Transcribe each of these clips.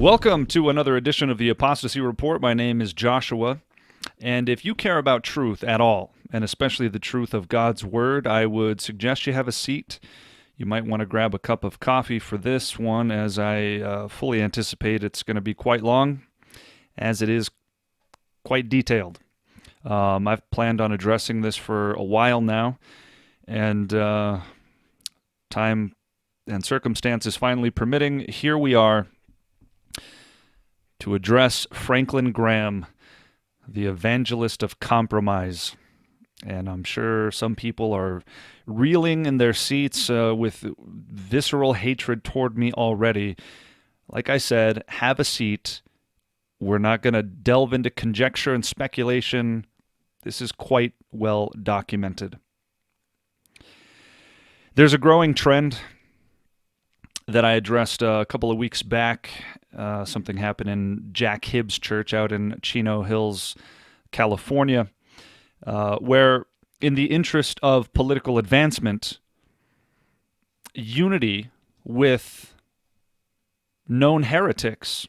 Welcome to another edition of the Apostasy Report. My name is Joshua, and if you care about truth at all, and especially the truth of God's Word, I would suggest you have a seat. You might want to grab a cup of coffee for this one, as I fully anticipate it's going to be quite long, as it is quite detailed. I've planned on addressing this for a while now, and time and circumstances finally permitting, here we are to address Franklin Graham, the evangelist of compromise. And I'm sure some people are reeling in their seats with visceral hatred toward me already. Like I said, have a seat. We're not going to delve into conjecture and speculation. This is quite well documented. There's a growing trend that I addressed a couple of weeks back. Something happened in Jack Hibbs Church out in Chino Hills, California, where in the interest of political advancement, unity with known heretics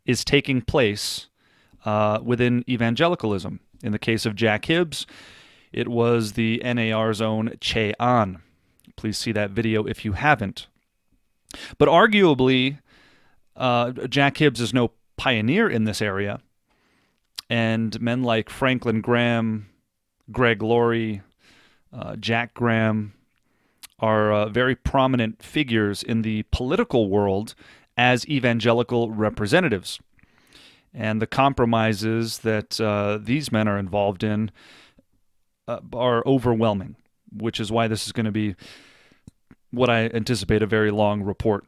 is taking place within evangelicalism. In the case of Jack Hibbs, it was the NAR's own Che An. Please see that video if you haven't. But arguably, Jack Hibbs is no pioneer in this area, and men like Franklin Graham, Greg Laurie, Jack Graham are very prominent figures in the political world as evangelical representatives. And the compromises that these men are involved in are overwhelming, which is why this is going to be what I anticipate a very long report.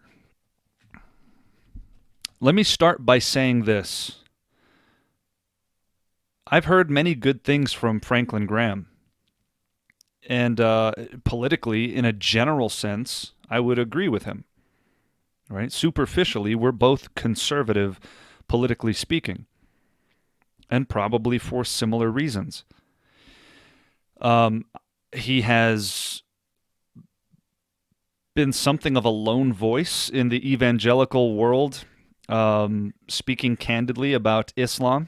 Let me start by saying this. I've heard many good things from Franklin Graham. And politically, in a general sense, I would agree with him. Right? Superficially, we're both conservative, politically speaking. And probably for similar reasons. He has been something of a lone voice in the evangelical world, speaking candidly about Islam,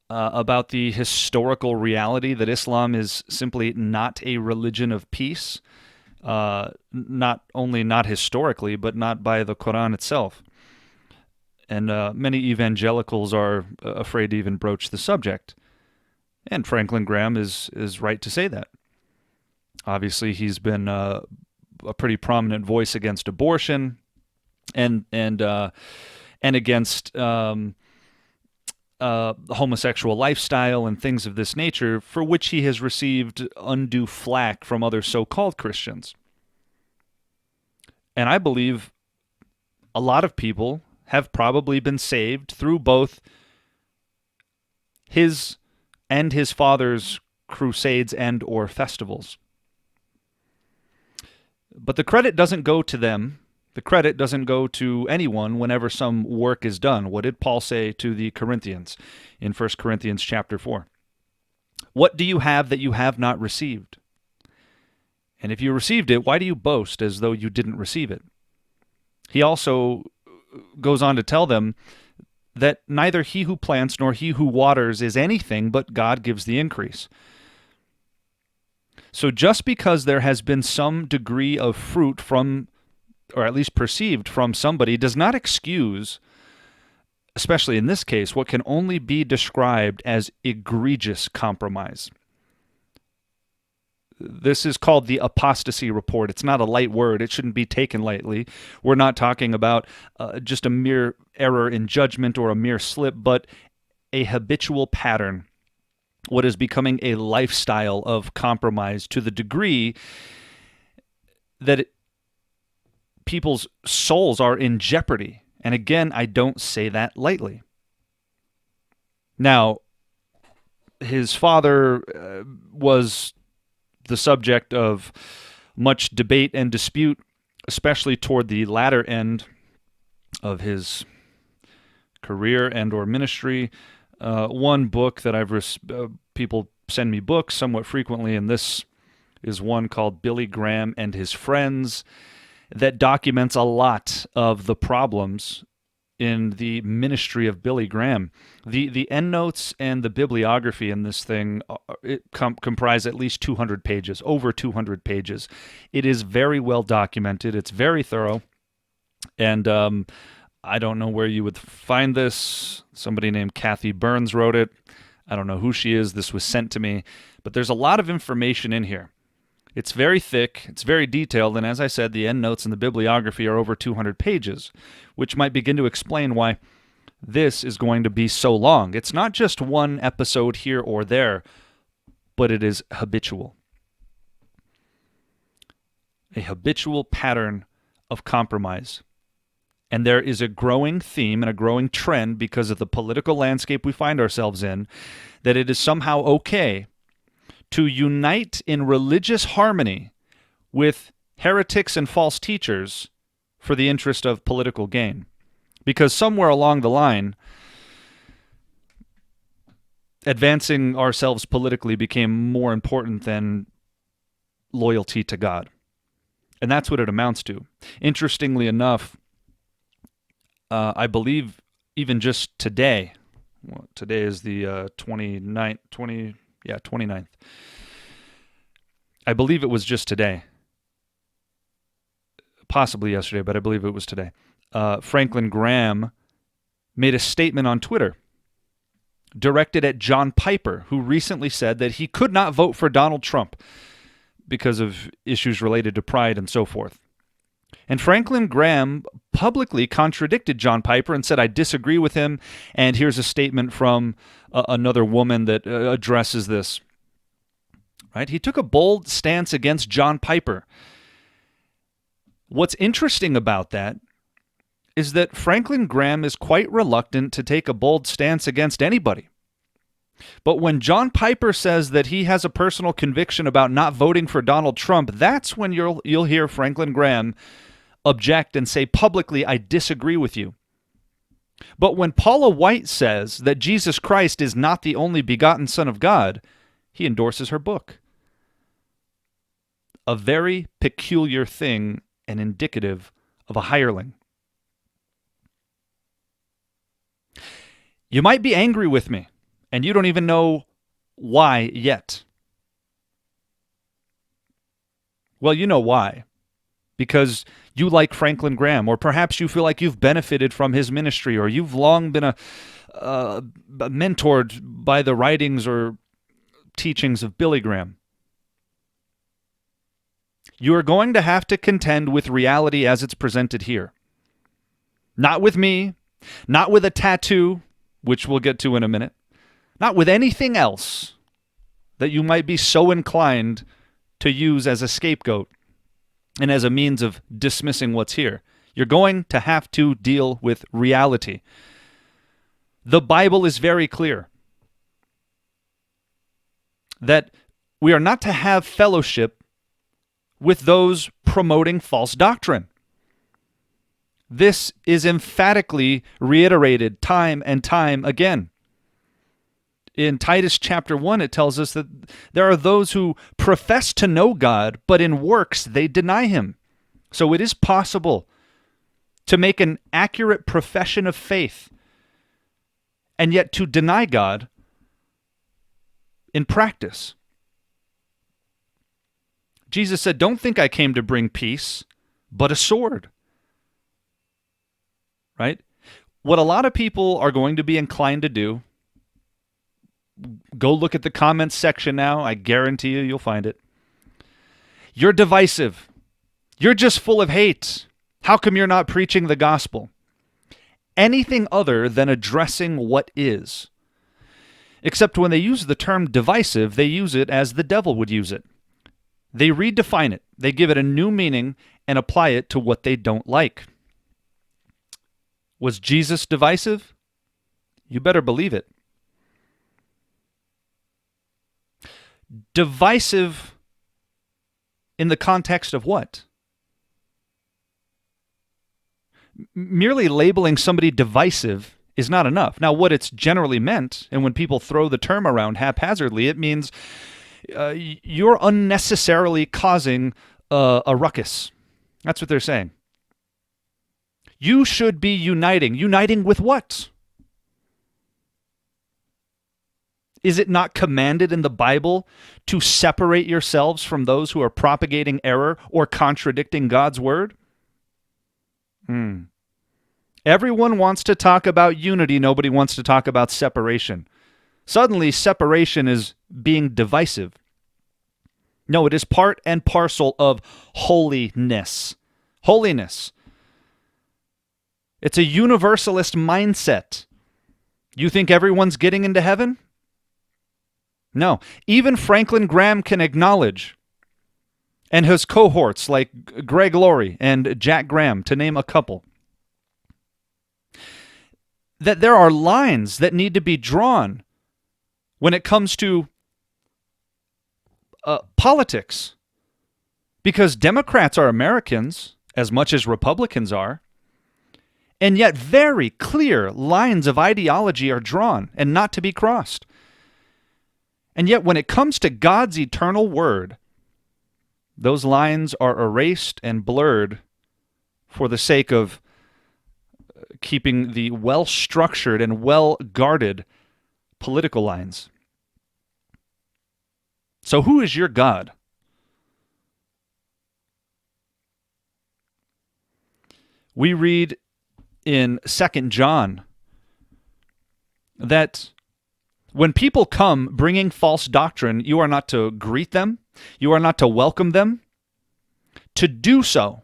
about the historical reality that Islam is simply not a religion of peace, not only not historically, but not by the Quran itself. And many evangelicals are afraid to even broach the subject. And Franklin Graham is right to say that. Obviously, he's been a pretty prominent voice against abortion and against homosexual lifestyle and things of this nature, for which he has received undue flack from other so-called Christians. And I believe a lot of people have probably been saved through both his and his father's crusades and or festivals. But the credit doesn't go to them. The credit doesn't go to anyone whenever some work is done. What did Paul say to the Corinthians in 1 Corinthians chapter 4? What do you have that you have not received? And if you received it, why do you boast as though you didn't receive it? He also goes on to tell them that neither he who plants nor he who waters is anything, but God gives the increase. So just because there has been some degree of fruit from, or at least perceived from somebody, does not excuse, especially in this case, what can only be described as egregious compromise. This is called the Apostasy Report. It's not a light word. It shouldn't be taken lightly. We're not talking about just a mere error in judgment or a mere slip, but a habitual pattern, what is becoming a lifestyle of compromise to the degree that people's souls are in jeopardy. And again, I don't say that lightly. Now, his father was the subject of much debate and dispute, especially toward the latter end of his career and or ministry. One book that people send me books somewhat frequently, and this is one called Billy Graham and His Friends, that documents a lot of the problems in the ministry of Billy Graham. The endnotes and the bibliography in this thing comprise at least 200 pages, over 200 pages. It is very well documented. It's very thorough. And I don't know where you would find this. Somebody named Kathy Burns wrote it. I don't know who she is. This was sent to me. But there's a lot of information in here. It's very thick, it's very detailed, and as I said, the endnotes and the bibliography are over 200 pages, which might begin to explain why this is going to be so long. It's not just one episode here or there, but it is habitual. A habitual pattern of compromise. And there is a growing theme and a growing trend because of the political landscape we find ourselves in, that it is somehow okay to unite in religious harmony with heretics and false teachers for the interest of political gain. Because somewhere along the line, advancing ourselves politically became more important than loyalty to God. And that's what it amounts to. Interestingly enough, I believe even just today, well, today is the 29th. I believe it was just today. Possibly yesterday, but I believe it was today. Franklin Graham made a statement on Twitter directed at John Piper, who recently said that he could not vote for Donald Trump because of issues related to pride and so forth. And Franklin Graham publicly contradicted John Piper and said, I disagree with him, and here's a statement from another woman that addresses this. Right? He took a bold stance against John Piper. What's interesting about that is that Franklin Graham is quite reluctant to take a bold stance against anybody. But when John Piper says that he has a personal conviction about not voting for Donald Trump, that's when you'll hear Franklin Graham object and say publicly, I disagree with you. But when Paula White says that Jesus Christ is not the only begotten Son of God, he endorses her book. A very peculiar thing and indicative of a hireling. You might be angry with me, and you don't even know why yet. Well, you know why. Because you like Franklin Graham, or perhaps you feel like you've benefited from his ministry, or you've long been mentored by the writings or teachings of Billy Graham. You are going to have to contend with reality as it's presented here. Not with me, not with a tattoo, which we'll get to in a minute, not with anything else that you might be so inclined to use as a scapegoat and as a means of dismissing what's here. You're going to have to deal with reality. The Bible is very clear that we are not to have fellowship with those promoting false doctrine. This is emphatically reiterated time and time again. In Titus chapter 1, it tells us that there are those who profess to know God, but in works they deny him. So it is possible to make an accurate profession of faith and yet to deny God in practice. Jesus said, don't think I came to bring peace, but a sword. Right? What a lot of people are going to be inclined to do, go look at the comments section now. I guarantee you'll find it. You're divisive. You're just full of hate. How come you're not preaching the gospel? Anything other than addressing what is. Except when they use the term divisive, they use it as the devil would use it. They redefine it. They give it a new meaning and apply it to what they don't like. Was Jesus divisive? You better believe it. Divisive in the context of what? Merely labeling somebody divisive is not enough. Now, what it's generally meant, and when people throw the term around haphazardly, it means you're unnecessarily causing a ruckus. That's what they're saying. You should be uniting. Uniting with what? Is it not commanded in the Bible to separate yourselves from those who are propagating error or contradicting God's word? Everyone wants to talk about unity. Nobody wants to talk about separation. Suddenly, separation is being divisive. No, it is part and parcel of holiness. Holiness. It's a universalist mindset. You think everyone's getting into heaven? No. Even Franklin Graham can acknowledge, and his cohorts like Greg Laurie and Jack Graham, to name a couple, that there are lines that need to be drawn when it comes to politics. Because Democrats are Americans as much as Republicans are, and yet very clear lines of ideology are drawn and not to be crossed. And yet when it comes to God's eternal word, those lines are erased and blurred for the sake of keeping the well-structured and well-guarded political lines. So who is your God? We read in 2 John that when people come bringing false doctrine, you are not to greet them, you are not to welcome them. To do so,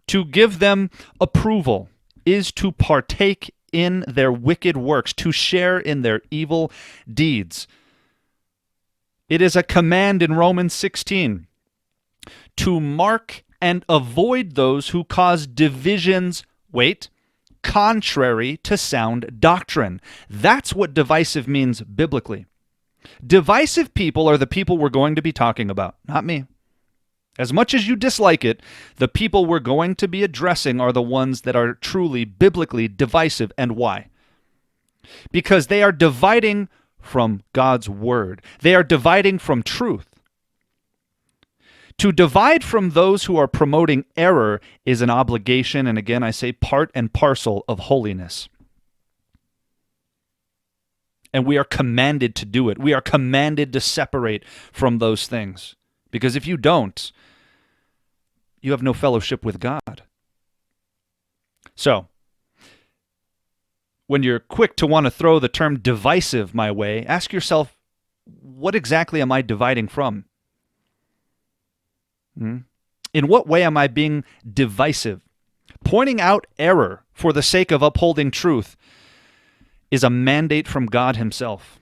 to give them approval, is to partake in their wicked works, to share in their evil deeds. It is a command in Romans 16 to mark and avoid those who cause divisions, contrary to sound doctrine. That's what divisive means biblically. Divisive people are the people we're going to be talking about, not me. As much as you dislike it, the people we're going to be addressing are the ones that are truly biblically divisive. And why? Because they are dividing from God's word. They are dividing from truth. To divide from those who are promoting error is an obligation, and again I say part and parcel of holiness. And we are commanded to do it. We are commanded to separate from those things. Because if you don't, you have no fellowship with God. So, when you're quick to want to throw the term divisive my way, ask yourself, what exactly am I dividing from? In what way am I being divisive? Pointing out error for the sake of upholding truth is a mandate from God himself.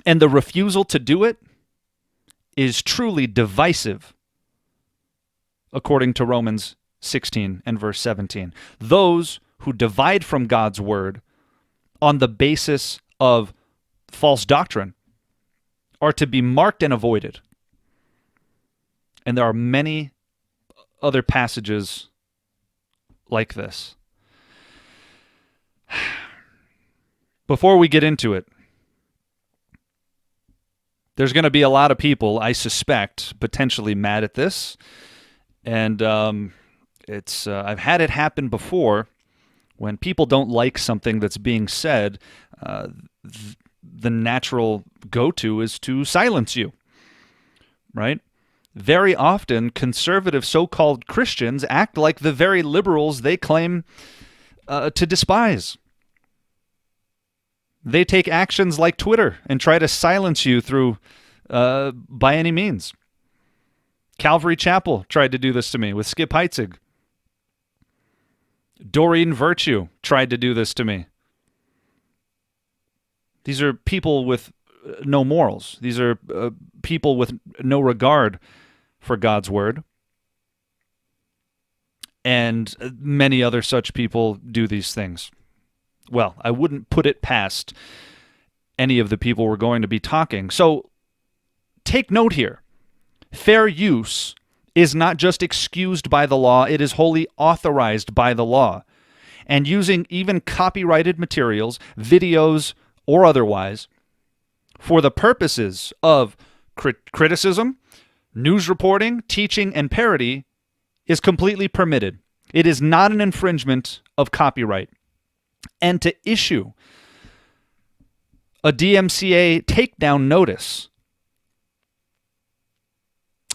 And the refusal to do it is truly divisive, according to Romans 16 and verse 17. Those who divide from God's word on the basis of false doctrine are to be marked and avoided. And there are many other passages like this. Before we get into it, there's going to be a lot of people, I suspect, potentially mad at this. And I've had it happen before. When people don't like something that's being said, the natural go-to is to silence you, right? Very often, conservative so-called Christians act like the very liberals they claim to despise. They take actions like Twitter and try to silence you through by any means. Calvary Chapel tried to do this to me with Skip Heitzig. Doreen Virtue tried to do this to me. These are people with no morals. These are people with no regard for God's word. And many other such people do these things. Well, I wouldn't put it past any of the people we're going to be talking. So take note here. Fair use is not just excused by the law, it is wholly authorized by the law. And using even copyrighted materials, videos or otherwise, for the purposes of criticism, news reporting, teaching, and parody is completely permitted. It is not an infringement of copyright. And to issue a DMCA takedown notice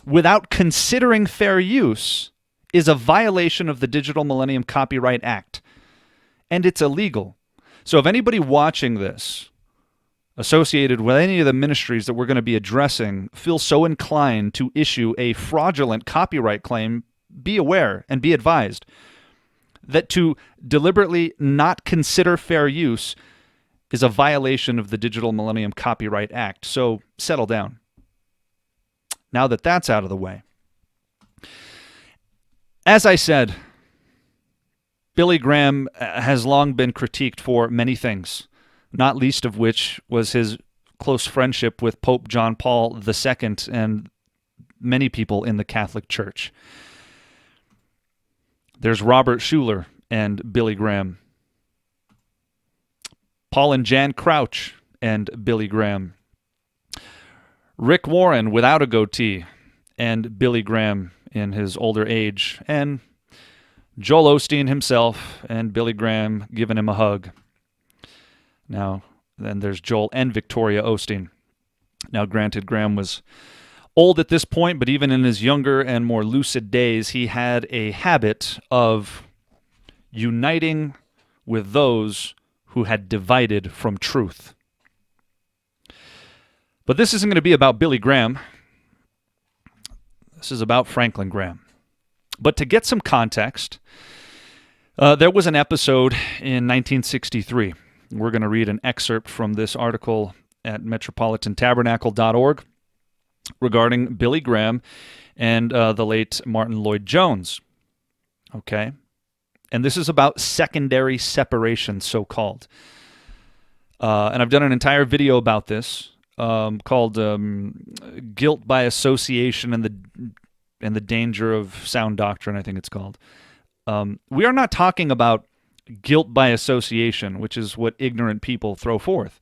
without considering fair use is a violation of the Digital Millennium Copyright Act, and it's illegal. So if anybody watching this, associated with any of the ministries that we're going to be addressing, feels so inclined to issue a fraudulent copyright claim, be aware and be advised that to deliberately not consider fair use is a violation of the Digital Millennium Copyright Act. So settle down. Now that that's out of the way. As I said, Billy Graham has long been critiqued for many things, not least of which was his close friendship with Pope John Paul II and many people in the Catholic Church. There's Robert Schuller and Billy Graham. Paul and Jan Crouch and Billy Graham. Rick Warren without a goatee and Billy Graham in his older age. And Joel Osteen himself and Billy Graham giving him a hug. Now, then there's Joel and Victoria Osteen. Now, granted, Graham was old at this point, but even in his younger and more lucid days, he had a habit of uniting with those who had divided from truth. But this isn't going to be about Billy Graham. This is about Franklin Graham. But to get some context, there was an episode in 1963. We're going to read an excerpt from this article at metropolitantabernacle.org regarding Billy Graham and the late Martin Lloyd-Jones. Okay? And this is about secondary separation, so-called. And I've done an entire video about this called Guilt by Association and the Danger of Sound Doctrine, I think it's called. We are not talking about guilt by association, which is what ignorant people throw forth.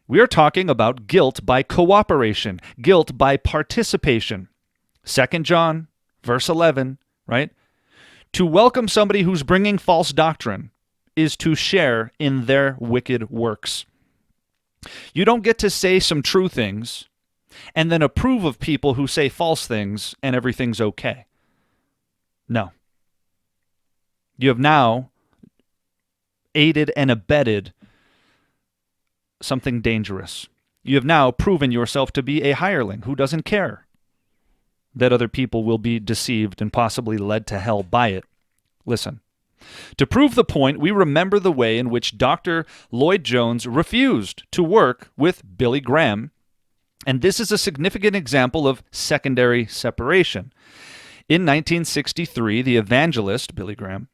We are talking about guilt by cooperation, guilt by participation. 2 John, verse 11, right? To welcome somebody who's bringing false doctrine is to share in their wicked works. You don't get to say some true things and then approve of people who say false things and everything's okay. No. You have now aided and abetted something dangerous. You have now proven yourself to be a hireling who doesn't care that other people will be deceived and possibly led to hell by it. Listen. To prove the point, we remember the way in which Dr. Lloyd-Jones refused to work with Billy Graham, and this is a significant example of secondary separation. In 1963, the Evangelist, Billy Graham,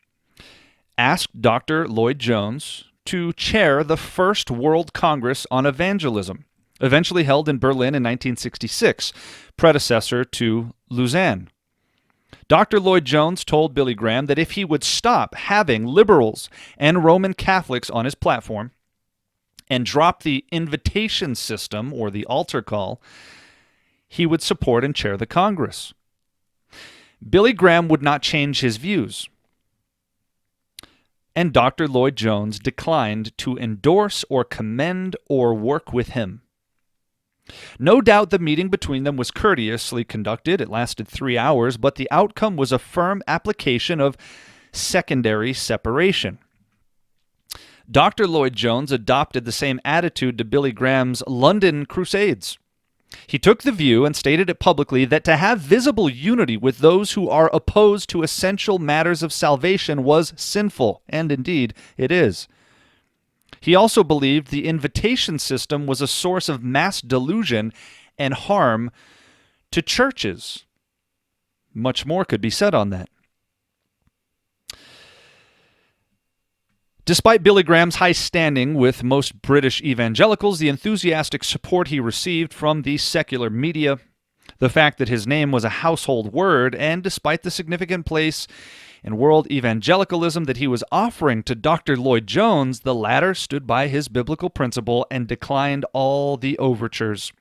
asked Dr. Lloyd-Jones to chair the First World Congress on Evangelism, eventually held in Berlin in 1966, predecessor to Lausanne. Dr. Lloyd-Jones told Billy Graham that if he would stop having liberals and Roman Catholics on his platform and drop the invitation system or the altar call, he would support and chair the Congress. Billy Graham would not change his views, and Dr. Lloyd-Jones declined to endorse or commend or work with him. No doubt the meeting between them was courteously conducted. It lasted 3 hours, but the outcome was a firm application of secondary separation. Dr. Lloyd-Jones adopted the same attitude to Billy Graham's London Crusades. He took the view and stated it publicly that to have visible unity with those who are opposed to essential matters of salvation was sinful, and indeed it is. He also believed the invitation system was a source of mass delusion and harm to churches. Much more could be said on that. Despite Billy Graham's high standing with most British evangelicals, the enthusiastic support he received from the secular media, the fact that his name was a household word, and despite the significant place in world evangelicalism that he was offering to Dr. Lloyd-Jones, the latter stood by his biblical principle and declined all the overtures.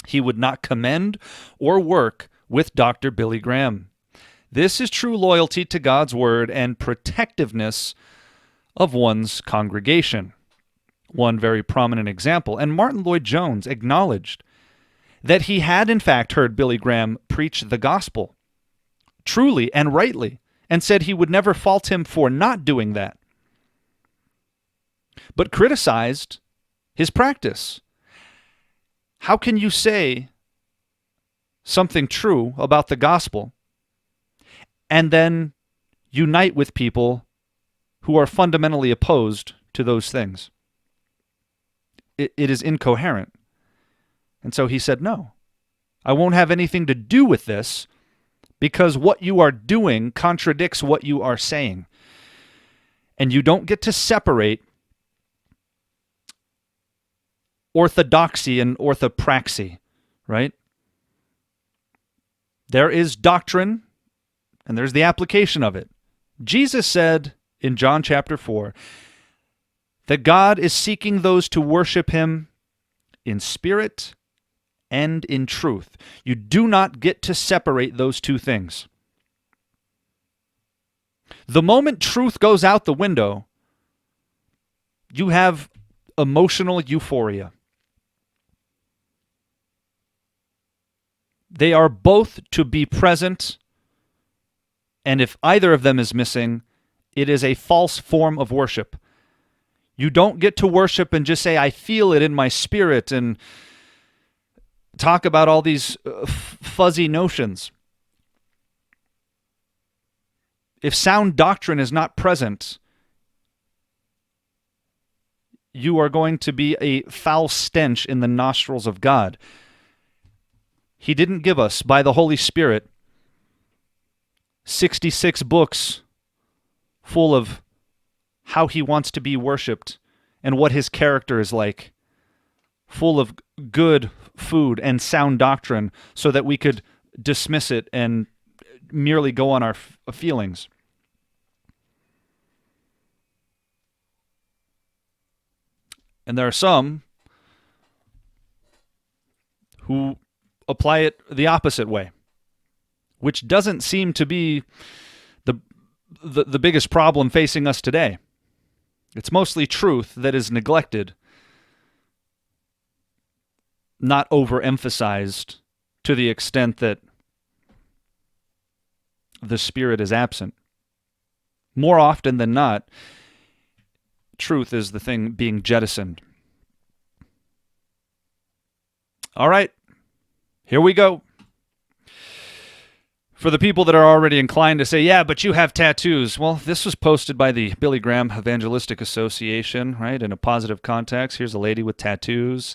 He would not commend or work with Dr. Billy Graham. This is true loyalty to God's word and protectiveness of one's congregation. One very prominent example. And Martin Lloyd-Jones acknowledged that he had in fact heard Billy Graham preach the gospel truly and rightly, and said he would never fault him for not doing that, but criticized his practice. How can you say something true about the gospel and then unite with people who are fundamentally opposed to those things? It is incoherent. And so he said, no, I won't have anything to do with this because what you are doing contradicts what you are saying. And you don't get to separate orthodoxy and orthopraxy, right? There is doctrine, and there's the application of it. Jesus said in John chapter 4 that God is seeking those to worship him in spirit and in truth. You do not get to separate those two things. The moment truth goes out the window, you have emotional euphoria. They are both to be present, and if either of them is missing, it is a false form of worship. You don't get to worship and just say, I feel it in my spirit, and talk about all these fuzzy notions. If sound doctrine is not present, you are going to be a foul stench in the nostrils of God. He didn't give us, by the Holy Spirit, 66 books full of how he wants to be worshipped and what his character is like, full of good food and sound doctrine so that we could dismiss it and merely go on our feelings. And there are some who apply it the opposite way, which doesn't seem to be the biggest problem facing us today. It's mostly truth that is neglected, not overemphasized to the extent that the Spirit is absent. More often than not, truth is the thing being jettisoned. All right, here we go. For the people that are already inclined to say, yeah, but you have tattoos. Well, this was posted by the Billy Graham Evangelistic Association, right, in a positive context. Here's a lady with tattoos.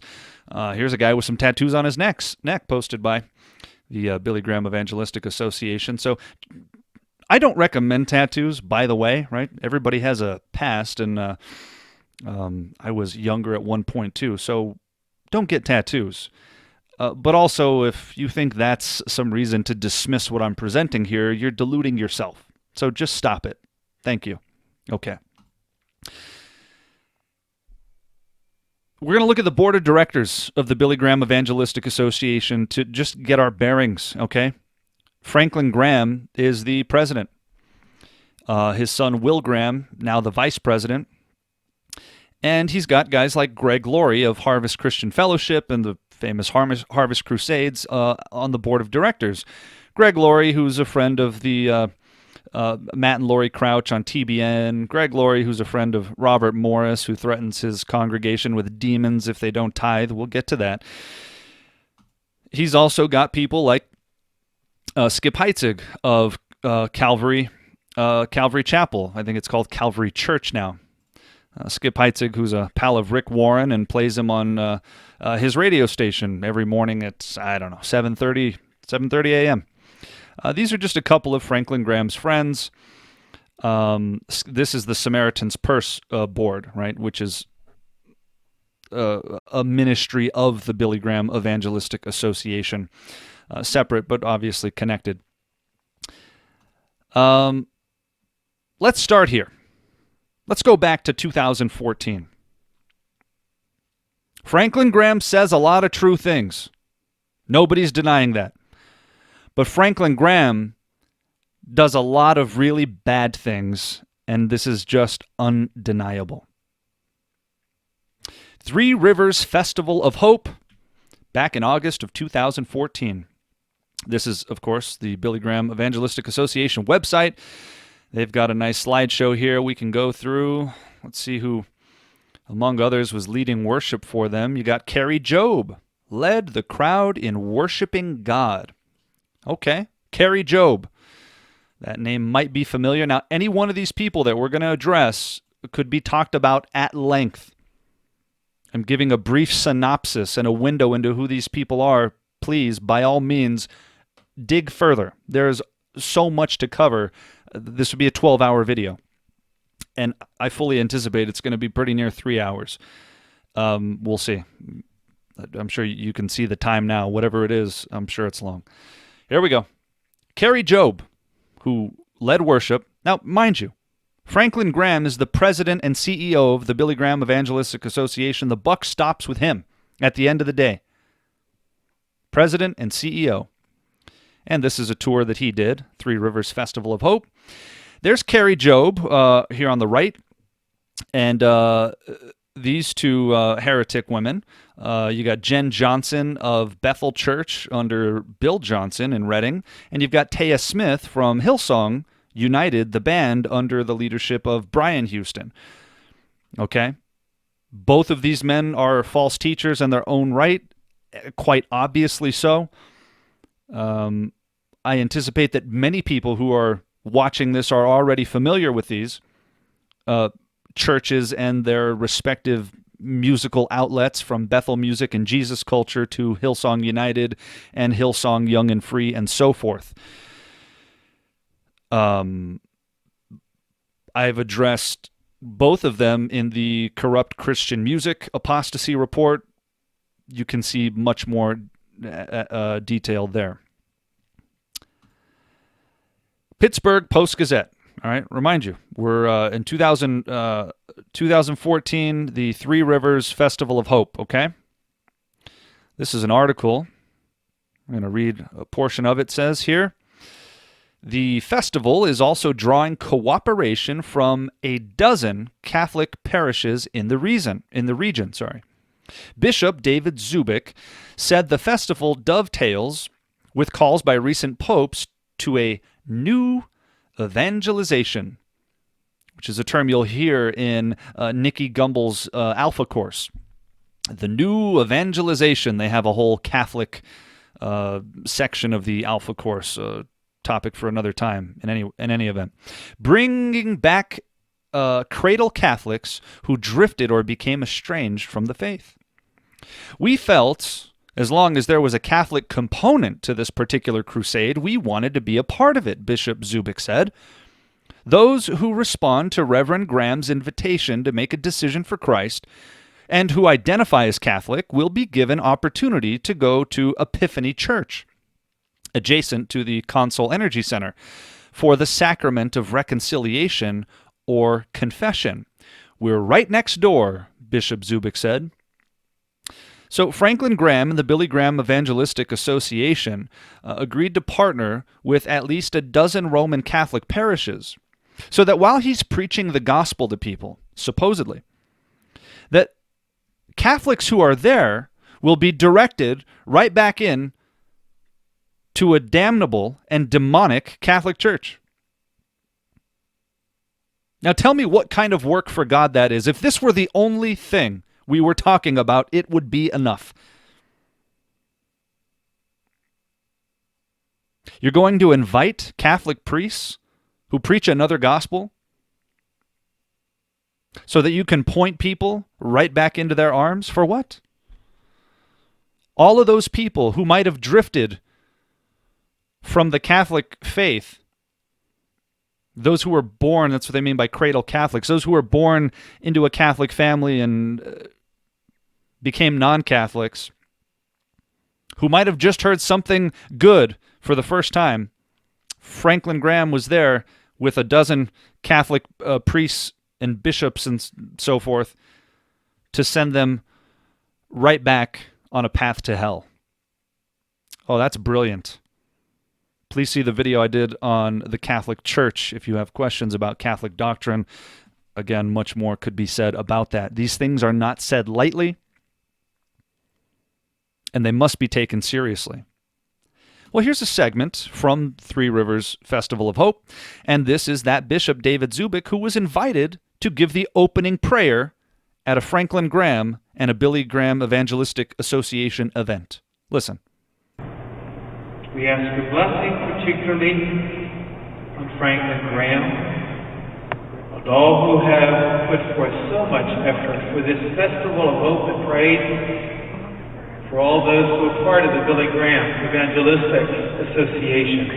Here's a guy with some tattoos on his neck, posted by the Billy Graham Evangelistic Association. So I don't recommend tattoos, by the way, right? Everybody has a past, and I was younger at one point too, so don't get tattoos. But also, if you think that's some reason to dismiss what I'm presenting here, you're deluding yourself. So just stop it. Thank you. Okay. We're going to look at the board of directors of the Billy Graham Evangelistic Association to just get our bearings, okay? Franklin Graham is the president. His son, Will Graham, now the vice president. And he's got guys like Greg Laurie of Harvest Christian Fellowship and the famous Harvest Crusades on the board of directors. Greg Laurie, who's a friend of the Matt and Lori Crouch on TBN. Greg Laurie, who's a friend of Robert Morris, who threatens his congregation with demons if they don't tithe. We'll get to that. He's also got people like Skip Heitzig of Calvary Chapel. I think it's called Calvary Church now. Skip Heitzig, who's a pal of Rick Warren and plays him on his radio station every morning at, 7:30 a.m. These are just a couple of Franklin Graham's friends. This is the Samaritan's Purse board, right, which is a ministry of the Billy Graham Evangelistic Association, separate but obviously connected. Let's start here. Let's go back to 2014. Franklin Graham says a lot of true things. Nobody's denying that. But Franklin Graham does a lot of really bad things, and this is just undeniable. Three Rivers Festival of Hope, back in August of 2014. This is, of course, the Billy Graham Evangelistic Association website. They've got a nice slideshow here we can go through. Let's see who, among others, was leading worship for them. You got Carrie Job, led the crowd in worshiping God. Okay, Carrie Job. That name might be familiar. Now, any one of these people that we're going to address could be talked about at length. I'm giving a brief synopsis and a window into who these people are. Please, by all means, dig further. There's so much to cover. This would be a 12-hour video. And I fully anticipate it's going to be pretty near 3 hours. We'll see. I'm sure you can see the time now. Whatever it is, I'm sure it's long. Here we go. Carrie Job, who led worship. Now, mind you, Franklin Graham is the president and CEO of the Billy Graham Evangelistic Association. The buck stops with him at the end of the day. President and CEO. And this is a tour that he did, Three Rivers Festival of Hope. There's Carrie Job here on the right, and these two heretic women. You got Jen Johnson of Bethel Church under Bill Johnson in Reading, and you've got Taya Smith from Hillsong United, the band under the leadership of Brian Houston. Okay? Both of these men are false teachers in their own right, quite obviously so. I anticipate that many people who are watching this are already familiar with these churches and their respective musical outlets, from Bethel Music and Jesus Culture to Hillsong United and Hillsong Young and Free and so forth. I've addressed both of them in the Corrupt Christian Music Apostasy Report. You can see much more detail there. Pittsburgh Post-Gazette. All right, remind you, we're in 2014, the Three Rivers Festival of Hope, okay? This is an article. I'm going to read a portion of it. It says here, the festival is also drawing cooperation from a dozen Catholic parishes in the region. Bishop David Zubik said the festival dovetails with calls by recent popes to a new evangelization, which is a term you'll hear in Nikki Gumbel's Alpha course. The new evangelization. They have a whole Catholic section of the Alpha course, topic for another time in any event. Bringing back cradle Catholics who drifted or became estranged from the faith. We felt, as long as there was a Catholic component to this particular crusade, we wanted to be a part of it, Bishop Zubik said. Those who respond to Reverend Graham's invitation to make a decision for Christ and who identify as Catholic will be given opportunity to go to Epiphany Church, adjacent to the Consol Energy Center, for the sacrament of reconciliation or confession. We're right next door, Bishop Zubik said. So Franklin Graham and the Billy Graham Evangelistic Association agreed to partner with at least a dozen Roman Catholic parishes so that while he's preaching the gospel to people, supposedly, that Catholics who are there will be directed right back in to a damnable and demonic Catholic Church. Now tell me what kind of work for God that is. If this were the only thing we were talking about, it would be enough. You're going to invite Catholic priests who preach another gospel so that you can point people right back into their arms? For what? All of those people who might have drifted from the Catholic faith, those who were born, that's what they mean by cradle Catholics, those who were born into a Catholic family and became non-Catholics, who might have just heard something good for the first time. Franklin Graham was there with a dozen Catholic priests and bishops and so forth to send them right back on a path to hell. Oh, that's brilliant. Please see the video I did on the Catholic Church if you have questions about Catholic doctrine. Again, much more could be said about that. These things are not said lightly, and they must be taken seriously. Well, here's a segment from Three Rivers Festival of Hope, and this is that Bishop David Zubik who was invited to give the opening prayer at a Franklin Graham and a Billy Graham Evangelistic Association event. Listen. We ask your blessing particularly on Franklin Graham and all who have put forth so much effort for this festival of hope and praise, for all those who are part of the Billy Graham Evangelistic Association,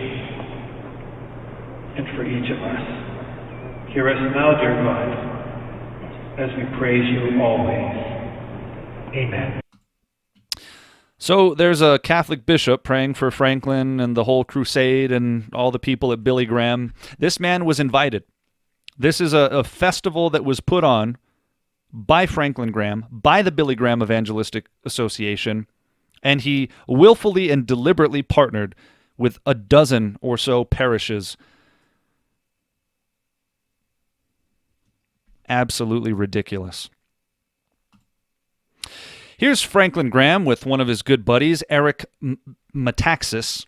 and for each of us. Hear us now, dear God, as we praise you always. Amen. So there's a Catholic bishop praying for Franklin and the whole crusade and all the people at Billy Graham. This man was invited. This is a festival that was put on by Franklin Graham, by the Billy Graham Evangelistic Association, and he willfully and deliberately partnered with a dozen or so parishes. Absolutely ridiculous. Here's Franklin Graham with one of his good buddies, Eric Metaxas,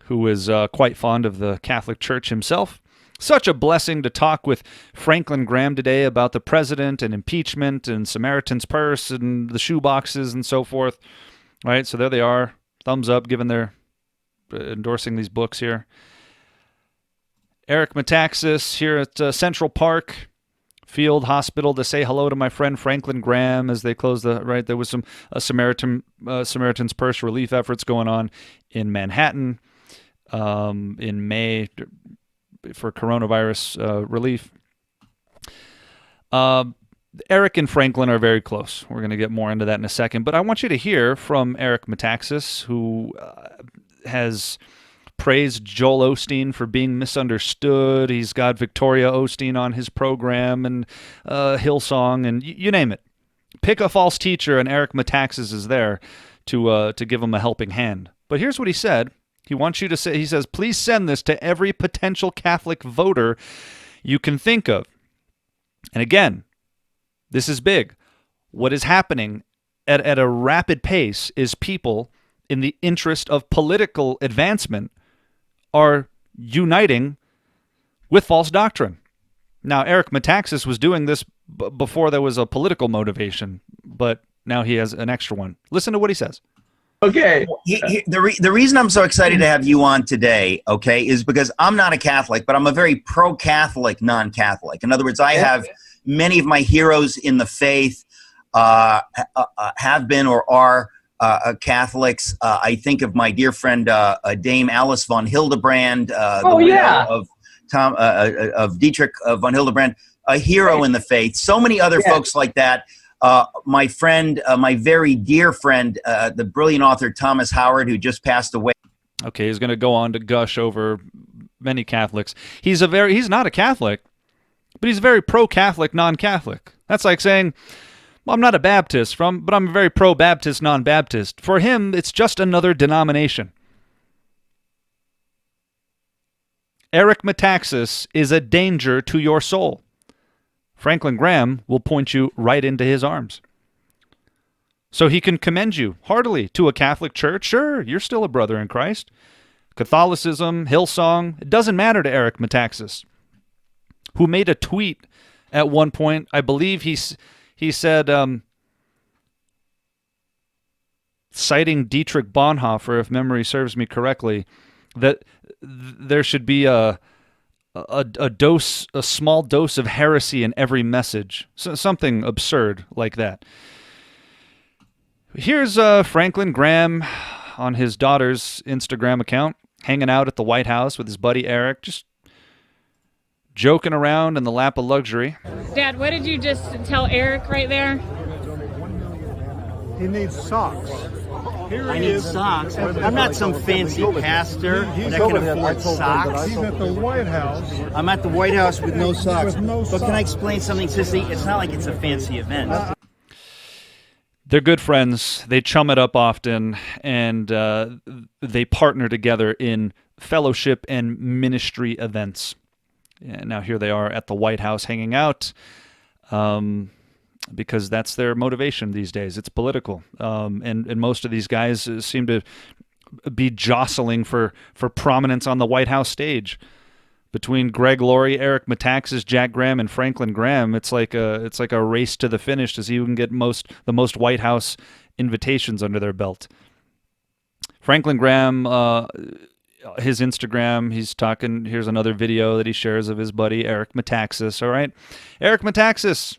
who is quite fond of the Catholic Church himself. Such a blessing to talk with Franklin Graham today about the president and impeachment and Samaritan's purse and the shoe boxes and so forth. All right, so there they are. Thumbs up, given their endorsing these books here. Eric Metaxas here at Central Park Field Hospital to say hello to my friend Franklin Graham as they close the, right, there was some Samaritan's Purse relief efforts going on in Manhattan in May for coronavirus relief. Eric and Franklin are very close. We're going to get more into that in a second, but I want you to hear from Eric Metaxas, who has praised Joel Osteen for being misunderstood. He's got Victoria Osteen on his program and Hillsong and you name it. Pick a false teacher and Eric Metaxas is there to give him a helping hand. But here's what he said. He wants you to say, he says, please send this to every potential Catholic voter you can think of. And again, this is big. What is happening at a rapid pace is people in the interest of political advancement are uniting with false doctrine. Now, Eric Metaxas was doing this before there was a political motivation, but now he has an extra one. Listen to what he says. Okay. The reason I'm so excited to have you on today, okay, is because I'm not a Catholic, but I'm a very pro-Catholic non-Catholic. In other words, I have many of my heroes in the faith have been or are Catholics. I think of my dear friend Dame Alice von Hildebrand, the widow of Dietrich von Hildebrand, a hero in the faith. So many other folks like that. My friend, my very dear friend, the brilliant author Thomas Howard, who just passed away. Okay, he's going to go on to gush over many Catholics. He's not a Catholic, but he's a very pro-Catholic non-Catholic. That's like saying, well, I'm not a Baptist, but I'm a very pro-Baptist non-Baptist. For him, it's just another denomination. Eric Metaxas is a danger to your soul. Franklin Graham will point you right into his arms. So he can commend you heartily to a Catholic church. Sure, you're still a brother in Christ. Catholicism, Hillsong, it doesn't matter to Eric Metaxas, who made a tweet at one point. I believe he said, citing Dietrich Bonhoeffer, if memory serves me correctly, that there should be a small dose of heresy in every message. Something absurd like that. Here's Franklin Graham on his daughter's Instagram account, hanging out at the White House with his buddy Eric, just joking around in the lap of luxury. Dad, what did you just tell Eric right there? He needs socks. I need socks. I'm not some fancy pastor that can afford socks. He's at the White House. I'm at the White House with no socks. With no But can I socks. explain something, Sissy? It's not like it's a fancy event. They're good friends. They chum it up often, and they partner together in fellowship and ministry events. And now here they are at the White House hanging out, because that's their motivation these days. It's political. And most of these guys seem to be jostling for prominence on the White House stage. Between Greg Laurie, Eric Metaxas, Jack Graham, and Franklin Graham, it's like a race to the finish to see who can get the most White House invitations under their belt. Franklin Graham, his Instagram, he's talking. Here's another video that he shares of his buddy Eric Metaxas. All right, Eric Metaxas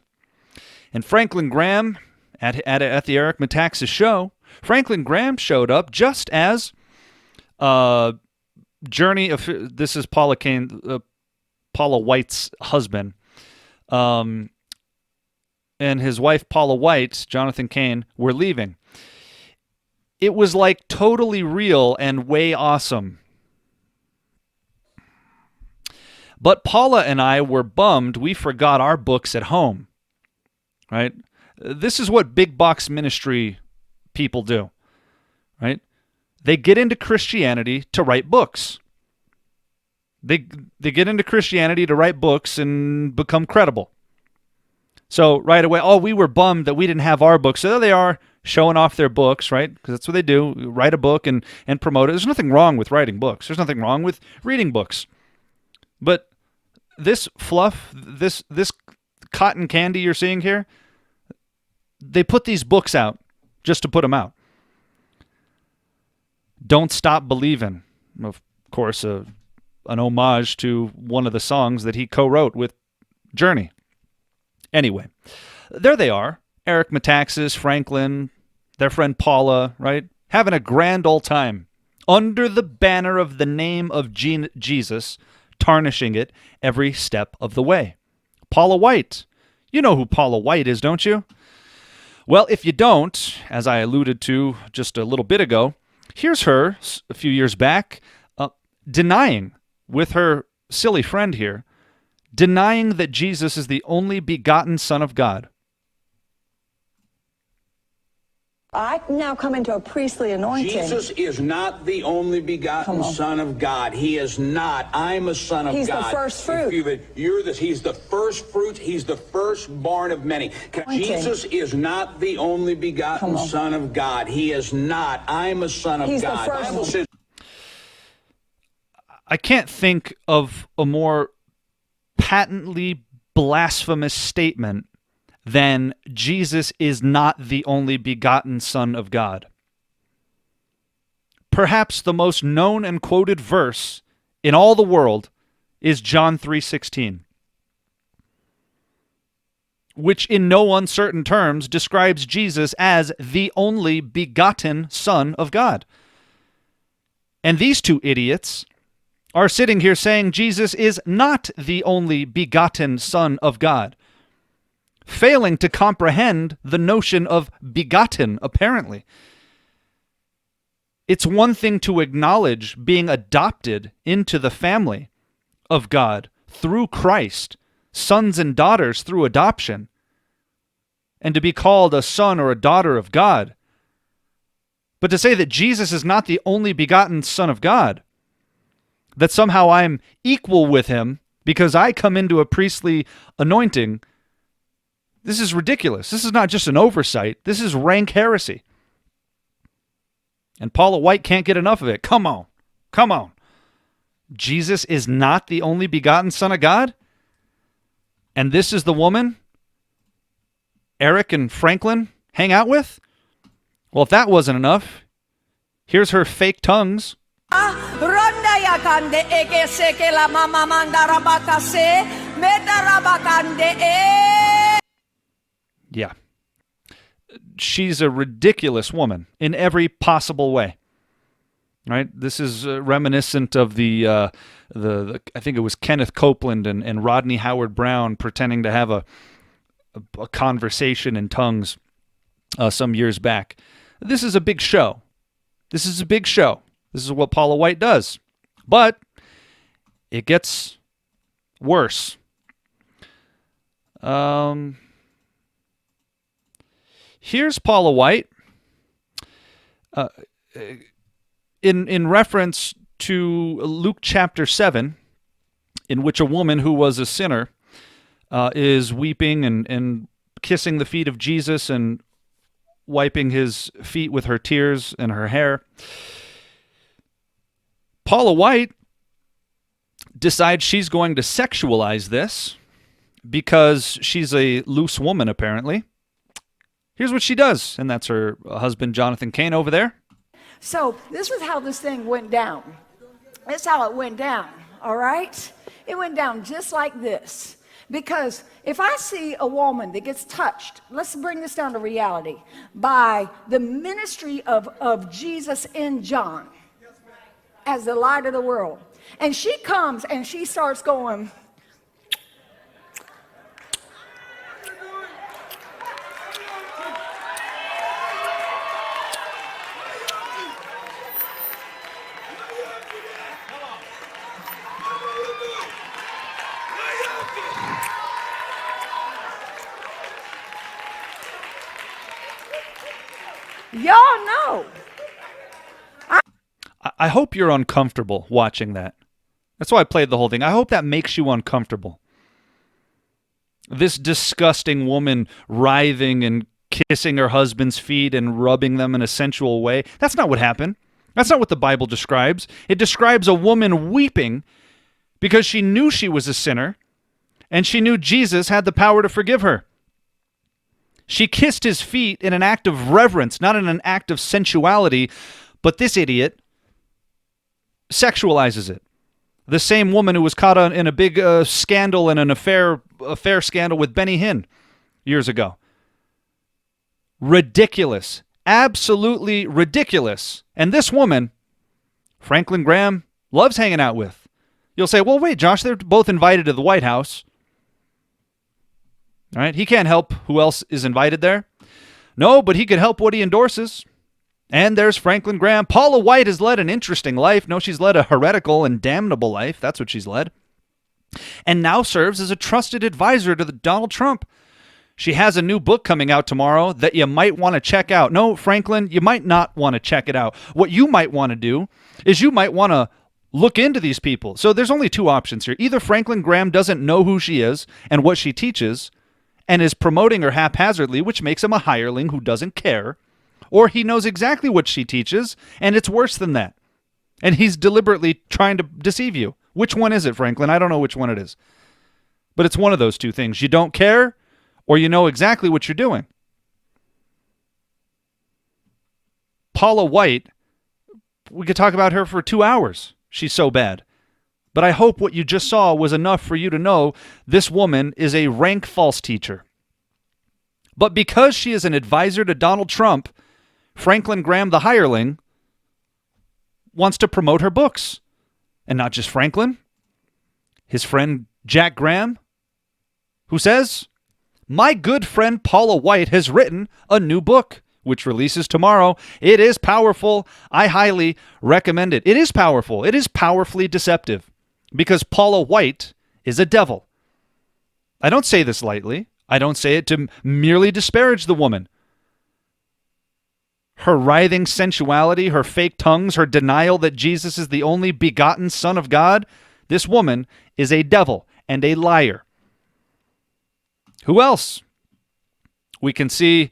and Franklin Graham at the Eric Metaxas show. Franklin Graham showed up just as this is Paula White's husband, and his wife Paula White, Jonathan Cain, were leaving. It was like totally real and way awesome. But Paula and I were bummed we forgot our books at home. Right? This is what big box ministry people do. Right? They get into Christianity to write books. They get into Christianity to write books and become credible. So right away, we were bummed that we didn't have our books. So there they are, showing off their books, right? Because that's what they do, write a book and promote it. There's nothing wrong with writing books. There's nothing wrong with reading books. But this fluff, this cotton candy you're seeing here, they put these books out just to put them out. Don't Stop Believin', of course, an homage to one of the songs that he co-wrote with Journey. Anyway, there they are, Eric Metaxas, Franklin, their friend Paula, right? Having a grand old time under the banner of the name of Jesus, tarnishing it every step of the way. Paula White. You know who Paula White is, don't you? Well, if you don't, as I alluded to just a little bit ago, here's her a few years back denying, with her silly friend here, denying that Jesus is the only begotten Son of God. I now come into a priestly anointing. Jesus is not the only begotten Son of God. He is not. I'm a son of God. He's the first fruit. He's the first fruit. He's the firstborn of many. Jesus is not the only begotten Son of God. He is not. I'm a son of God. The first. I can't think of a more patently blasphemous statement than Jesus is not the only begotten Son of God. Perhaps the most known and quoted verse in all the world is John 3:16, which in no uncertain terms describes Jesus as the only begotten Son of God. And these two idiots are sitting here saying Jesus is not the only begotten Son of God, failing to comprehend the notion of begotten, apparently. It's one thing to acknowledge being adopted into the family of God through Christ, sons and daughters through adoption, and to be called a son or a daughter of God. But to say that Jesus is not the only begotten Son of God, that somehow I'm equal with him because I come into a priestly anointing, this is ridiculous. This is not just an oversight. This is rank heresy. And Paula White can't get enough of it. Come on. Come on. Jesus is not the only begotten Son of God? And this is the woman Eric and Franklin hang out with? Well, if that wasn't enough, here's her fake tongues. Yeah. She's a ridiculous woman in every possible way. Right? This is reminiscent of the I think it was Kenneth Copeland and Rodney Howard Brown pretending to have a conversation in tongues some years back. This is a big show. This is a big show. This is what Paula White does. But it gets worse. Here's Paula White in reference to Luke chapter 7, in which a woman who was a sinner is weeping and kissing the feet of Jesus and wiping his feet with her tears and her hair. Paula White decides she's going to sexualize this because she's a loose woman, apparently. Here's what she does, and that's her husband, Jonathan Cain, over there. So this was how this thing went down. That's how it went down, all right? It went down just like this. Because if I see a woman that gets touched, let's bring this down to reality, by the ministry of Jesus in John as the light of the world, and she comes and she starts going, y'all know. I hope you're uncomfortable watching that. That's why I played the whole thing. I hope that makes you uncomfortable. This disgusting woman writhing and kissing her husband's feet and rubbing them in a sensual way. That's not what happened. That's not what the Bible describes. It describes a woman weeping because she knew she was a sinner and she knew Jesus had the power to forgive her. She kissed his feet in an act of reverence, not in an act of sensuality, but this idiot sexualizes it. The same woman who was caught in a big scandal and an affair scandal with Benny Hinn years ago. Ridiculous. Absolutely ridiculous. And this woman, Franklin Graham loves hanging out with. You'll say, well, wait, Josh, they're both invited to the White House. All right, he can't help who else is invited there. No, but he can help what he endorses. And there's Franklin Graham. Paula White has led an interesting life. No, she's led a heretical and damnable life. That's what she's led. And now serves as a trusted advisor to Donald Trump. She has a new book coming out tomorrow that you might want to check out. No, Franklin, you might not want to check it out. What you might want to do is you might want to look into these people. So there's only two options here. Either Franklin Graham doesn't know who she is and what she teaches and is promoting her haphazardly, which makes him a hireling who doesn't care, or he knows exactly what she teaches, and it's worse than that. And he's deliberately trying to deceive you. Which one is it, Franklin? I don't know which one it is. But it's one of those two things. You don't care, or you know exactly what you're doing. Paula White, we could talk about her for 2 hours. She's so bad. But I hope what you just saw was enough for you to know this woman is a rank false teacher. But because she is an advisor to Donald Trump, Franklin Graham, the hireling, wants to promote her books. And not just Franklin. His friend Jack Graham, who says, my good friend Paula White has written a new book, which releases tomorrow. It is powerful. I highly recommend it. It is powerful. It is powerfully deceptive because Paula White is a devil. I don't say this lightly. I don't say it to merely disparage the woman. Her writhing sensuality, her fake tongues, her denial that Jesus is the only begotten Son of God, this woman is a devil and a liar. Who else? We can see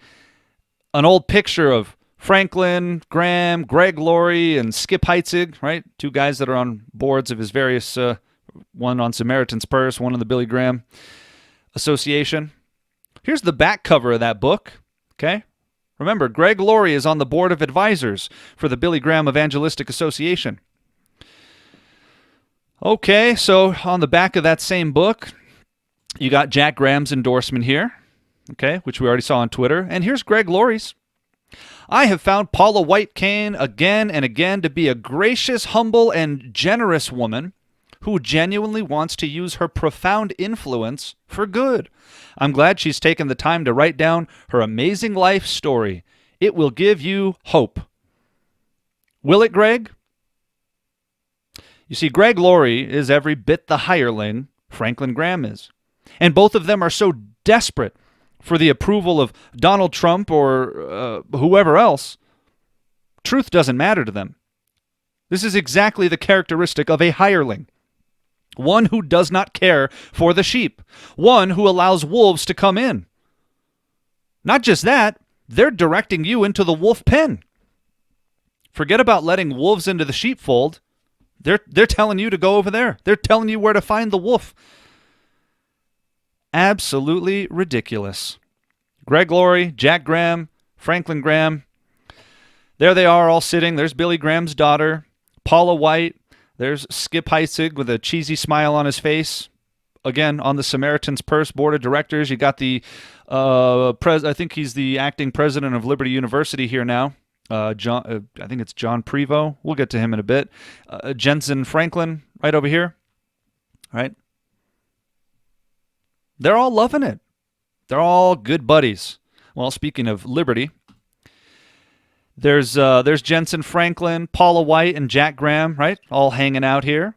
an old picture of Franklin Graham, Greg Laurie, and Skip Heitzig, right? Two guys that are on boards of his various, one on Samaritan's Purse, one on the Billy Graham Association. Here's the back cover of that book, okay? Remember, Greg Laurie is on the board of advisors for the Billy Graham Evangelistic Association. Okay, so on the back of that same book, you got Jack Graham's endorsement here, okay, which we already saw on Twitter. And here's Greg Laurie's. I have found Paula White Cain again and again to be a gracious, humble, and generous woman who genuinely wants to use her profound influence for good. I'm glad she's taken the time to write down her amazing life story. It will give you hope. Will it, Greg? You see, Greg Laurie is every bit the hireling Franklin Graham is. And both of them are so desperate for the approval of Donald Trump or whoever else. Truth doesn't matter to them. This is exactly the characteristic of a hireling. One who does not care for the sheep. One who allows wolves to come in. Not just that, they're directing you into the wolf pen. Forget about letting wolves into the sheepfold. They're telling you to go over there. They're telling you where to find the wolf. Absolutely ridiculous. Greg Laurie, Jack Graham, Franklin Graham. There they are all sitting. There's Billy Graham's daughter, Paula White. There's Skip Heitzig with a cheesy smile on his face. Again, on the Samaritan's Purse board of directors. You got the, I think he's the acting president of Liberty University here now. I think it's John Prevost. We'll get to him in a bit. Jensen Franklin, right over here. Right? They're all loving it. They're all good buddies. Well, speaking of Liberty, there's Jensen Franklin, Paula White, and Jack Graham, right? All hanging out here.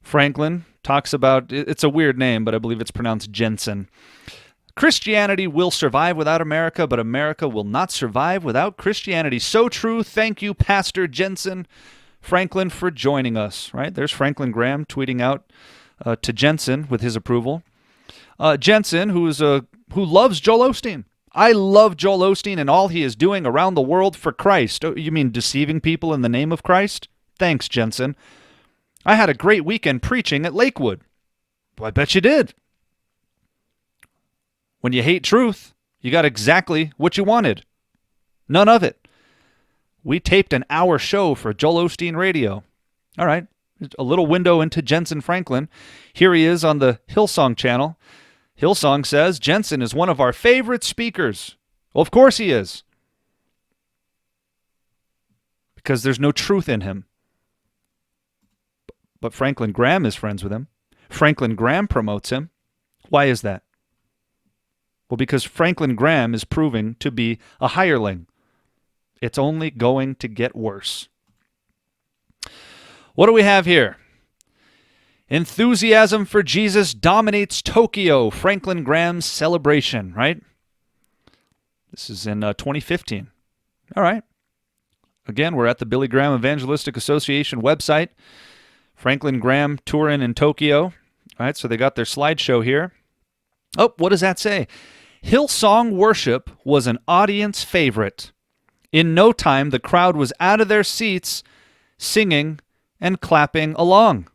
Franklin talks about, it's a weird name, but I believe it's pronounced Jensen. Christianity will survive without America, but America will not survive without Christianity. So true. Thank you, Pastor Jensen Franklin, for joining us. Right? There's Franklin Graham tweeting out to Jensen with his approval. Jensen, who loves Joel Osteen. I love Joel Osteen and all he is doing around the world for Christ. Oh, you mean deceiving people in the name of Christ? Thanks, Jensen. I had a great weekend preaching at Lakewood. Well, I bet you did. When you hate truth, you got exactly what you wanted. None of it. We taped an hour show for Joel Osteen Radio. All right, a little window into Jensen Franklin. Here he is on the Hillsong channel. Hillsong says, Jensen is one of our favorite speakers. Well, of course he is. Because there's no truth in him. But Franklin Graham is friends with him. Franklin Graham promotes him. Why is that? Well, because Franklin Graham is proving to be a hireling. It's only going to get worse. What do we have here? Enthusiasm for Jesus dominates Tokyo. Franklin Graham's celebration, right? This is in 2015. All right. Again, we're at the Billy Graham Evangelistic Association website. Franklin Graham touring in Tokyo. All right, so they got their slideshow here. Oh, what does that say? Hillsong worship was an audience favorite. In no time, the crowd was out of their seats, singing and clapping along.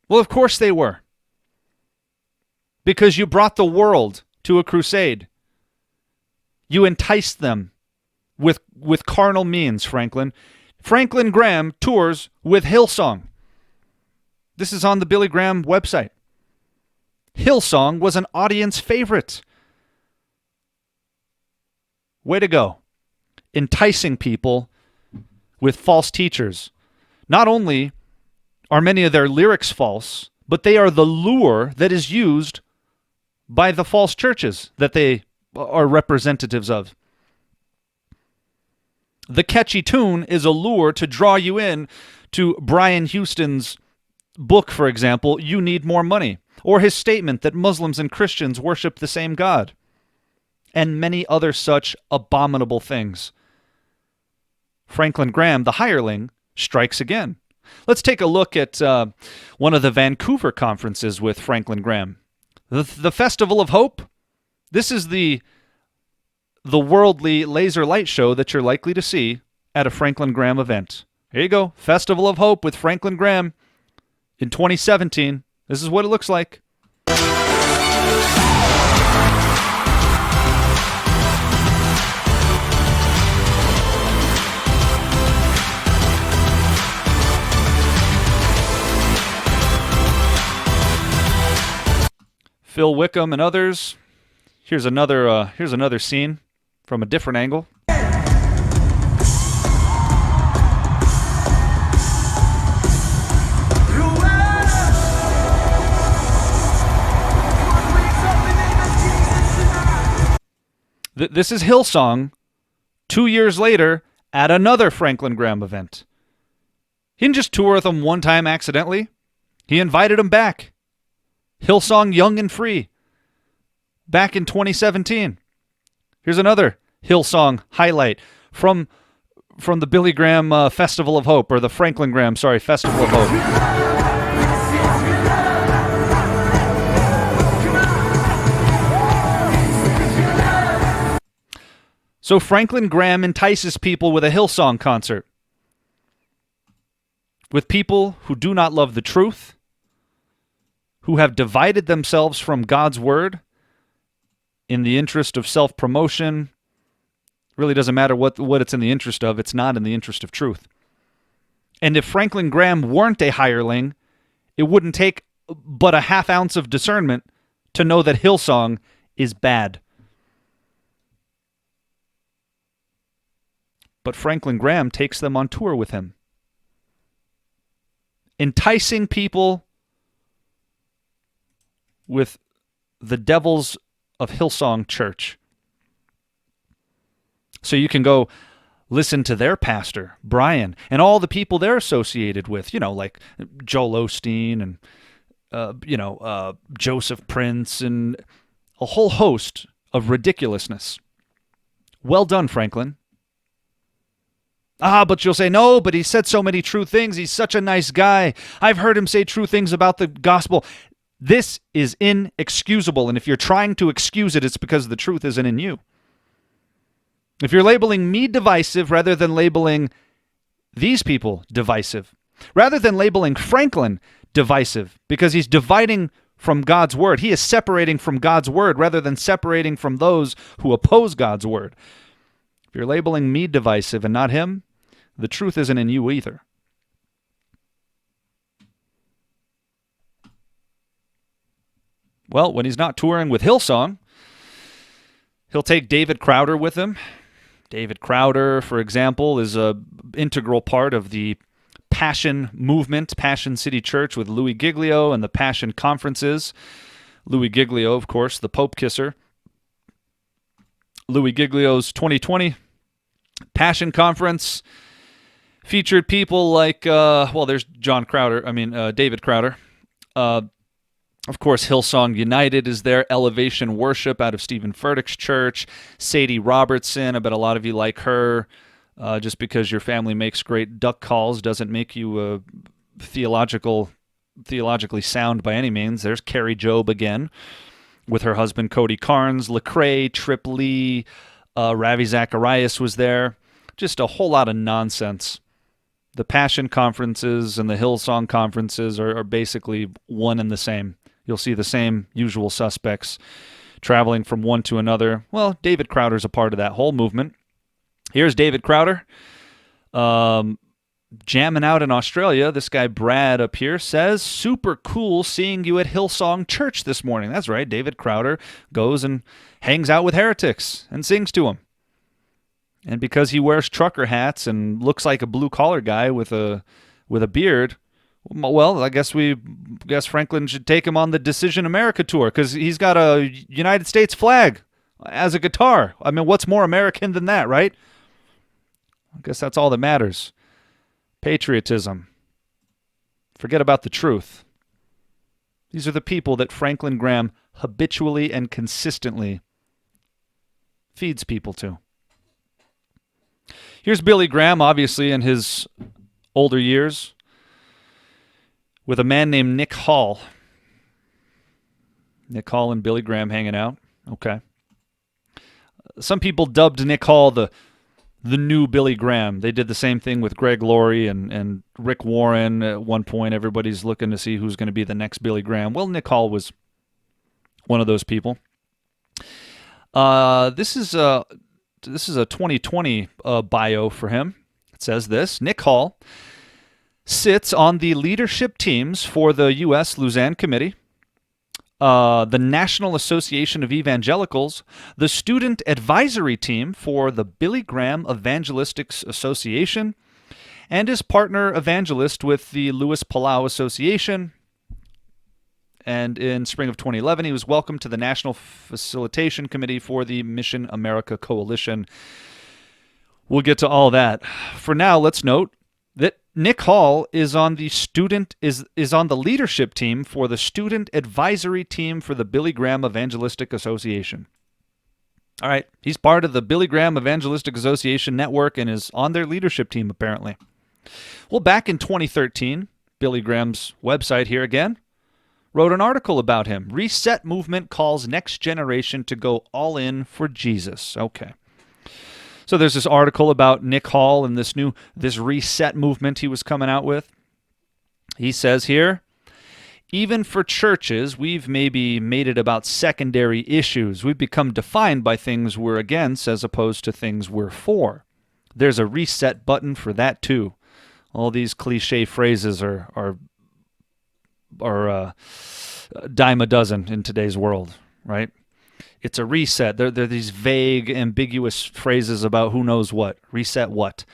Well, of course they were. Because you brought the world to a crusade. You enticed them with carnal means, Franklin. Franklin Graham tours with Hillsong. This is on the Billy Graham website. Hillsong was an audience favorite. Way to go. Enticing people with false teachers. Not only are many of their lyrics false, but they are the lure that is used by the false churches that they are representatives of. The catchy tune is a lure to draw you in to Brian Houston's book, for example, You Need More Money, or his statement that Muslims and Christians worship the same God, and many other such abominable things. Franklin Graham, the hireling, strikes again. Let's take a look at one of the Vancouver conferences with Franklin Graham. The Festival of Hope. This is the worldly laser light show that you're likely to see at a Franklin Graham event. Here you go. Festival of Hope with Franklin Graham in 2017. This is what it looks like. Phil Wickham and others. Here's another scene from a different angle. This is Hillsong 2 years later at another Franklin Graham event. He didn't just tour with them one time accidentally. He invited them back. Hillsong Young and Free back in 2017. Here's another Hillsong highlight from from the Billy Graham Festival of Hope, or the Franklin Graham, Festival of Hope. So Franklin Graham entices people with a Hillsong concert, with people who do not love the truth, who have divided themselves from God's word in the interest of self-promotion. Really doesn't matter what it's in the interest of. It's not in the interest of truth. And if Franklin Graham weren't a hireling, it wouldn't take but a half ounce of discernment to know that Hillsong is bad. But Franklin Graham takes them on tour with him, enticing people with the devils of Hillsong Church. So you can go listen to their pastor, Brian, and all the people they're associated with, like Joel Osteen and, Joseph Prince and a whole host of ridiculousness. Well done, Franklin. But you'll say, no, but he said so many true things. He's such a nice guy. I've heard him say true things about the gospel. This is inexcusable, and if you're trying to excuse it, it's because the truth isn't in you. If you're labeling me divisive rather than labeling these people divisive, rather than labeling Franklin divisive, because he's dividing from God's word, he is separating from God's word rather than separating from those who oppose God's word. If you're labeling me divisive and not him, the truth isn't in you either. Well, when he's not touring with Hillsong, he'll take David Crowder with him. David Crowder, for example, is an integral part of the Passion movement, Passion City Church with Louis Giglio and the Passion conferences. Louis Giglio, of course, the Pope kisser. Louis Giglio's 2020 Passion Conference featured people like, there's David Crowder. Of course, Hillsong United is there. Elevation Worship out of Stephen Furtick's church. Sadie Robertson, I bet a lot of you like her. Just because your family makes great duck calls doesn't make you theologically sound by any means. There's Carrie Job again with her husband Cody Carnes. Lecrae, Trip Lee, Ravi Zacharias was there. Just a whole lot of nonsense. The Passion conferences and the Hillsong conferences are basically one and the same. You'll see the same usual suspects traveling from one to another. Well, David Crowder's a part of that whole movement. Here's David Crowder jamming out in Australia. This guy Brad up here says, super cool seeing you at Hillsong Church this morning. That's right, David Crowder goes and hangs out with heretics and sings to them. And because he wears trucker hats and looks like a blue-collar guy with a beard, well, I guess Franklin should take him on the Decision America tour because he's got a United States flag as a guitar. I mean, what's more American than that, right? I guess that's all that matters. Patriotism. Forget about the truth. These are the people that Franklin Graham habitually and consistently feeds people to. Here's Billy Graham, obviously in his older years, with a man named Nick Hall. Nick Hall and Billy Graham hanging out. Okay. Some people dubbed Nick Hall the new Billy Graham. They did the same thing with Greg Laurie and Rick Warren. At one point, everybody's looking to see who's going to be the next Billy Graham. Well, Nick Hall was one of those people. This is a 2020 bio for him. It says this: Nick Hall sits on the leadership teams for the U.S. Lausanne Committee, the National Association of Evangelicals, the Student Advisory Team for the Billy Graham Evangelistic Association, and is partner evangelist with the Louis Palau Association. And in spring of 2011, he was welcomed to the National Facilitation Committee for the Mission America Coalition. We'll get to all that. For now, let's note that Nick Hall is on the leadership team for the Student Advisory Team for the Billy Graham Evangelistic Association. All right, he's part of the Billy Graham Evangelistic Association network and is on their leadership team, apparently. Well, back in 2013, Billy Graham's website here again wrote an article about him. Reset movement calls next generation to go all in for Jesus. Okay. So there's this article about Nick Hall and this reset movement he was coming out with. He says here, even for churches, we've maybe made it about secondary issues. We've become defined by things we're against as opposed to things we're for. There's a reset button for that too. All these cliche phrases are a dime a dozen in today's world, right? It's a reset. They're these vague, ambiguous phrases about who knows what. Reset what?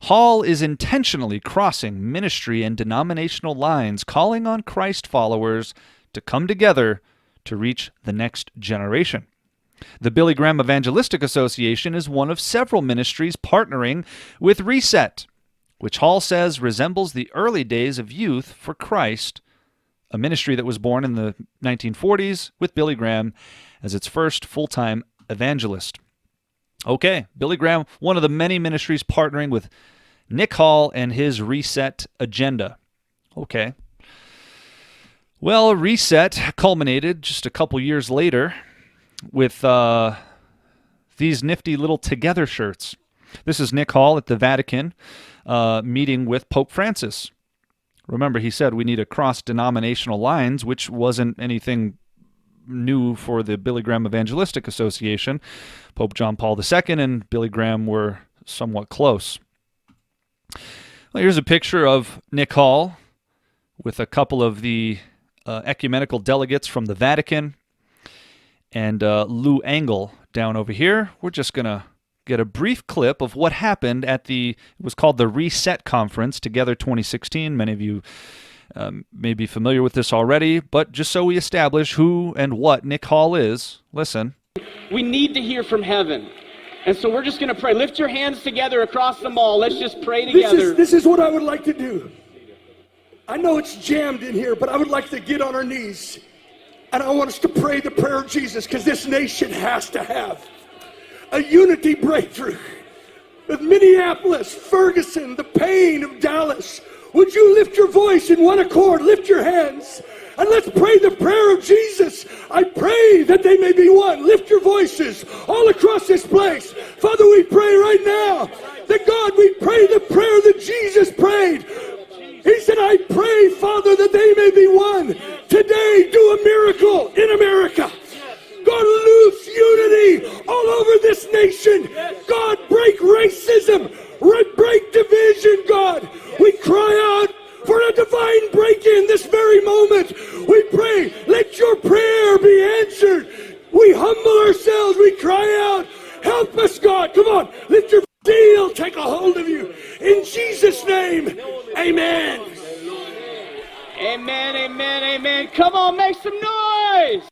Hall is intentionally crossing ministry and denominational lines, calling on Christ followers to come together to reach the next generation. The Billy Graham Evangelistic Association is one of several ministries partnering with Reset, which Hall says resembles the early days of Youth for Christ, a ministry that was born in the 1940s with Billy Graham as its first full-time evangelist. Okay, Billy Graham, one of the many ministries partnering with Nick Hall and his Reset agenda. Okay. Well, Reset culminated just a couple years later with these nifty little Together shirts. This is Nick Hall at the Vatican meeting with Pope Francis. Remember, he said we need to cross denominational lines, which wasn't anything new for the Billy Graham Evangelistic Association. Pope John Paul II and Billy Graham were somewhat close. Well, here's a picture of Nick Hall with a couple of the ecumenical delegates from the Vatican and Lou Engle down over here. We're just going to get a brief clip of what happened at it was called the Reset Conference, Together 2016. Many of you may be familiar with this already, but just so we establish who and what Nick Hall is, listen. We need to hear from heaven. And so we're just going to pray. Lift your hands together across the mall. Let's just pray together. This is what I would like to do. I know it's jammed in here, but I would like to get on our knees. And I want us to pray the prayer of Jesus, because this nation has to have a unity breakthrough. With Minneapolis, Ferguson, the pain of Dallas. Would you lift your voice in one accord? Lift your hands. And let's pray the prayer of Jesus. I pray that they may be one. Lift your voices all across this place. Father, we pray right now that God, we pray the prayer that Jesus prayed. He said, I pray, Father, that they may be one. Today, do a miracle in America. God, loose unity all over this nation. God, break racism. Break division, God. We cry out for a divine break-in this very moment. We pray, let your prayer be answered. We humble ourselves. We cry out, help us, God. Come on, lift your deal. Take a hold of you. In Jesus' name, amen. Amen, amen, amen. Come on, make some noise.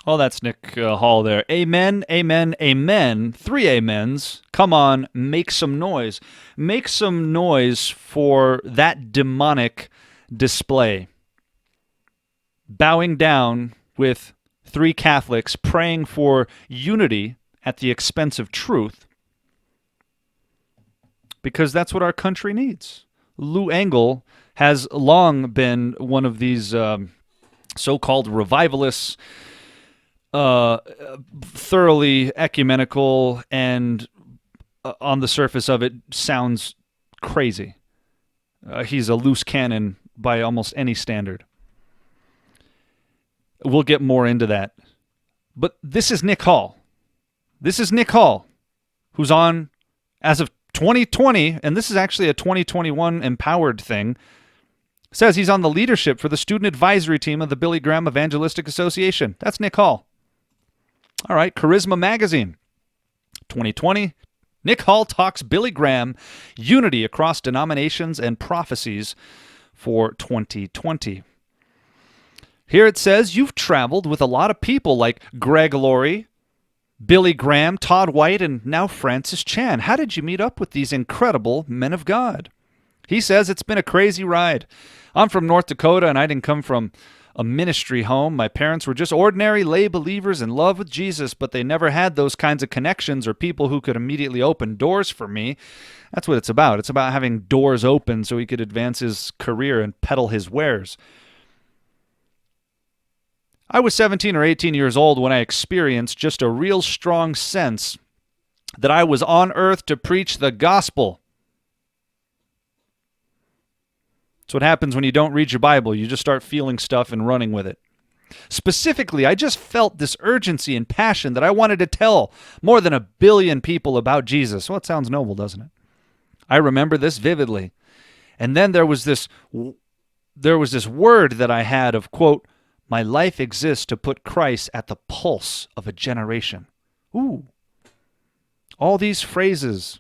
Oh, that's Nick Hall there. Amen, amen, amen. 3 amens. Come on, make some noise. Make some noise for that demonic display. Bowing down with 3 Catholics praying for unity at the expense of truth, because that's what our country needs. Lou Engle has long been one of these so-called revivalists, thoroughly ecumenical, and on the surface of it sounds crazy. He's a loose cannon by almost any standard. We'll get more into that. But this is Nick Hall. This is Nick Hall, who's on, as of 2020, and this is actually a 2021 empowered thing, says he's on the leadership for the student advisory team of the Billy Graham Evangelistic Association. That's Nick Hall. All right, Charisma Magazine, 2020. Nick Hall talks Billy Graham, unity across denominations and prophecies for 2020. Here it says, you've traveled with a lot of people like Greg Laurie, Billy Graham, Todd White, and now Francis Chan. How did you meet up with these incredible men of God? He says, it's been a crazy ride. I'm from North Dakota, and I didn't come from a ministry home. My parents were just ordinary lay believers in love with Jesus, but they never had those kinds of connections or people who could immediately open doors for me. That's what it's about. It's about having doors open so he could advance his career and peddle his wares. I was 17 or 18 years old when I experienced just a real strong sense that I was on earth to preach the gospel. That's what happens when you don't read your Bible. You just start feeling stuff and running with it. Specifically, I just felt this urgency and passion that I wanted to tell more than 1 billion people about Jesus. Well, it sounds noble, doesn't it? I remember this vividly. And then there was this word that I had of, quote, my life exists to put Christ at the pulse of a generation. Ooh. All these phrases,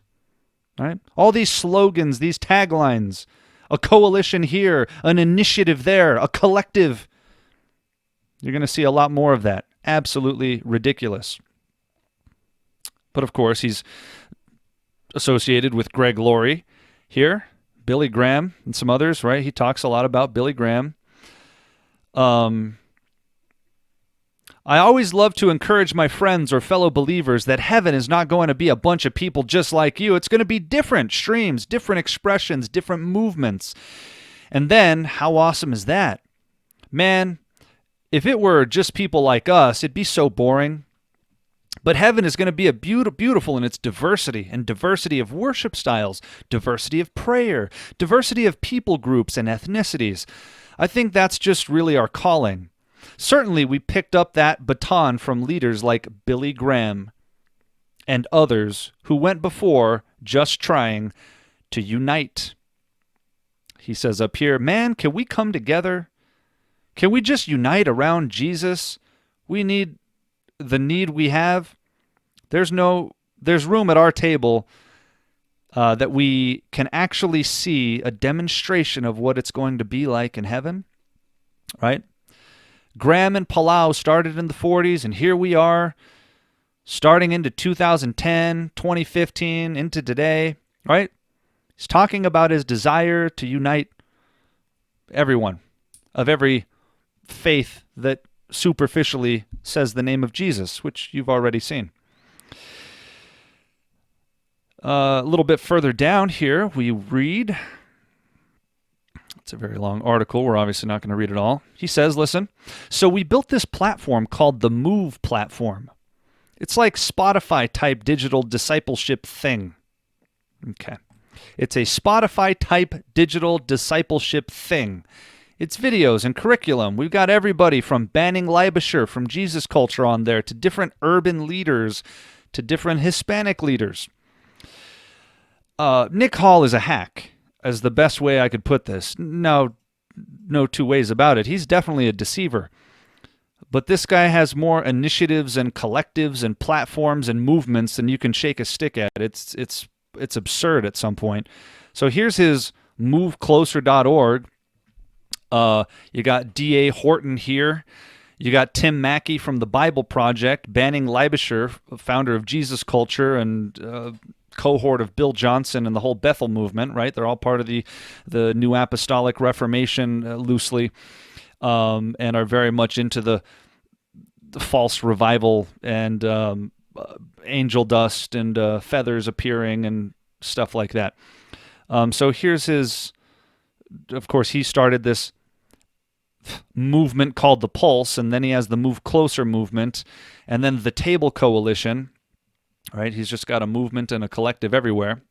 right? All these slogans, these taglines, a coalition here, an initiative there, a collective. You're going to see a lot more of that. Absolutely ridiculous. But of course, he's associated with Greg Laurie here, Billy Graham, and some others, right? He talks a lot about Billy Graham. I always love to encourage my friends or fellow believers that heaven is not going to be a bunch of people just like you. It's going to be different streams, different expressions, different movements. And then, how awesome is that? Man, if it were just people like us, it'd be so boring. But heaven is going to be beautiful in its diversity, and diversity of worship styles, diversity of prayer, diversity of people groups and ethnicities. I think that's just really our calling. Certainly, we picked up that baton from leaders like Billy Graham and others who went before just trying to unite. He says up here, man, can we come together? Can we just unite around Jesus? We need the need we have. There's room at our table that we can actually see a demonstration of what it's going to be like in heaven, right? Graham and Palau started in the 40s, and here we are, starting into 2010, 2015, into today, right? He's talking about his desire to unite everyone of every faith that superficially says the name of Jesus, which you've already seen. A little bit further down here, we read... It's a very long article. We're obviously not going to read it all. He says, listen, so we built this platform called the Move platform. It's like Spotify-type digital discipleship thing. Okay. It's a Spotify-type digital discipleship thing. It's videos and curriculum. We've got everybody from Banning Leibischer from Jesus Culture on there to different urban leaders to different Hispanic leaders. Nick Hall is a hack. As the best way I could put this. No two ways about it. He's definitely a deceiver. But this guy has more initiatives and collectives and platforms and movements than you can shake a stick at. It's absurd at some point. So here's his movecloser.org. You got D.A. Horton here. You got Tim Mackey from the Bible Project, Banning Leibischer, founder of Jesus Culture, and cohort of Bill Johnson and the whole Bethel movement, right? They're all part of the New Apostolic Reformation loosely, and are very much into the false revival and angel dust and feathers appearing and stuff like that. So here's his, of course, he started this movement called the Pulse, and then he has the Move Closer movement, and then the Table Coalition. Right, he's just got a movement and a collective everywhere.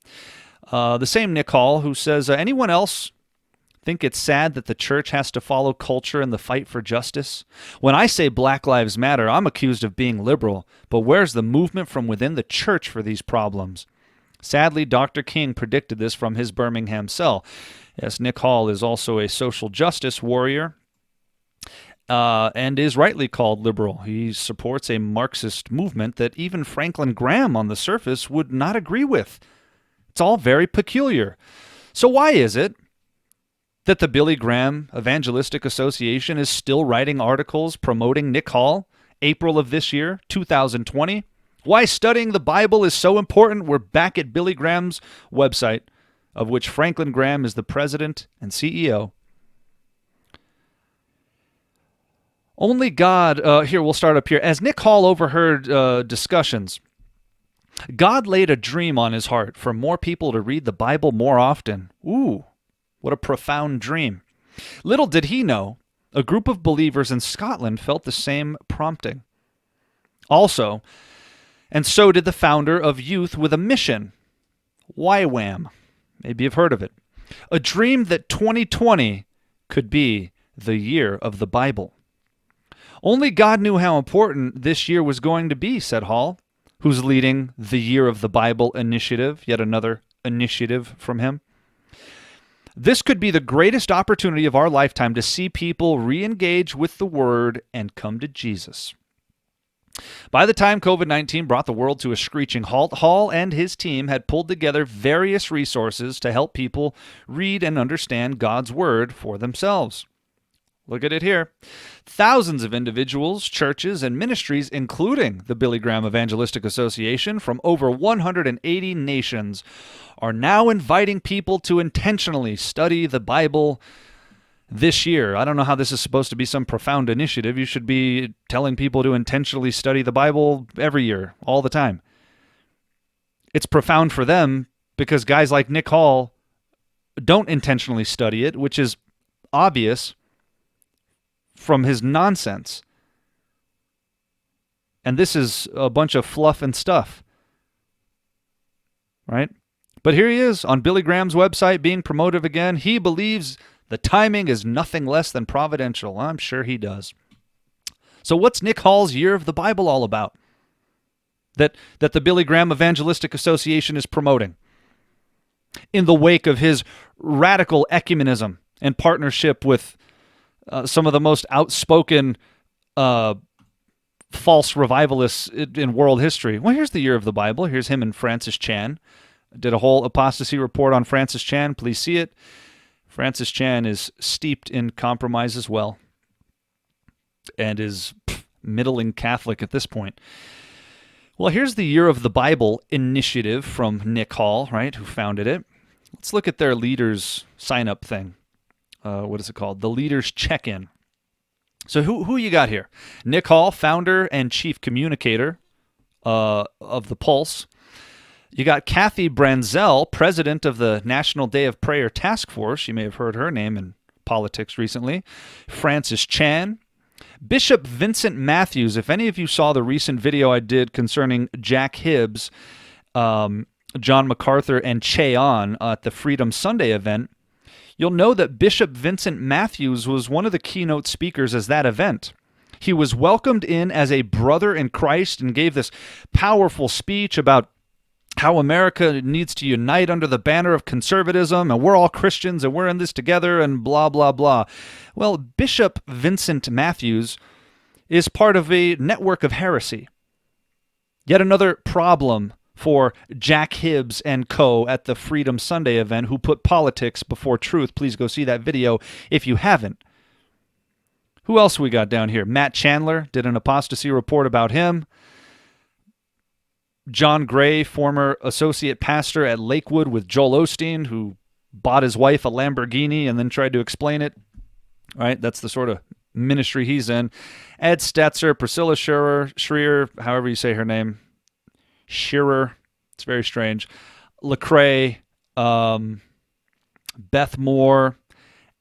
The same Nick Hall who says, anyone else think it's sad that the church has to follow culture in the fight for justice? When I say Black Lives Matter, I'm accused of being liberal, but where's the movement from within the church for these problems? Sadly, Dr. King predicted this from his Birmingham cell. Yes, Nick Hall is also a social justice warrior, and is rightly called liberal. He supports a Marxist movement that even Franklin Graham on the surface would not agree with. It's all very peculiar. So why is it that the Billy Graham Evangelistic Association is still writing articles promoting Nick Hall, April of this year, 2020? Why studying the Bible is so important? We're back at Billy Graham's website, of which Franklin Graham is the president and CEO. Only God, here, we'll start up here. As Nick Hall overheard discussions, God laid a dream on his heart for more people to read the Bible more often. Ooh, what a profound dream. Little did he know, a group of believers in Scotland felt the same prompting. Also, and so did the founder of Youth with a Mission, YWAM. Maybe you've heard of it. A dream that 2020 could be the year of the Bible. Only God knew how important this year was going to be, said Hall, who's leading the Year of the Bible initiative, yet another initiative from him. This could be the greatest opportunity of our lifetime to see people re-engage with the Word and come to Jesus. By the time COVID-19 brought the world to a screeching halt, Hall and his team had pulled together various resources to help people read and understand God's Word for themselves. Look at it here. Thousands of individuals, churches, and ministries, including the Billy Graham Evangelistic Association from over 180 nations, are now inviting people to intentionally study the Bible this year. I don't know how this is supposed to be some profound initiative. You should be telling people to intentionally study the Bible every year, all the time. It's profound for them because guys like Nick Hall don't intentionally study it, which is obvious from his nonsense. And this is a bunch of fluff and stuff, right? But here he is on Billy Graham's website being promoted again. He believes the timing is nothing less than providential. I'm sure he does. So what's Nick Hall's Year of the Bible all about that the Billy Graham Evangelistic Association is promoting in the wake of his radical ecumenism and partnership with some of the most outspoken false revivalists in world history? Well, here's the Year of the Bible. Here's him and Francis Chan. I did a whole Apostasy Report on Francis Chan. Please see it. Francis Chan is steeped in compromise as well and is middling Catholic at this point. Well, here's the Year of the Bible initiative from Nick Hall, right, who founded it. Let's look at their leaders sign-up thing. What is it called? The Leaders Check-In. So who you got here? Nick Hall, founder and chief communicator of the Pulse. You got Kathy Branzell, president of the National Day of Prayer Task Force. You may have heard her name in politics recently. Francis Chan. Bishop Vincent Matthews. If any of you saw the recent video I did concerning Jack Hibbs, John MacArthur, and Che On at the Freedom Sunday event, you'll know that Bishop Vincent Matthews was one of the keynote speakers at that event. He was welcomed in as a brother in Christ and gave this powerful speech about how America needs to unite under the banner of conservatism, and we're all Christians, and we're in this together, and blah, blah, blah. Well, Bishop Vincent Matthews is part of a network of heresy. Yet another problem for Jack Hibbs and co. at the Freedom Sunday event who put politics before truth. Please go see that video if you haven't. Who else we got down here? Matt Chandler did an Apostasy Report about him. John Gray, former associate pastor at Lakewood with Joel Osteen, who bought his wife a Lamborghini and then tried to explain it. All right, that's the sort of ministry he's in. Ed Stetzer, Priscilla Schreier, however you say her name. Shearer, it's very strange. Lecrae, Beth Moore,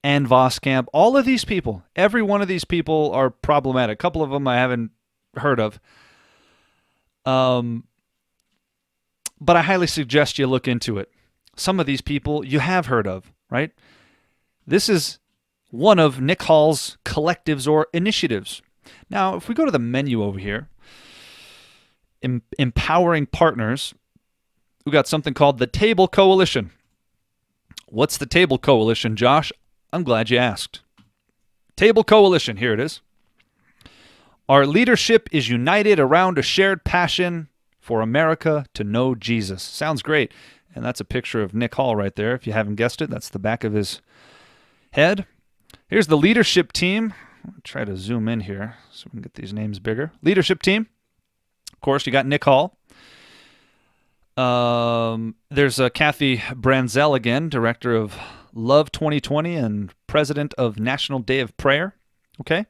Ann Voskamp. All of these people, every one of these people are problematic. A couple of them I haven't heard of. But I highly suggest you look into it. Some of these people you have heard of, right? This is one of Nick Hall's collectives or initiatives. Now, if we go to the menu over here, empowering partners, we got something called the Table Coalition. What's the Table Coalition, Josh? I'm glad you asked. Table Coalition, here it is. Our leadership is united around a shared passion for America to know Jesus. Sounds great. And that's a picture of Nick Hall right there. If you haven't guessed it, that's the back of his head. Here's the leadership team. I'll try to zoom in here so we can get these names bigger. Leadership team. Of course, you got Nick Hall. There's Kathy Branzell again, director of Love 2020 and president of National Day of Prayer. Okay.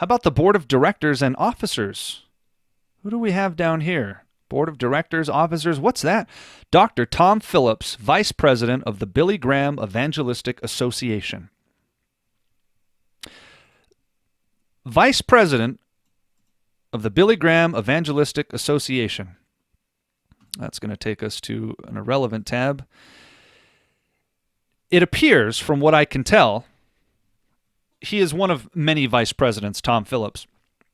How about the board of directors and officers? Who do we have down here? Board of directors, officers, what's that? Dr. Tom Phillips, vice president of the Billy Graham Evangelistic Association. Vice president of the Billy Graham Evangelistic Association. That's going to take us to an irrelevant tab. It appears, from what I can tell, he is one of many vice presidents, Tom Phillips,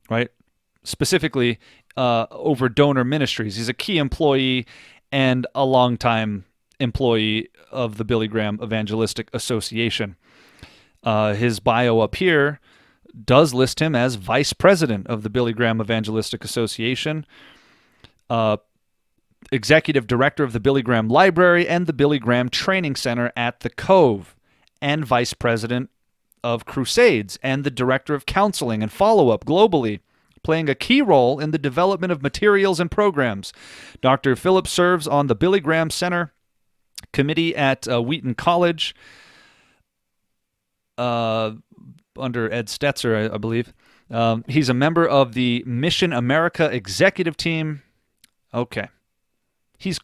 right? Specifically over donor ministries. He's a key employee and a longtime employee of the Billy Graham Evangelistic Association. His bio up here does list him as vice president of the Billy Graham Evangelistic Association, executive director of the Billy Graham Library and the Billy Graham Training Center at the Cove, and vice president of Crusades and the director of counseling and follow-up globally, playing a key role in the development of materials and programs. Dr. Phillips serves on the Billy Graham Center Committee at Wheaton College under Ed Stetzer, I believe. He's a member of the Mission America executive team. Okay. He's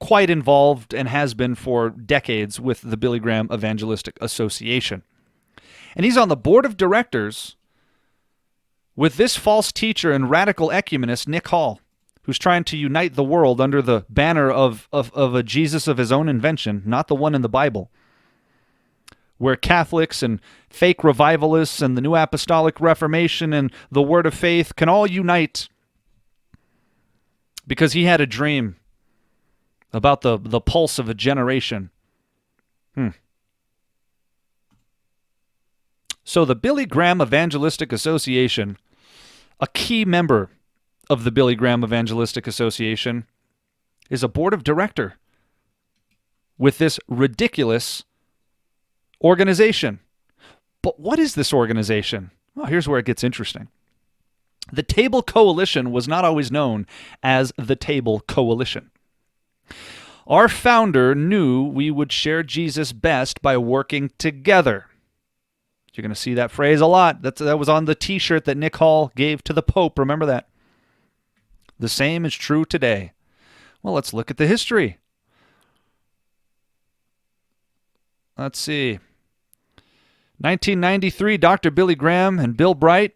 quite involved and has been for decades with the Billy Graham Evangelistic Association. And he's on the board of directors with this false teacher and radical ecumenist, Nick Hall, who's trying to unite the world under the banner of a Jesus of his own invention, not the one in the Bible, where Catholics and fake revivalists and the New Apostolic Reformation and the Word of Faith can all unite because he had a dream about the pulse of a generation. So the Billy Graham Evangelistic Association, a key member of the Billy Graham Evangelistic Association, is a board of director with this ridiculous organization. But what is this organization? Well, here's where it gets interesting. The Table Coalition was not always known as the Table Coalition. Our founder knew we would share Jesus best by working together. You're going to see that phrase a lot. That was on the T-shirt that Nick Hall gave to the Pope. Remember that? The same is true today. Well, let's look at the history. Let's see. 1993, Dr. Billy Graham and Bill Bright,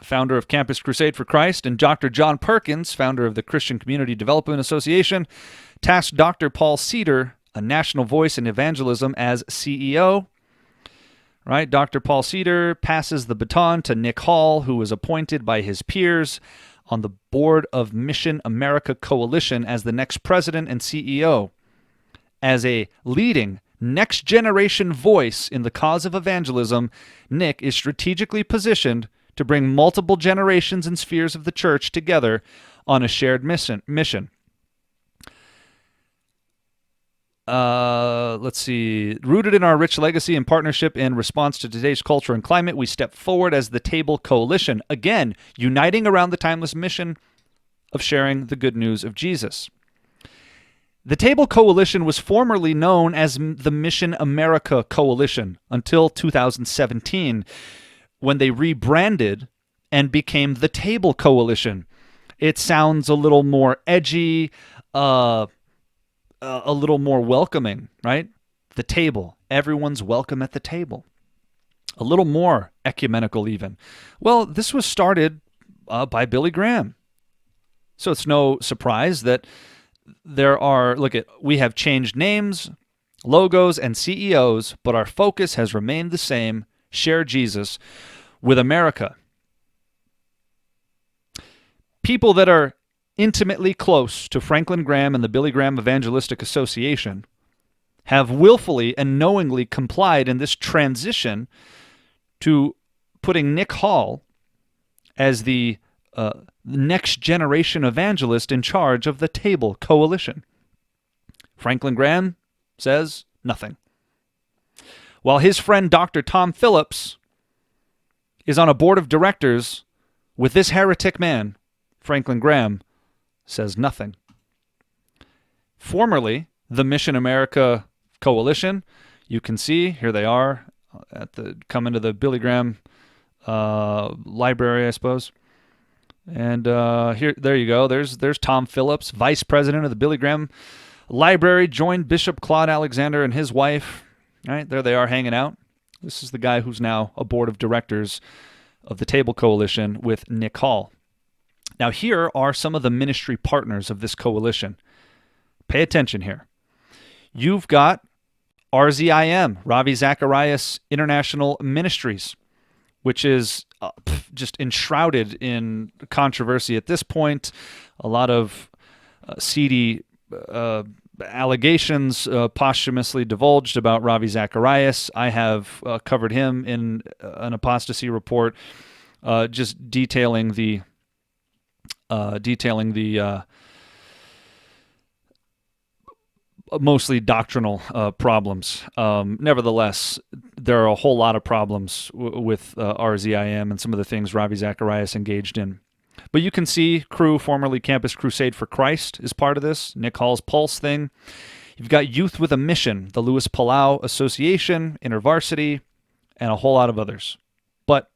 founder of Campus Crusade for Christ, and Dr. John Perkins, founder of the Christian Community Development Association, tasked Dr. Paul Cedar, a national voice in evangelism, as CEO. Right, Dr. Paul Cedar passes the baton to Nick Hall, who was appointed by his peers on the board of Mission America Coalition as the next president and CEO. As a leading next-generation voice in the cause of evangelism, Nick is strategically positioned to bring multiple generations and spheres of the church together on a shared mission. Let's see. Rooted in our rich legacy and partnership in response to today's culture and climate, we step forward as the Table Coalition, again, uniting around the timeless mission of sharing the good news of Jesus. The Table Coalition was formerly known as the Mission America Coalition until 2017, when they rebranded and became the Table Coalition. It sounds a little more edgy, a little more welcoming, right? The table. Everyone's welcome at the table. A little more ecumenical even. Well, this was started by Billy Graham. So it's no surprise that we have changed names, logos, and CEOs, but our focus has remained the same: share Jesus with America. People that are intimately close to Franklin Graham and the Billy Graham Evangelistic Association have willfully and knowingly complied in this transition to putting Nick Hall as the next generation evangelist in charge of the Table Coalition. Franklin Graham says nothing, while his friend Dr. Tom Phillips is on a board of directors with this heretic man. Franklin Graham says nothing. Formerly, the Mission America Coalition, you can see, here they are, coming to the Billy Graham library, I suppose. And there you go. There's Tom Phillips, vice president of the Billy Graham Library, joined Bishop Claude Alexander and his wife. Right there they are hanging out. This is the guy who's now a board of directors of the Table Coalition with Nick Hall. Now here are some of the ministry partners of this coalition. Pay attention here. You've got RZIM, Ravi Zacharias International Ministries, which is just enshrouded in controversy at this point. A lot of seedy allegations posthumously divulged about Ravi Zacharias. I have covered him in an Apostasy Report, just detailing the mostly doctrinal problems. Nevertheless, there are a whole lot of problems with RZIM and some of the things Ravi Zacharias engaged in. But you can see Cru, formerly Campus Crusade for Christ, is part of this. Nick Hall's Pulse thing. You've got Youth with a Mission, the Louis Palau Association, InterVarsity, and a whole lot of others. But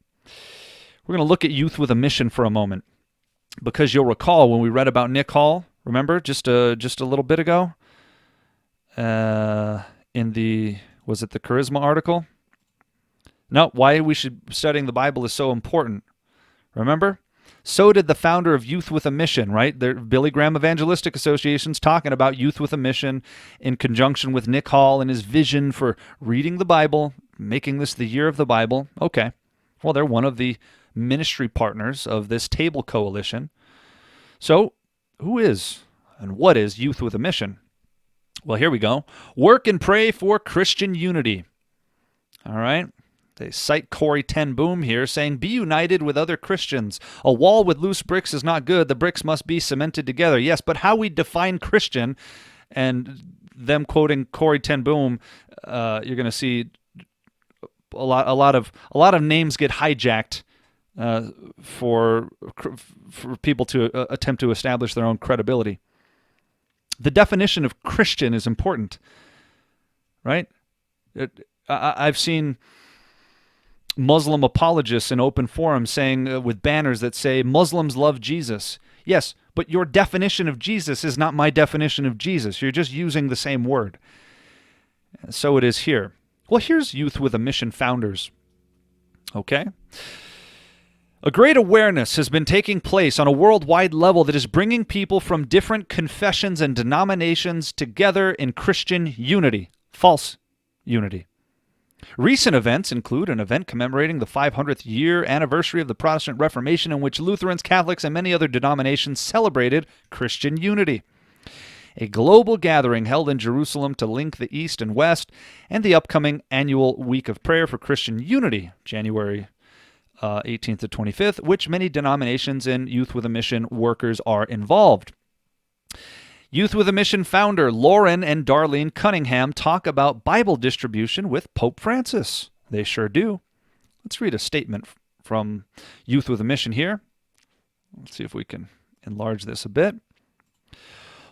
we're going to look at Youth with a Mission for a moment, because you'll recall when we read about Nick Hall, remember, just a little bit ago, in the, was it the Charisma article? No, why we should studying the Bible is so important. Remember? So did the founder of Youth with a Mission, right? The Billy Graham Evangelistic Association's talking about Youth with a Mission in conjunction with Nick Hall and his vision for reading the Bible, making this the year of the Bible. Okay. Well, they're one of the ministry partners of this Table Coalition. So, who is and what is Youth with a Mission? Well, here we go. Work and pray for Christian unity. All right. They cite Corrie ten Boom here, saying, be united with other Christians. A wall with loose bricks is not good. The bricks must be cemented together. Yes, but how we define Christian, and them quoting Corrie ten Boom, you're going to see a lot of names get hijacked for people to attempt to establish their own credibility. The definition of Christian is important, right? I've seen Muslim apologists in open forums saying with banners that say, Muslims love Jesus. Yes, but your definition of Jesus is not my definition of Jesus. You're just using the same word. So it is here. Well, here's Youth with a Mission founders. Okay? A great awareness has been taking place on a worldwide level that is bringing people from different confessions and denominations together in Christian unity, false unity. Recent events include an event commemorating the 500th year anniversary of the Protestant Reformation, in which Lutherans, Catholics, and many other denominations celebrated Christian unity. A global gathering held in Jerusalem to link the East and West, and the upcoming annual Week of Prayer for Christian Unity, January 18th to 25th, which many denominations and Youth with a Mission workers are involved. Youth with a Mission founder Lauren and Darlene Cunningham talk about Bible distribution with Pope Francis. They sure do. Let's read a statement from Youth with a Mission here. Let's see if we can enlarge this a bit.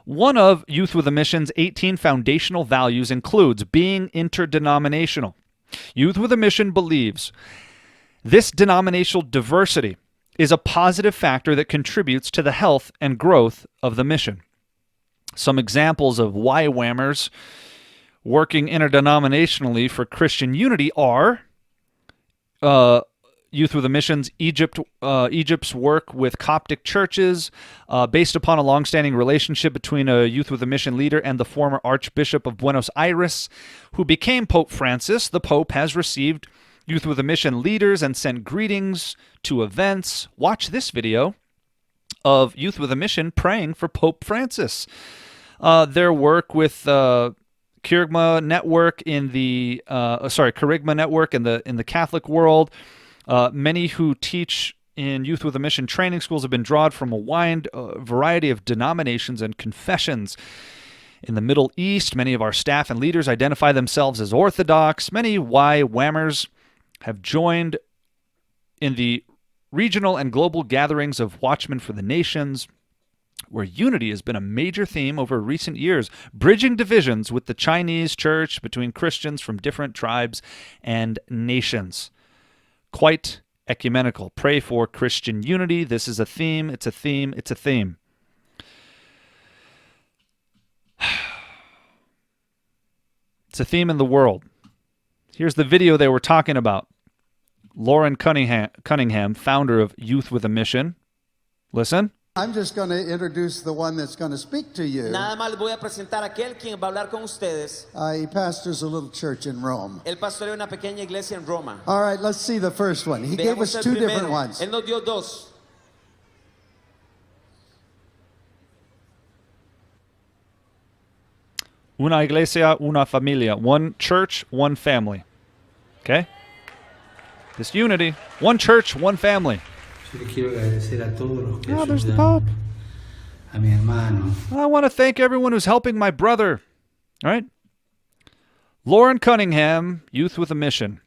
One of Youth with a Mission's 18 foundational values includes being interdenominational. Youth with a Mission believes this denominational diversity is a positive factor that contributes to the health and growth of the mission. Some examples of YWAMers working interdenominationally for Christian unity are Youth with a Mission's Egypt's work with Coptic churches, based upon a long-standing relationship between a Youth with a Mission leader and the former Archbishop of Buenos Aires, who became Pope Francis. The Pope has received Youth with a Mission leaders and sent greetings to events. Watch this video of Youth with a Mission praying for Pope Francis. Their work with Kerygma Network in the Kerygma Network in the Catholic world. Many who teach in Youth with a Mission training schools have been drawn from a wide variety of denominations and confessions. In the Middle East, many of our staff and leaders identify themselves as Orthodox. Many YWAMers have joined in the regional and global gatherings of Watchmen for the Nations, where unity has been a major theme over recent years, bridging divisions with the Chinese church between Christians from different tribes and nations. Quite ecumenical. Pray for Christian unity. This is a theme. It's a theme. It's a theme. It's a theme in the world. Here's the video they were talking about. Lauren Cunningham, founder of Youth with a Mission. Listen. I'm just going to introduce the one that's going to speak to you. Nada más les voy a presentar a aquel quien va a hablar con ustedes. He pastors a little church in Rome. Él pastorea una pequeña iglesia en Roma. All right, let's see the first one. He gave us two different ones. Él nos dio dos. Una iglesia, una familia. One church, one family. Okay? This unity. One church, one family. Oh, there's the Pope. I want to thank everyone who's helping my brother. All right? Lauren Cunningham, Youth with a Mission.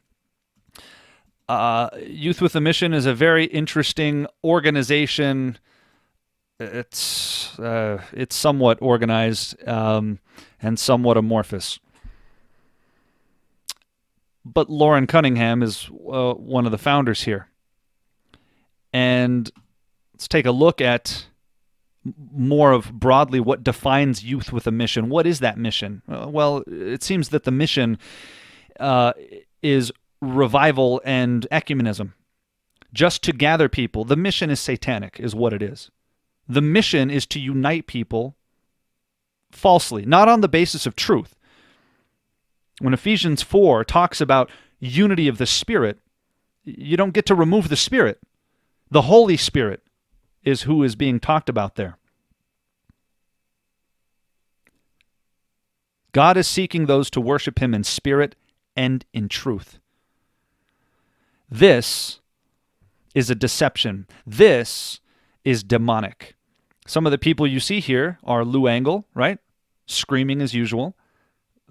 Youth with a Mission is a very interesting organization. It's somewhat organized and somewhat amorphous. But Lauren Cunningham is one of the founders here. And let's take a look at more of broadly what defines Youth with a Mission. What is that mission? Well, it seems that the mission is revival and ecumenism. Just to gather people. The mission is satanic, is what it is. The mission is to unite people falsely, not on the basis of truth. When Ephesians 4 talks about unity of the Spirit, you don't get to remove the Spirit. The Holy Spirit is who is being talked about there. God is seeking those to worship Him in spirit and in truth. This is a deception. This is demonic. Some of the people you see here are Lou Engle, right? Screaming as usual.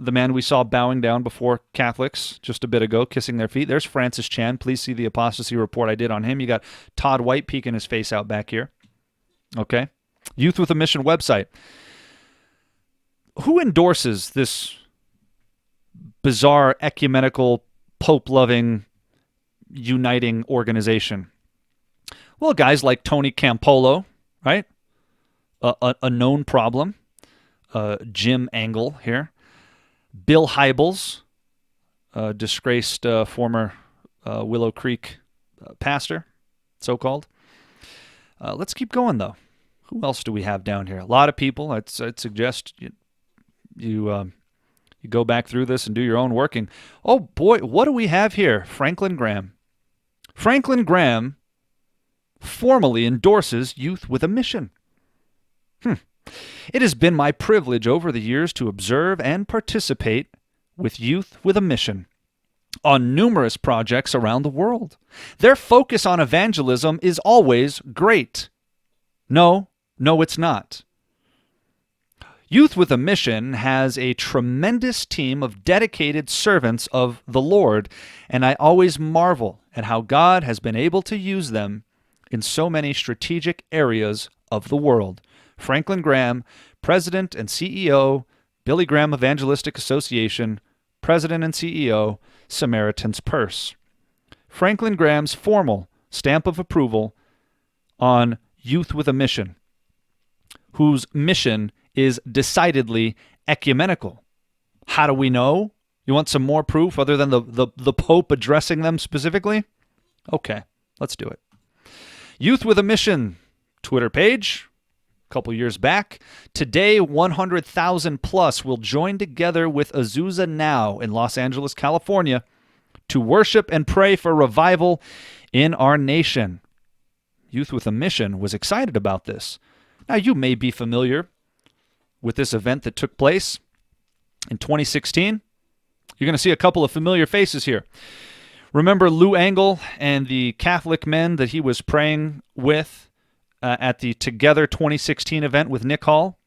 The man we saw bowing down before Catholics just a bit ago, kissing their feet. There's Francis Chan. Please see the Apostasy Report I did on him. You got Todd White peeking his face out back here. Okay? Youth with a Mission website. Who endorses this bizarre, ecumenical, Pope-loving, uniting organization? Well, guys like Tony Campolo, right? A known problem. Jim Angle here. Bill Hybels, disgraced former Willow Creek pastor, so-called. Let's keep going, though. Who else do we have down here? A lot of people. I'd suggest you go back through this and do your own working. Oh, boy, what do we have here? Franklin Graham. Franklin Graham formally endorses Youth with a Mission. It has been my privilege over the years to observe and participate with Youth with a Mission on numerous projects around the world. Their focus on evangelism is always great. No, it's not. Youth with a Mission has a tremendous team of dedicated servants of the Lord, and I always marvel at how God has been able to use them in so many strategic areas of the world. Franklin Graham, President and CEO, Billy Graham Evangelistic Association, President and CEO, Samaritan's Purse. Franklin Graham's formal stamp of approval on Youth with a Mission, whose mission is decidedly ecumenical. How do we know? You want some more proof other than the Pope addressing them specifically? Okay, let's do it. Youth with a Mission Twitter page. Couple years back. Today, 100,000 plus will join together with Azusa Now in Los Angeles, California, to worship and pray for revival in our nation. Youth with a Mission was excited about this. Now, you may be familiar with this event that took place in 2016. You're going to see a couple of familiar faces here. Remember Lou Engle and the Catholic men that he was praying with at the Together 2016 event with Nick Hall?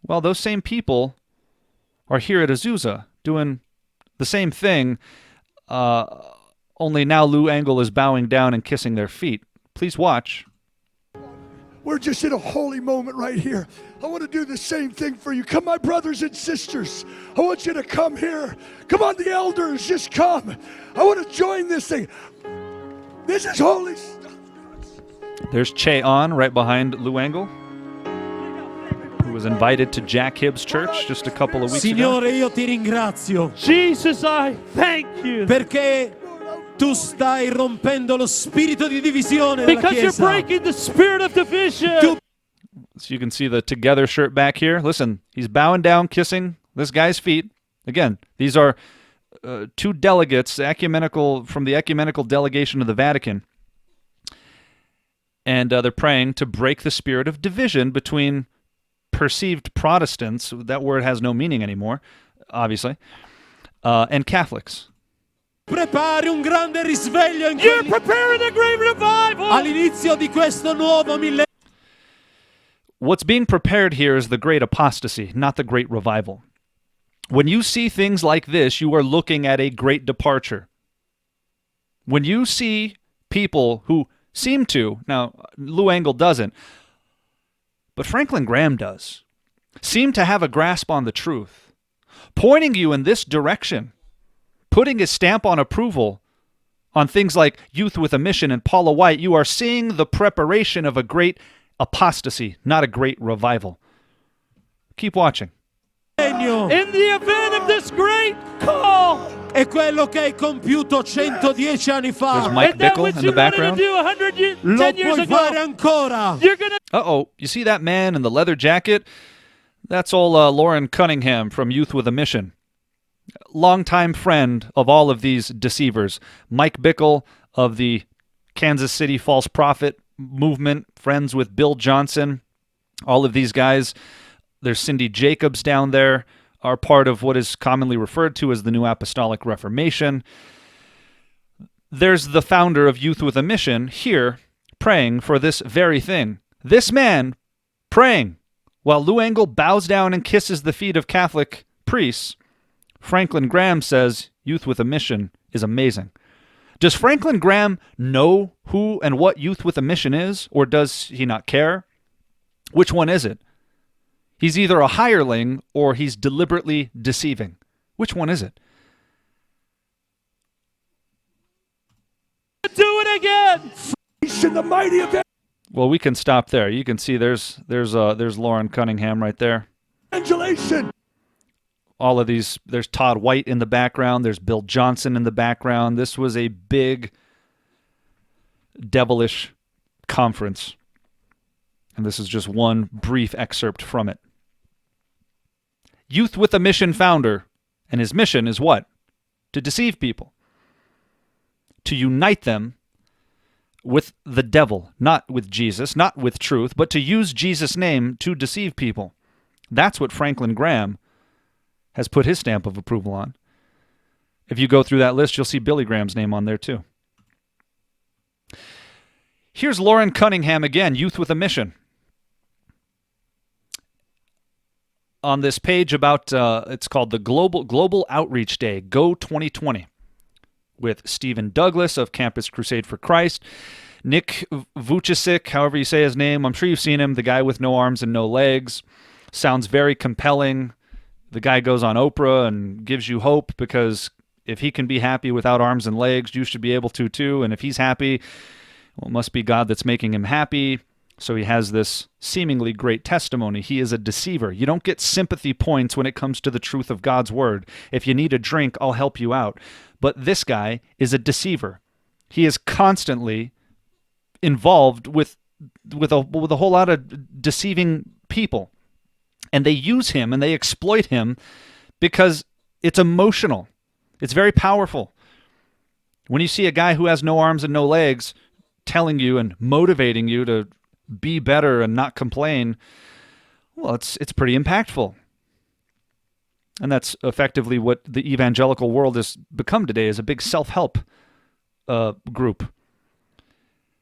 Well, those same people are here at Azusa doing the same thing, only now Lou Engle is bowing down and kissing their feet. Please watch. We're just in a holy moment right here. I want to do the same thing for you. Come, my brothers and sisters. I want you to come here. Come on, the elders, just come. I want to join this thing. This is holy. There's Che On right behind Lou Engle, who was invited to Jack Hibbs' church just a couple of weeks ago. Signore, io ti ringrazio. Jesus, I thank you. Perché tu stai rompendo lo spirito di divisione della Because you're Chiesa. breaking the spirit of division. So you can see the Together shirt back here. Listen, he's bowing down, kissing this guy's feet. Again, these are two delegates, from the ecumenical delegation of the Vatican. And they're praying to break the spirit of division between perceived Protestants, that word has no meaning anymore, obviously, and Catholics. Prepari un grande risveglio in You're preparing a great revival. all'inizio di questo nuovo millennio. What's being prepared here is the great apostasy, not the great revival. When you see things like this, you are looking at a great departure. When you see people who seem to, now Lou Engle doesn't, but Franklin Graham does, seem to have a grasp on the truth, pointing you in this direction, putting his stamp on approval on things like Youth with a Mission and Paula White, you are seeing the preparation of a great apostasy, not a great revival. Keep watching. In the event of this great call. È quello che hai compiuto 110 anni fa. There's Mike Bickle in the background. Lo puoi fare ancora. Uh-oh, you see that man in the leather jacket? That's old Lauren Cunningham from Youth with a Mission. Longtime friend of all of these deceivers. Mike Bickle of the Kansas City False Prophet movement, friends with Bill Johnson. All of these guys, there's Cindy Jacobs down there, are part of what is commonly referred to as the New Apostolic Reformation. There's the founder of Youth with a Mission here praying for this very thing. This man praying while Lou Engle bows down and kisses the feet of Catholic priests. Franklin Graham says Youth with a Mission is amazing. Does Franklin Graham know who and what Youth with a Mission is, or does he not care? Which one is it? He's either a hireling or he's deliberately deceiving. Which one is it? Do it again. The mighty event. Well, we can stop there. You can see there's Lauren Cunningham right there. Evangelation. All of these, there's Todd White in the background. There's Bill Johnson in the background. This was a big, devilish conference. And this is just one brief excerpt from it. Youth with a Mission founder, and his mission is what? To deceive people. To unite them with the devil, not with Jesus, not with truth, but to use Jesus' name to deceive people. That's what Franklin Graham has put his stamp of approval on. If you go through that list, you'll see Billy Graham's name on there too. Here's Lauren Cunningham again, Youth with a Mission. On this page about, it's called the Global Outreach Day, Go 2020, with Stephen Douglas of Campus Crusade for Christ, Nick Vujicic, however you say his name. I'm sure you've seen him, the guy with no arms and no legs. Sounds very compelling. The guy goes on Oprah and gives you hope, because if he can be happy without arms and legs, you should be able to too. And if he's happy, well, it must be God that's making him happy. So he has this seemingly great testimony. He is a deceiver. You don't get sympathy points when it comes to the truth of God's word. If you need a drink, I'll help you out. But this guy is a deceiver. He is constantly involved with a whole lot of deceiving people. And they use him and they exploit him because it's emotional. It's very powerful. When you see a guy who has no arms and no legs telling you and motivating you to be better and not complain, well, it's pretty impactful. And that's effectively what the evangelical world has become today, is a big self-help group.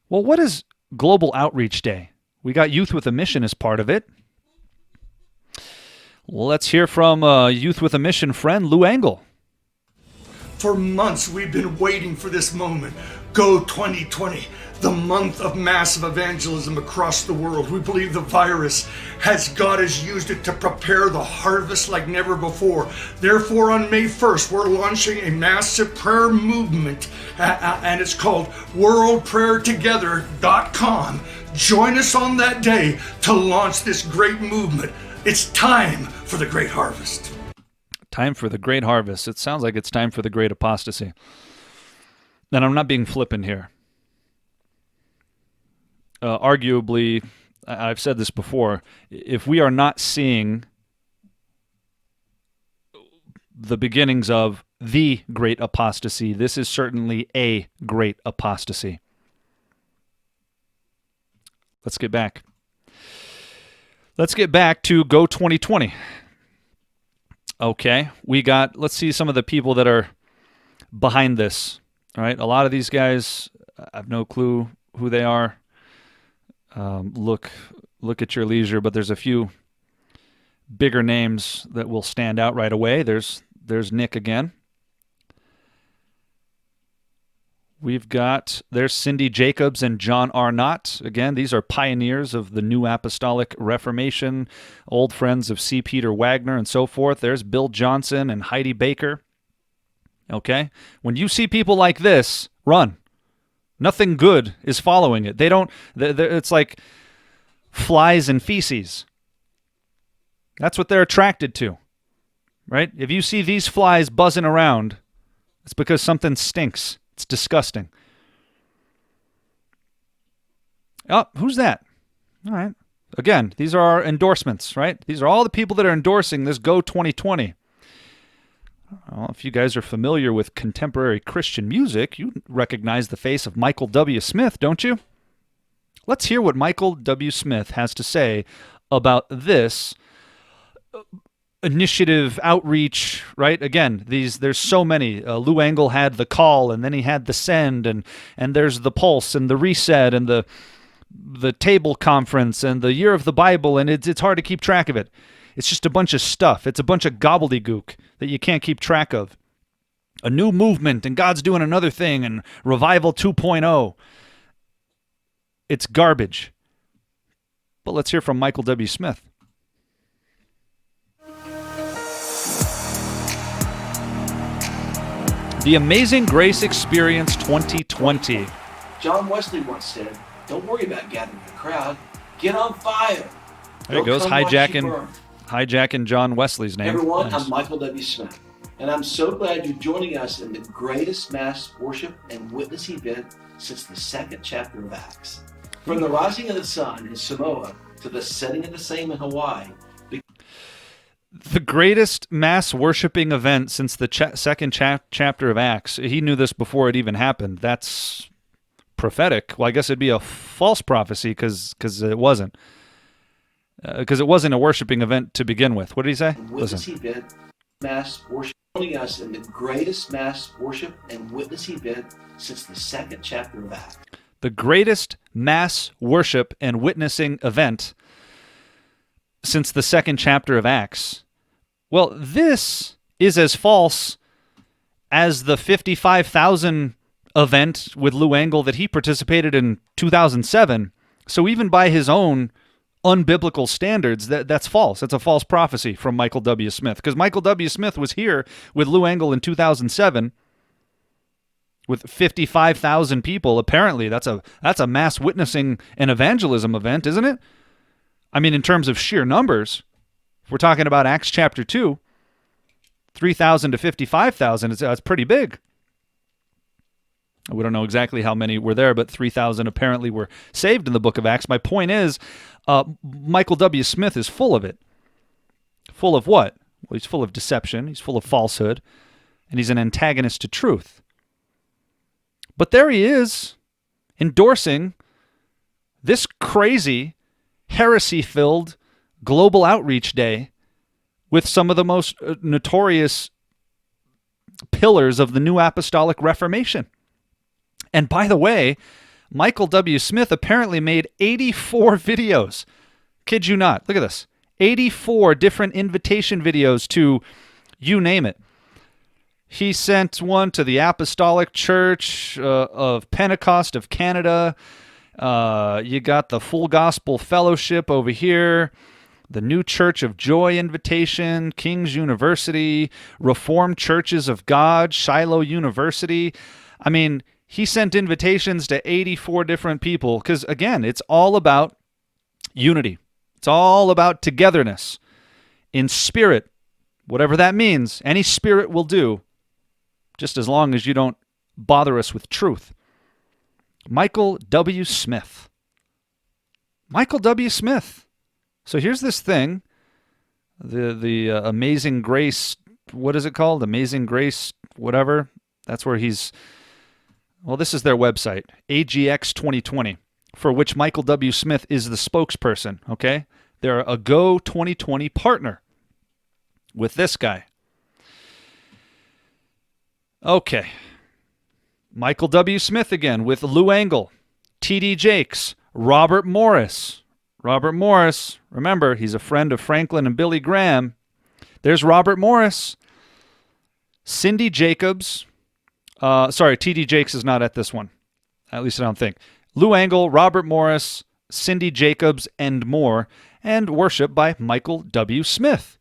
Well, what is Global Outreach Day? We got Youth with a Mission as part of it. Let's hear from Youth with a Mission friend Lou Engle. For months, we've been waiting for this moment. Go 2020, the month of massive evangelism across the world. We believe the virus God has used it to prepare the harvest like never before. Therefore, on May 1st, we're launching a massive prayer movement, and it's called worldprayertogether.com. Join us on that day to launch this great movement. It's time for the great harvest. Time for the great harvest. It sounds like it's time for the great apostasy. And I'm not being flippant here. Arguably, I've said this before, if we are not seeing the beginnings of the great apostasy, this is certainly a great apostasy. Let's get back. Let's get back to Go 2020. Okay, let's see some of the people that are behind this. All right, a lot of these guys, I have no clue who they are. Look at your leisure, but there's a few bigger names that will stand out right away. There's Nick again. There's Cindy Jacobs and John Arnott. Again, these are pioneers of the New Apostolic Reformation, old friends of C. Peter Wagner and so forth. There's Bill Johnson and Heidi Baker. Okay? When you see people like this, run. Nothing good is following it. It's like flies and feces. That's what they're attracted to, right? If you see these flies buzzing around, it's because something stinks. It's disgusting. Oh, who's that? All right. Again, these are our endorsements, right? These are all the people that are endorsing this Go 2020. Well, if you guys are familiar with contemporary Christian music, you recognize the face of Michael W. Smith, don't you? Let's hear what Michael W. Smith has to say about this initiative, outreach, right? Again, there's so many. Lou Engle had the call, and then he had the send, and there's the pulse, and the reset, and the table conference, and the year of the Bible, and it's hard to keep track of it. It's just a bunch of stuff. It's a bunch of gobbledygook that you can't keep track of. A new movement, and God's doing another thing, and Revival 2.0. It's garbage. But let's hear from Michael W. Smith. The Amazing Grace Experience 2020. John Wesley once said, "Don't worry about gathering a crowd. Get on fire." There he goes, hijacking John Wesley's name. Everyone, nice. I'm Michael W. Smith, and I'm so glad you're joining us in the greatest mass worship and witness event since the second chapter of Acts. From the rising of the sun in Samoa to the setting of the same in Hawaii. The greatest mass worshiping event since the second chapter of Acts. He knew this before it even happened. That's prophetic. Well, I guess it'd be a false prophecy because it wasn't. Because it wasn't a worshiping event to begin with. What did he say? Witness event, mass worship. Joining us in the greatest mass worship and witness event since the second chapter of Acts. The greatest mass worship and witnessing event since the second chapter of Acts. Well, this is as false as the 55,000 event with Lou Engle that he participated in 2007. So even by his own unbiblical standards, that's false. That's a false prophecy from Michael W. Smith. Because Michael W. Smith was here with Lou Engle in 2007 with 55,000 people. Apparently, that's a mass witnessing and evangelism event, isn't it? I mean, in terms of sheer numbers, if we're talking about Acts chapter 2, 3,000 to 55,000, it's pretty big. We don't know exactly how many were there, but 3,000 apparently were saved in the book of Acts. My point is, Michael W. Smith is full of it. Full of what? Well, he's full of deception. He's full of falsehood. And he's an antagonist to truth. But there he is, endorsing this crazy, heresy-filled global outreach day with some of the most notorious pillars of the New Apostolic Reformation. And by the way, Michael W. Smith apparently made 84 videos. Kid you not. Look at this. 84 different invitation videos to you name it. He sent one to the Apostolic Church of Pentecost of Canada. You got the Full Gospel Fellowship over here, the New Church of Joy Invitation, King's University, Reformed Churches of God, Shiloh University. I mean, he sent invitations to 84 different people because, again, it's all about unity. It's all about togetherness in spirit, whatever that means. Any spirit will do, just as long as you don't bother us with truth. Michael W. Smith. Michael W. Smith. So here's this thing, the Amazing Grace, what is it called? Amazing Grace, whatever. That's where he's, well, this is their website, AGX 2020, for which Michael W. Smith is the spokesperson, okay? They're a Go 2020 partner with this guy. Okay. Michael W. Smith again with Lou Engle, T.D. Jakes, Robert Morris. Robert Morris, remember, he's a friend of Franklin and Billy Graham. There's Robert Morris. Cindy Jacobs. T.D. Jakes is not at this one. At least I don't think. Lou Engle, Robert Morris, Cindy Jacobs, and more. And worship by Michael W. Smith.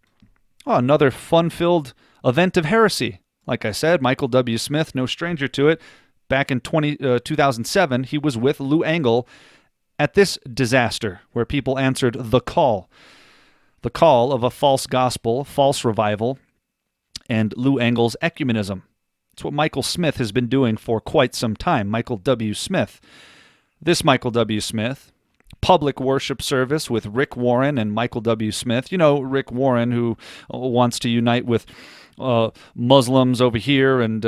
Oh, another fun-filled event of heresy. Like I said, Michael W. Smith, no stranger to it. Back in 2007, he was with Lou Engle at this disaster where people answered the call of a false gospel, false revival, and Lou Engle's ecumenism. It's what Michael Smith has been doing for quite some time, Michael W. Smith. This Michael W. Smith, public worship service with Rick Warren and Michael W. Smith. You know, Rick Warren, who wants to unite with Muslims over here and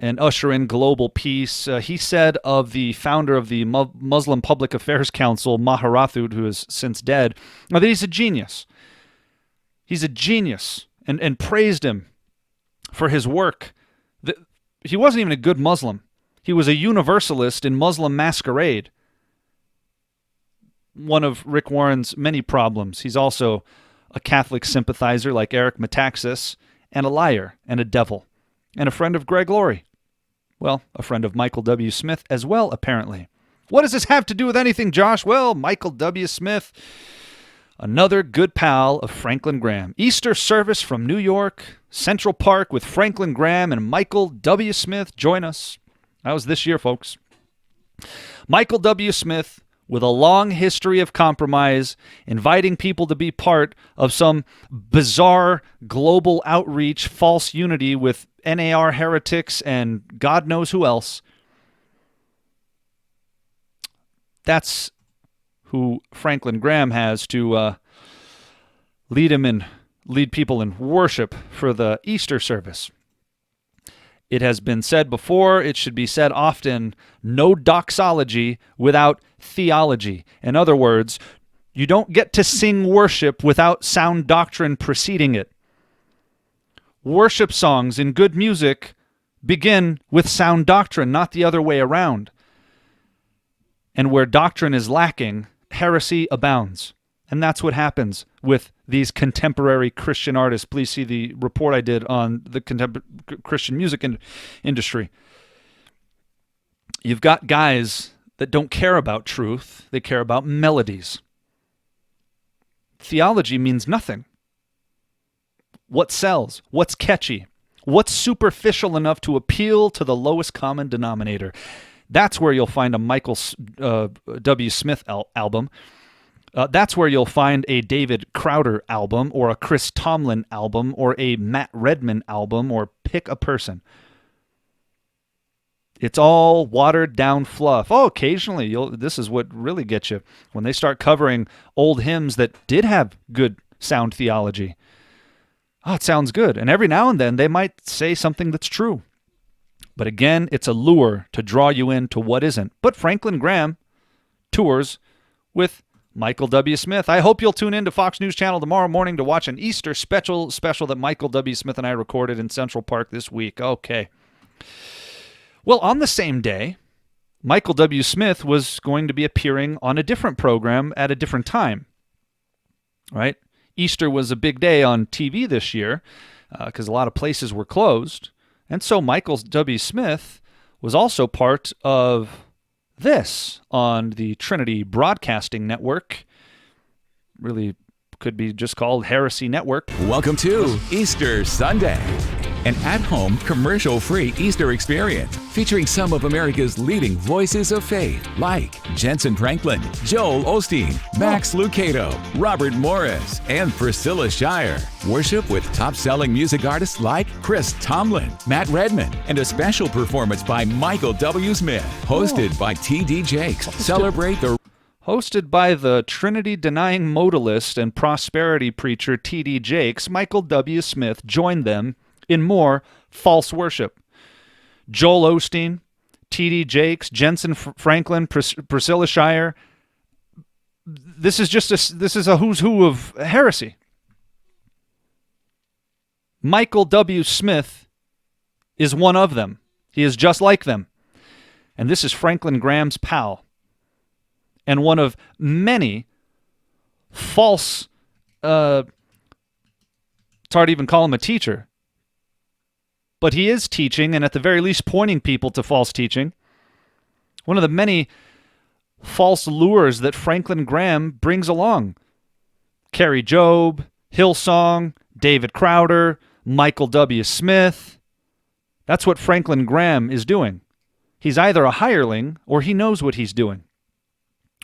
usher in global peace. He said of the founder of the Muslim Public Affairs Council, Maharathud, who is since dead, that he's a genius. He's a genius, and praised him for his work. He wasn't even a good Muslim. He was a universalist in Muslim masquerade. One of Rick Warren's many problems. He's also a Catholic sympathizer like Eric Metaxas, and a liar, and a devil, and a friend of Greg Laurie. Well, a friend of Michael W. Smith as well, apparently. What does this have to do with anything, Josh? Well, Michael W. Smith, another good pal of Franklin Graham. Easter service from New York, Central Park with Franklin Graham and Michael W. Smith. Join us. That was this year, folks. Michael W. Smith, with a long history of compromise, inviting people to be part of some bizarre global outreach, false unity with NAR heretics and God knows who else. That's who Franklin Graham has to lead people in worship for the Easter service. It has been said before, it should be said often, no doxology without theology. In other words, you don't get to sing worship without sound doctrine preceding it. Worship songs in good music begin with sound doctrine, not the other way around. And where doctrine is lacking, heresy abounds. And that's what happens with these contemporary Christian artists. Please see the report I did on the Christian music industry. You've got guys that don't care about truth. They care about melodies. Theology means nothing. What sells? What's catchy? What's superficial enough to appeal to the lowest common denominator? That's where you'll find a Michael W. Smith album. That's where you'll find a David Crowder album or a Chris Tomlin album or a Matt Redman album, or pick a person. It's all watered down fluff. Oh, occasionally, this is what really gets you. When they start covering old hymns that did have good sound theology. Oh, it sounds good. And every now and then they might say something that's true. But again, it's a lure to draw you into what isn't. But Franklin Graham tours with Michael W. Smith. I hope you'll tune in to Fox News Channel tomorrow morning to watch an Easter special that Michael W. Smith and I recorded in Central Park this week. Okay. Well, on the same day, Michael W. Smith was going to be appearing on a different program at a different time. Right? Easter was a big day on TV this year because a lot of places were closed. And so Michael W. Smith was also part of this on the Trinity Broadcasting Network. Really could be just called Heresy Network. Welcome to Easter Sunday, an at-home, commercial-free Easter experience featuring some of America's leading voices of faith like Jensen Franklin, Joel Osteen, Max Lucado, Robert Morris, and Priscilla Shire. Worship with top-selling music artists like Chris Tomlin, Matt Redman, and a special performance by Michael W. Smith, hosted by T.D. Jakes. Celebrate the Hosted by the Trinity-denying modalist and prosperity preacher T.D. Jakes, Michael W. Smith joined them in more false worship. Joel Osteen, T.D. Jakes, Jensen Franklin, Priscilla Shire. This is a who's who of heresy. Michael W. Smith is one of them. He is just like them. And this is Franklin Graham's pal. And one of many false, it's hard to even call him a teacher, but he is teaching, and at the very least pointing people to false teaching. One of the many false lures that Franklin Graham brings along. Carrie Job, Hillsong, David Crowder, Michael W. Smith. That's what Franklin Graham is doing. He's either a hireling or he knows what he's doing.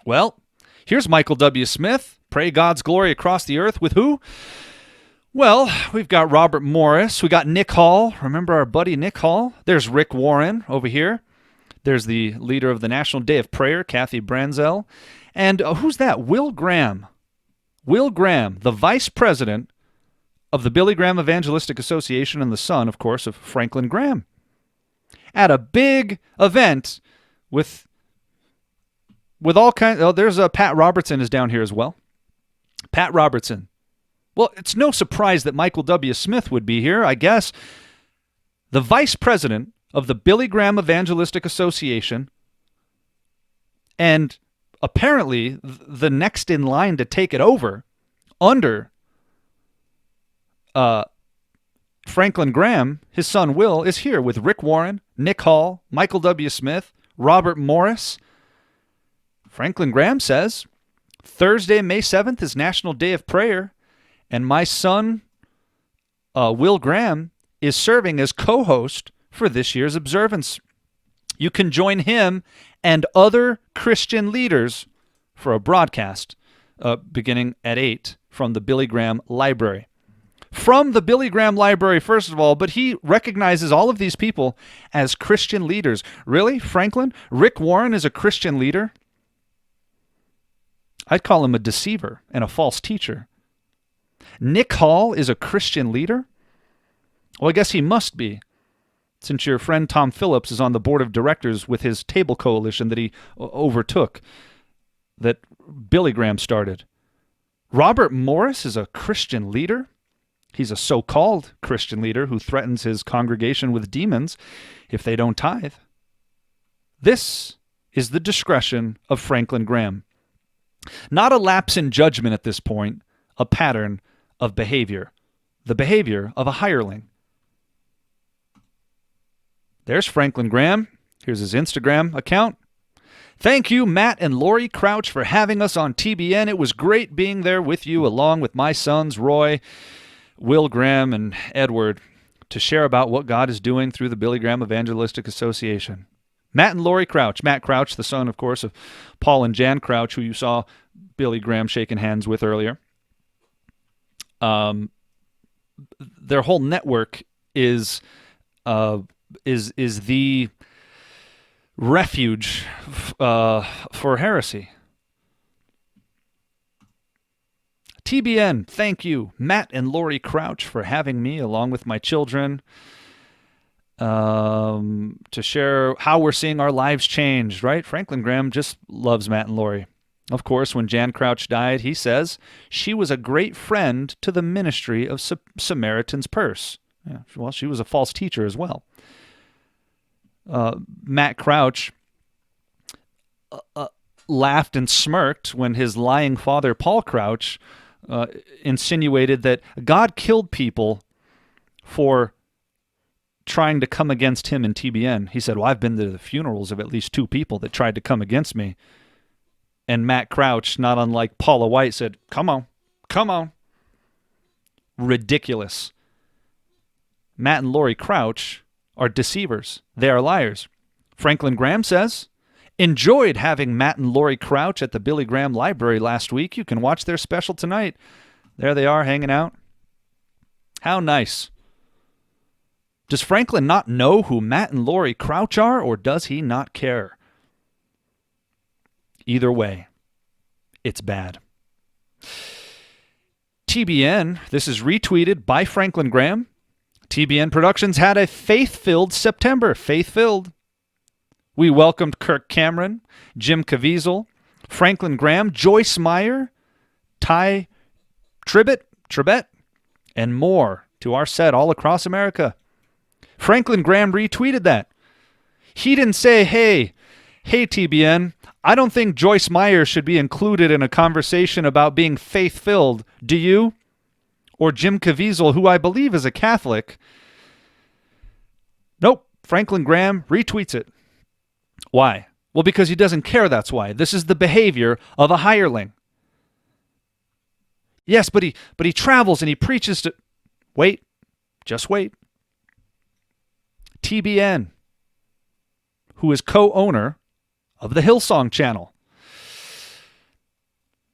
Well, here's Michael W. Smith. Pray God's glory across the earth with who? Well, we've got Robert Morris. We got Nick Hall. Remember our buddy Nick Hall? There's Rick Warren over here. There's the leader of the National Day of Prayer, Kathy Branzell. And who's that? Will Graham. Will Graham, the vice president of the Billy Graham Evangelistic Association and the son, of course, of Franklin Graham. At a big event with all kinds. Oh, there's Pat Robertson is down here as well. Pat Robertson. Well, it's no surprise that Michael W. Smith would be here, I guess. The vice president of the Billy Graham Evangelistic Association, and apparently the next in line to take it over under Franklin Graham, his son Will, is here with Rick Warren, Nick Hall, Michael W. Smith, Robert Morris. Franklin Graham says, Thursday, May 7th is National Day of Prayer, and my son, Will Graham, is serving as co-host for this year's observance. You can join him and other Christian leaders for a broadcast beginning at 8 from the Billy Graham Library. From the Billy Graham Library, first of all, but he recognizes all of these people as Christian leaders. Really, Franklin? Rick Warren is a Christian leader? I'd call him a deceiver and a false teacher. Nick Hall is a Christian leader? Well, I guess he must be, since your friend Tom Phillips is on the board of directors with his table coalition that he overtook, that Billy Graham started. Robert Morris is a Christian leader? He's a so-called Christian leader who threatens his congregation with demons if they don't tithe. This is the discretion of Franklin Graham. Not a lapse in judgment at this point, a pattern of behavior. The behavior of a hireling. There's Franklin Graham. Here's his Instagram account. Thank you, Matt and Lori Crouch, for having us on TBN. It was great being there with you, along with my sons, Roy, Will Graham, and Edward, to share about what God is doing through the Billy Graham Evangelistic Association. Matt and Lori Crouch. Matt Crouch, the son, of course, of Paul and Jan Crouch, who you saw Billy Graham shaking hands with earlier. Their whole network is the refuge for heresy. TBN, thank you, Matt and Lori Crouch, for having me along with my children to share how we're seeing our lives change, right? Franklin Graham just loves Matt and Lori. Of course, when Jan Crouch died, he says, she was a great friend to the ministry of Samaritan's Purse. Yeah, well, she was a false teacher as well. Matt Crouch laughed and smirked when his lying father, Paul Crouch, insinuated that God killed people for trying to come against him in TBN. He said, well, I've been to the funerals of at least 2 people that tried to come against me. And Matt Crouch, not unlike Paula White, said, come on, come on. Ridiculous. Matt and Lori Crouch are deceivers. They are liars. Franklin Graham says, enjoyed having Matt and Lori Crouch at the Billy Graham Library last week. You can watch their special tonight. There they are hanging out. How nice. Does Franklin not know who Matt and Lori Crouch are, or does he not care? Either way, it's bad. TBN, this is retweeted by Franklin Graham. TBN Productions had a faith-filled September. Faith-filled. We welcomed Kirk Cameron, Jim Caviezel, Franklin Graham, Joyce Meyer, Ty Tribbett, and more to our set all across America. Franklin Graham retweeted that. He didn't say, hey TBN, I don't think Joyce Meyer should be included in a conversation about being faith-filled. Do you? Or Jim Caviezel, who I believe is a Catholic. Nope. Franklin Graham retweets it. Why? Well, because he doesn't care, that's why. This is the behavior of a hireling. Yes, but he travels and he preaches to... Wait. Just wait. TBN, who is co-owner of the Hillsong channel.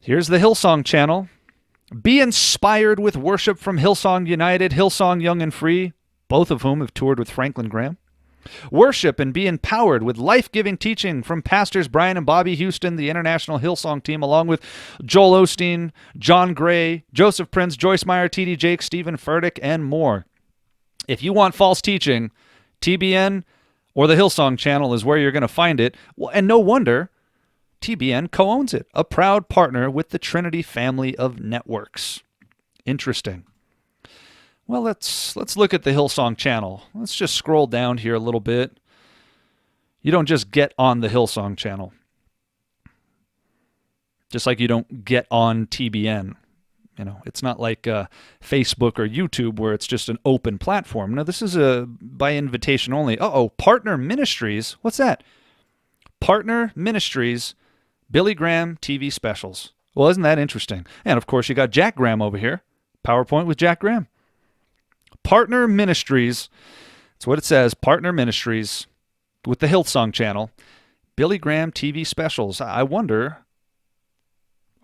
Here's the Hillsong channel. Be inspired with worship from Hillsong United, Hillsong Young and Free, both of whom have toured with Franklin Graham. Worship and be empowered with life-giving teaching from pastors Brian and Bobby Houston, the international Hillsong team, along with Joel Osteen, John Gray, Joseph Prince, Joyce Meyer, T.D. Jakes, Stephen Furtick, and more. If you want false teaching, TBN or the Hillsong channel is where you're going to find it. Well, and no wonder TBN co-owns it, a proud partner with the Trinity family of networks. Interesting. Well, let's look at the Hillsong channel. Let's just scroll down here a little bit. You don't just get on the Hillsong channel. Just like you don't get on TBN. You know, it's not like Facebook or YouTube where it's just an open platform. No, this is by invitation only. Partner Ministries. What's that? Partner Ministries, Billy Graham TV specials. Well, isn't that interesting? And of course, you got Jack Graham over here. PowerPoint with Jack Graham. Partner Ministries. That's what it says. Partner Ministries with the Hillsong channel. Billy Graham TV specials. I wonder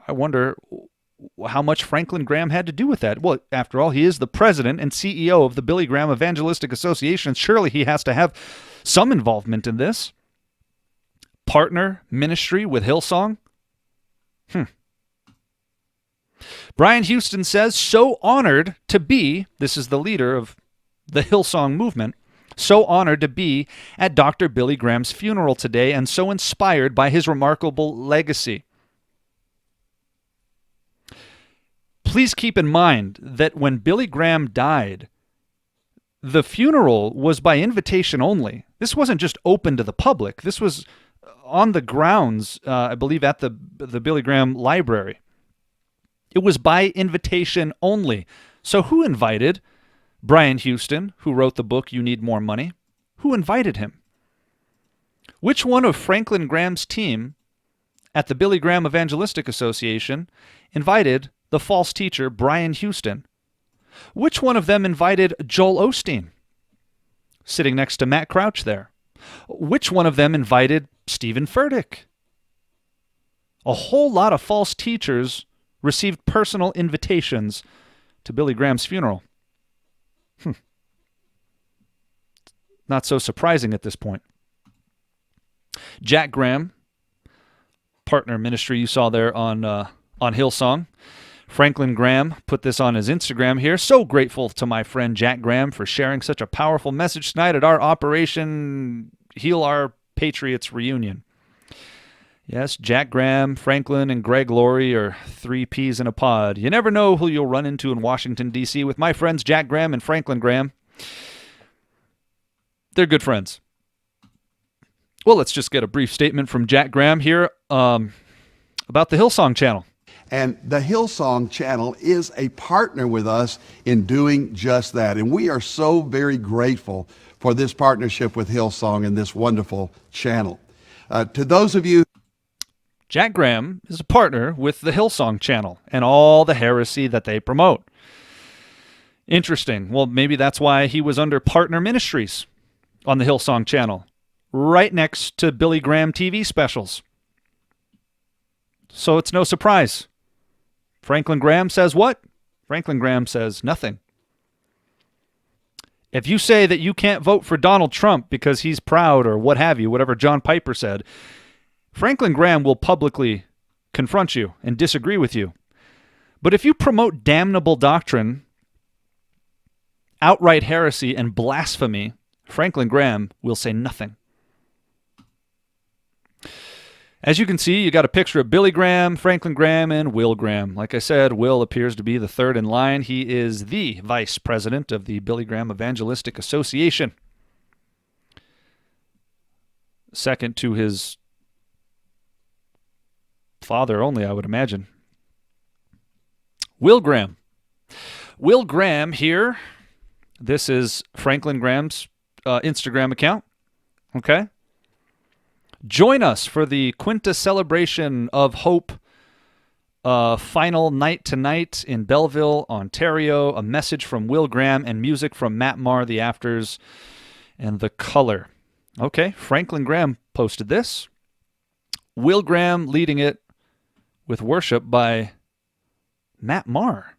how much Franklin Graham had to do with that. Well, after all, he is the president and CEO of the Billy Graham Evangelistic Association. Surely he has to have some involvement in this. Partner Ministry with Hillsong. Brian Houston says, so honored to be, this is the leader of the Hillsong movement, so honored to be at Dr. Billy Graham's funeral today and so inspired by his remarkable legacy. Please keep in mind that when Billy Graham died, the funeral was by invitation only. This wasn't just open to the public. This was on the grounds, I believe, at the Billy Graham Library. It was by invitation only. So who invited Brian Houston, who wrote the book You Need More Money? Who invited him? Which one of Franklin Graham's team at the Billy Graham Evangelistic Association invited the false teacher Brian Houston? Which one of them invited Joel Osteen, sitting next to Matt Crouch there? Which one of them invited Stephen Furtick? A whole lot of false teachers received personal invitations to Billy Graham's funeral. Not so surprising at this point. Jack Graham, Partner Ministry you saw there on Hillsong. Franklin Graham put this on his Instagram here. So grateful to my friend Jack Graham for sharing such a powerful message tonight at our Operation Heal Our Patriots reunion. Yes, Jack Graham, Franklin, and Greg Laurie are 3 peas in a pod. You never know who you'll run into in Washington, D.C. with my friends Jack Graham and Franklin Graham. They're good friends. Well, let's just get a brief statement from Jack Graham here about the Hillsong channel. And the Hillsong channel is a partner with us in doing just that. And we are so very grateful for for this partnership with Hillsong and this wonderful channel. To those of you, Jack Graham is a partner with the Hillsong channel and all the heresy that they promote. Interesting. Well, maybe that's why he was under partner ministries on the Hillsong channel, right next to Billy Graham TV specials. So it's no surprise. Franklin Graham says what? Franklin Graham says nothing. If you say that you can't vote for Donald Trump because he's proud or what have you, whatever John Piper said, Franklin Graham will publicly confront you and disagree with you. But if you promote damnable doctrine, outright heresy, and blasphemy, Franklin Graham will say nothing. As you can see, you got a picture of Billy Graham, Franklin Graham, and Will Graham. Like I said, Will appears to be the third in line. He is the vice president of the Billy Graham Evangelistic Association. Second to his father only, I would imagine. Will Graham. Will Graham here. This is Franklin Graham's Instagram account. Okay? Join us for the Quinta Celebration of Hope final night tonight in Belleville, Ontario. A message from Will Graham and music from Matt Maher, The Afters, and The Color. Okay, Franklin Graham posted this. Will Graham leading it with worship by Matt Maher.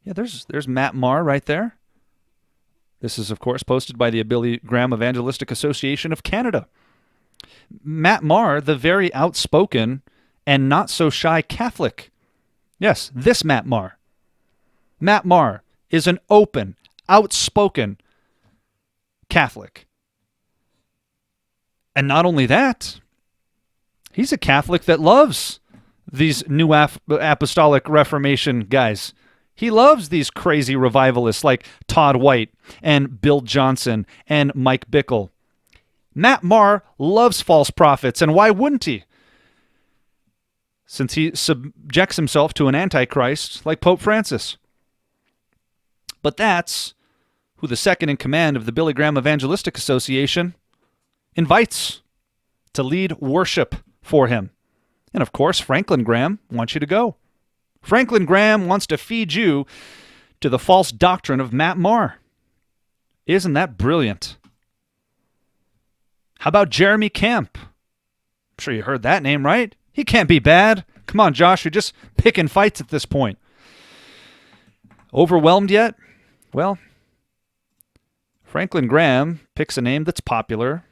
Yeah, there's Matt Maher right there. This is, of course, posted by the Billy Graham Evangelistic Association of Canada. Matt Maher, the very outspoken and not so shy Catholic. Yes, this Matt Maher. Matt Maher is an open, outspoken Catholic. And not only that, he's a Catholic that loves these new apostolic Reformation guys. He loves these crazy revivalists like Todd White and Bill Johnson and Mike Bickle. Matt Maher loves false prophets, and why wouldn't he? Since he subjects himself to an antichrist like Pope Francis. But that's who the second in command of the Billy Graham Evangelistic Association invites to lead worship for him. And of course, Franklin Graham wants you to go. Franklin Graham wants to feed you to the false doctrine of Matt Maher. Isn't that brilliant? How about Jeremy Camp? I'm sure you heard that name, right? He can't be bad. Come on, Josh, you're just picking fights at this point. Overwhelmed yet? Well, Franklin Graham picks a name that's popular,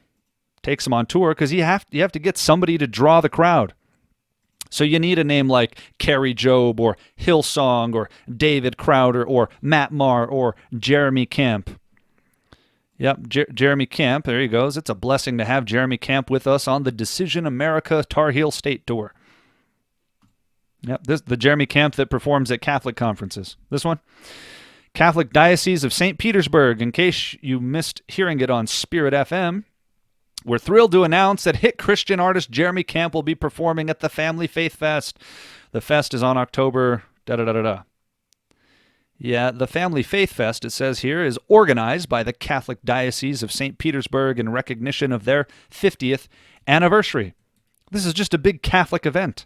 takes him on tour, because you have to get somebody to draw the crowd. So you need a name like Kerry Job or Hillsong or David Crowder or Matt Maher or Jeremy Camp. Yep, Jeremy Camp, there he goes. It's a blessing to have Jeremy Camp with us on the Decision America Tar Heel State Tour. Yep, this the Jeremy Camp that performs at Catholic conferences. This one? Catholic Diocese of St. Petersburg. In case you missed hearing it on Spirit FM, we're thrilled to announce that hit Christian artist Jeremy Camp will be performing at the Family Faith Fest. The fest is on October... Yeah, the Family Faith Fest, it says here, is organized by the Catholic Diocese of St. Petersburg in recognition of their 50th anniversary. This is just a big Catholic event.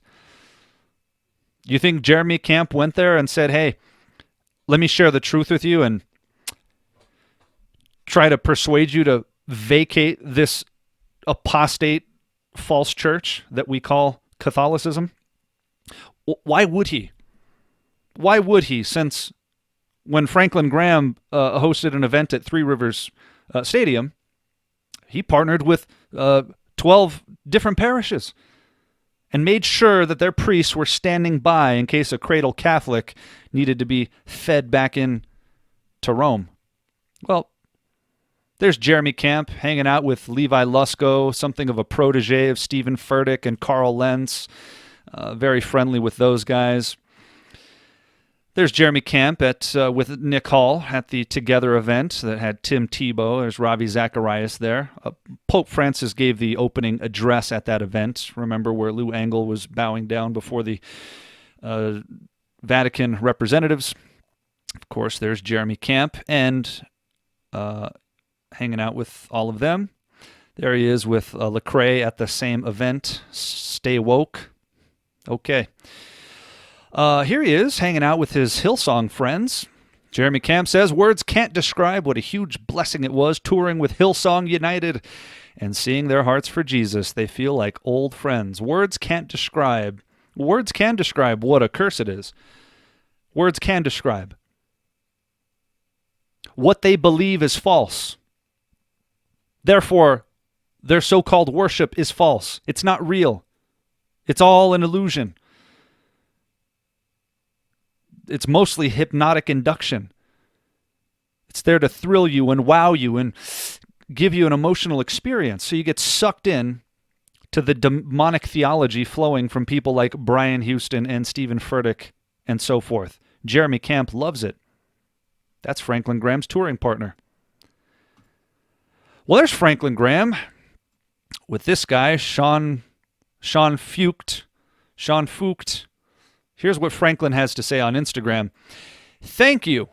You think Jeremy Camp went there and said, hey, let me share the truth with you and try to persuade you to vacate this apostate false church that we call Catholicism? Why would he? Why would he, since when Franklin Graham hosted an event at Three Rivers Stadium, he partnered with 12 different parishes and made sure that their priests were standing by in case a cradle Catholic needed to be fed back in to Rome. Well, there's Jeremy Camp hanging out with Levi Lusko, something of a protege of Stephen Furtick and Carl Lentz, very friendly with those guys. There's Jeremy Camp with Nick Hall at the Together event that had Tim Tebow. There's Ravi Zacharias there. Pope Francis gave the opening address at that event. Remember where Lou Engle was bowing down before the Vatican representatives. Of course, there's Jeremy Camp. And hanging out with all of them. There he is with Lecrae at the same event. Stay woke. Okay. Here he is hanging out with his Hillsong friends. Jeremy Camp says, words can't describe what a huge blessing it was touring with Hillsong United and seeing their hearts for Jesus. They feel like old friends. Words can't describe. Words can describe what a curse it is. Words can describe. What they believe is false. Therefore, their so-called worship is false. It's not real. It's all an illusion. It's mostly hypnotic induction. It's there to thrill you and wow you and give you an emotional experience. So you get sucked in to the demonic theology flowing from people like Brian Houston and Stephen Furtick and so forth. Jeremy Camp loves it. That's Franklin Graham's touring partner. Well, there's Franklin Graham with this guy, Sean Fucht. Here's what Franklin has to say on Instagram. Thank you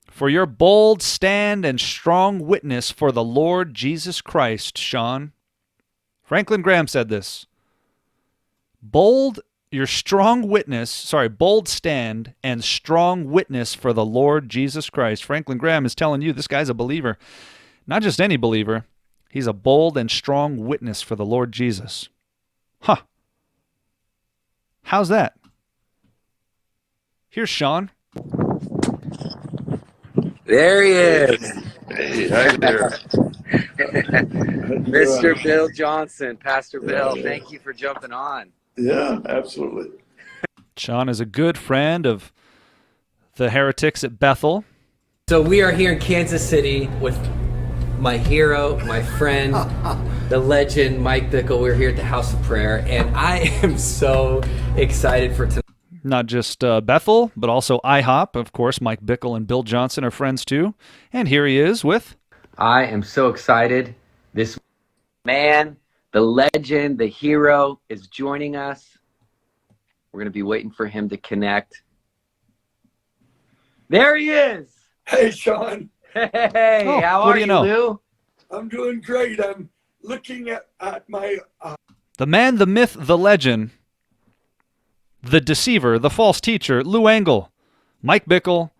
for your bold stand and strong witness for the Lord Jesus Christ, Sean. Franklin Graham said this. Bold stand and strong witness for the Lord Jesus Christ. Franklin Graham is telling you this guy's a believer. Not just any believer. He's a bold and strong witness for the Lord Jesus. Huh. How's that? Here's Sean. There he is. Hey, hi there. Mr. Bill Johnson, Pastor Bill, thank you for jumping on. Yeah, absolutely. Sean is a good friend of the heretics at Bethel. So we are here in Kansas City with my hero, my friend, the legend, Mike Bickle. We're here at the House of Prayer, and I am so excited for tonight. Not just Bethel, but also IHOP. Of course, Mike Bickle and Bill Johnson are friends too. And here he is with... I am so excited. This man, the legend, the hero, is joining us. We're going to be waiting for him to connect. There he is. Hey, Sean. Hey, how are you, Lou? I'm doing great. I'm looking at my... The man, the myth, the legend, the deceiver, the false teacher, Lou Engle, Mike Bickle,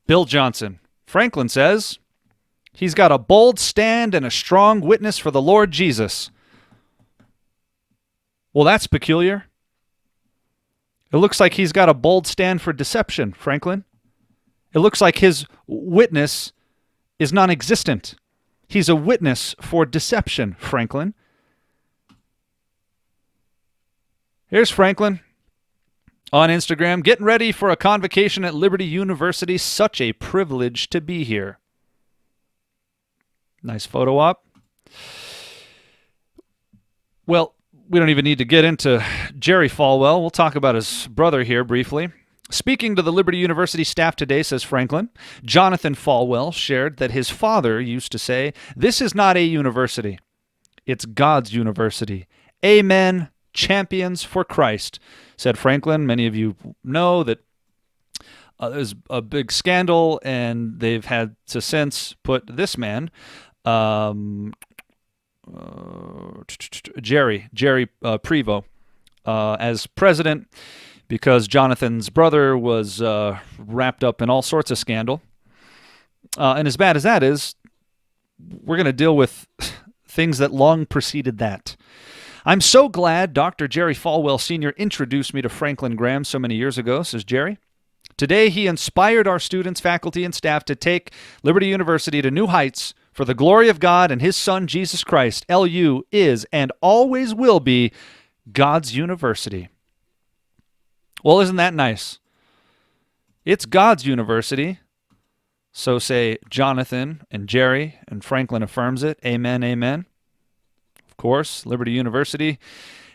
Bill Johnson. Franklin says he's got a bold stand and a strong witness for the Lord Jesus. Well, that's peculiar. It looks like he's got a bold stand for deception, Franklin. It looks like his witness is non-existent. He's a witness for deception, Franklin. Here's Franklin on Instagram, getting ready for a convocation at Liberty University. Such a privilege to be here. Nice photo op. Well, we don't even need to get into Jerry Falwell. We'll talk about his brother here briefly. Speaking to the Liberty University staff today, says Franklin, Jonathan Falwell shared that his father used to say, "This is not a university. It's God's university. Amen. Champions for Christ," said Franklin. Many of you know that there's a big scandal, and they've had to since put this man, Jerry Prevost, as president, because Jonathan's brother was wrapped up in all sorts of scandal. And as bad as that is, we're going to deal with things that long preceded that. I'm so glad Dr. Jerry Falwell Sr. introduced me to Franklin Graham so many years ago, says Jerry. Today, he inspired our students, faculty, and staff to take Liberty University to new heights for the glory of God and His Son, Jesus Christ. LU is and always will be God's university. Well, isn't that nice? It's God's university. So say Jonathan and Jerry, and Franklin affirms it. Amen, amen. Of course, Liberty University.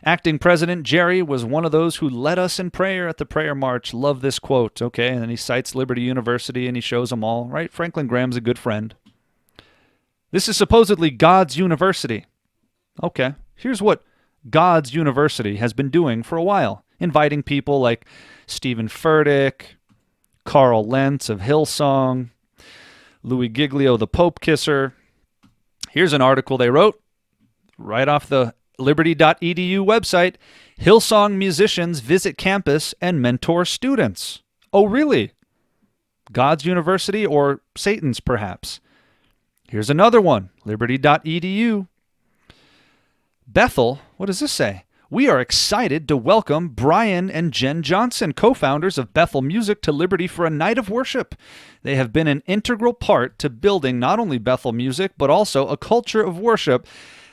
Acting President Jerry was one of those who led us in prayer at the prayer march. Love this quote. Okay, and then he cites Liberty University and he shows them all. Right? Franklin Graham's a good friend. This is supposedly God's university. Okay, here's what God's university has been doing for a while. Inviting people like Stephen Furtick, Carl Lentz of Hillsong, Louis Giglio, the Pope Kisser, Here's an article they wrote right off the liberty.edu website. Hillsong musicians visit campus and mentor students. Oh, really? God's university or Satan's, perhaps? Here's another one, liberty.edu. Bethel, what does this say? We are excited to welcome Brian and Jen Johnson, co-founders of Bethel Music, to Liberty for a night of worship. They have been an integral part to building not only Bethel Music, but also a culture of worship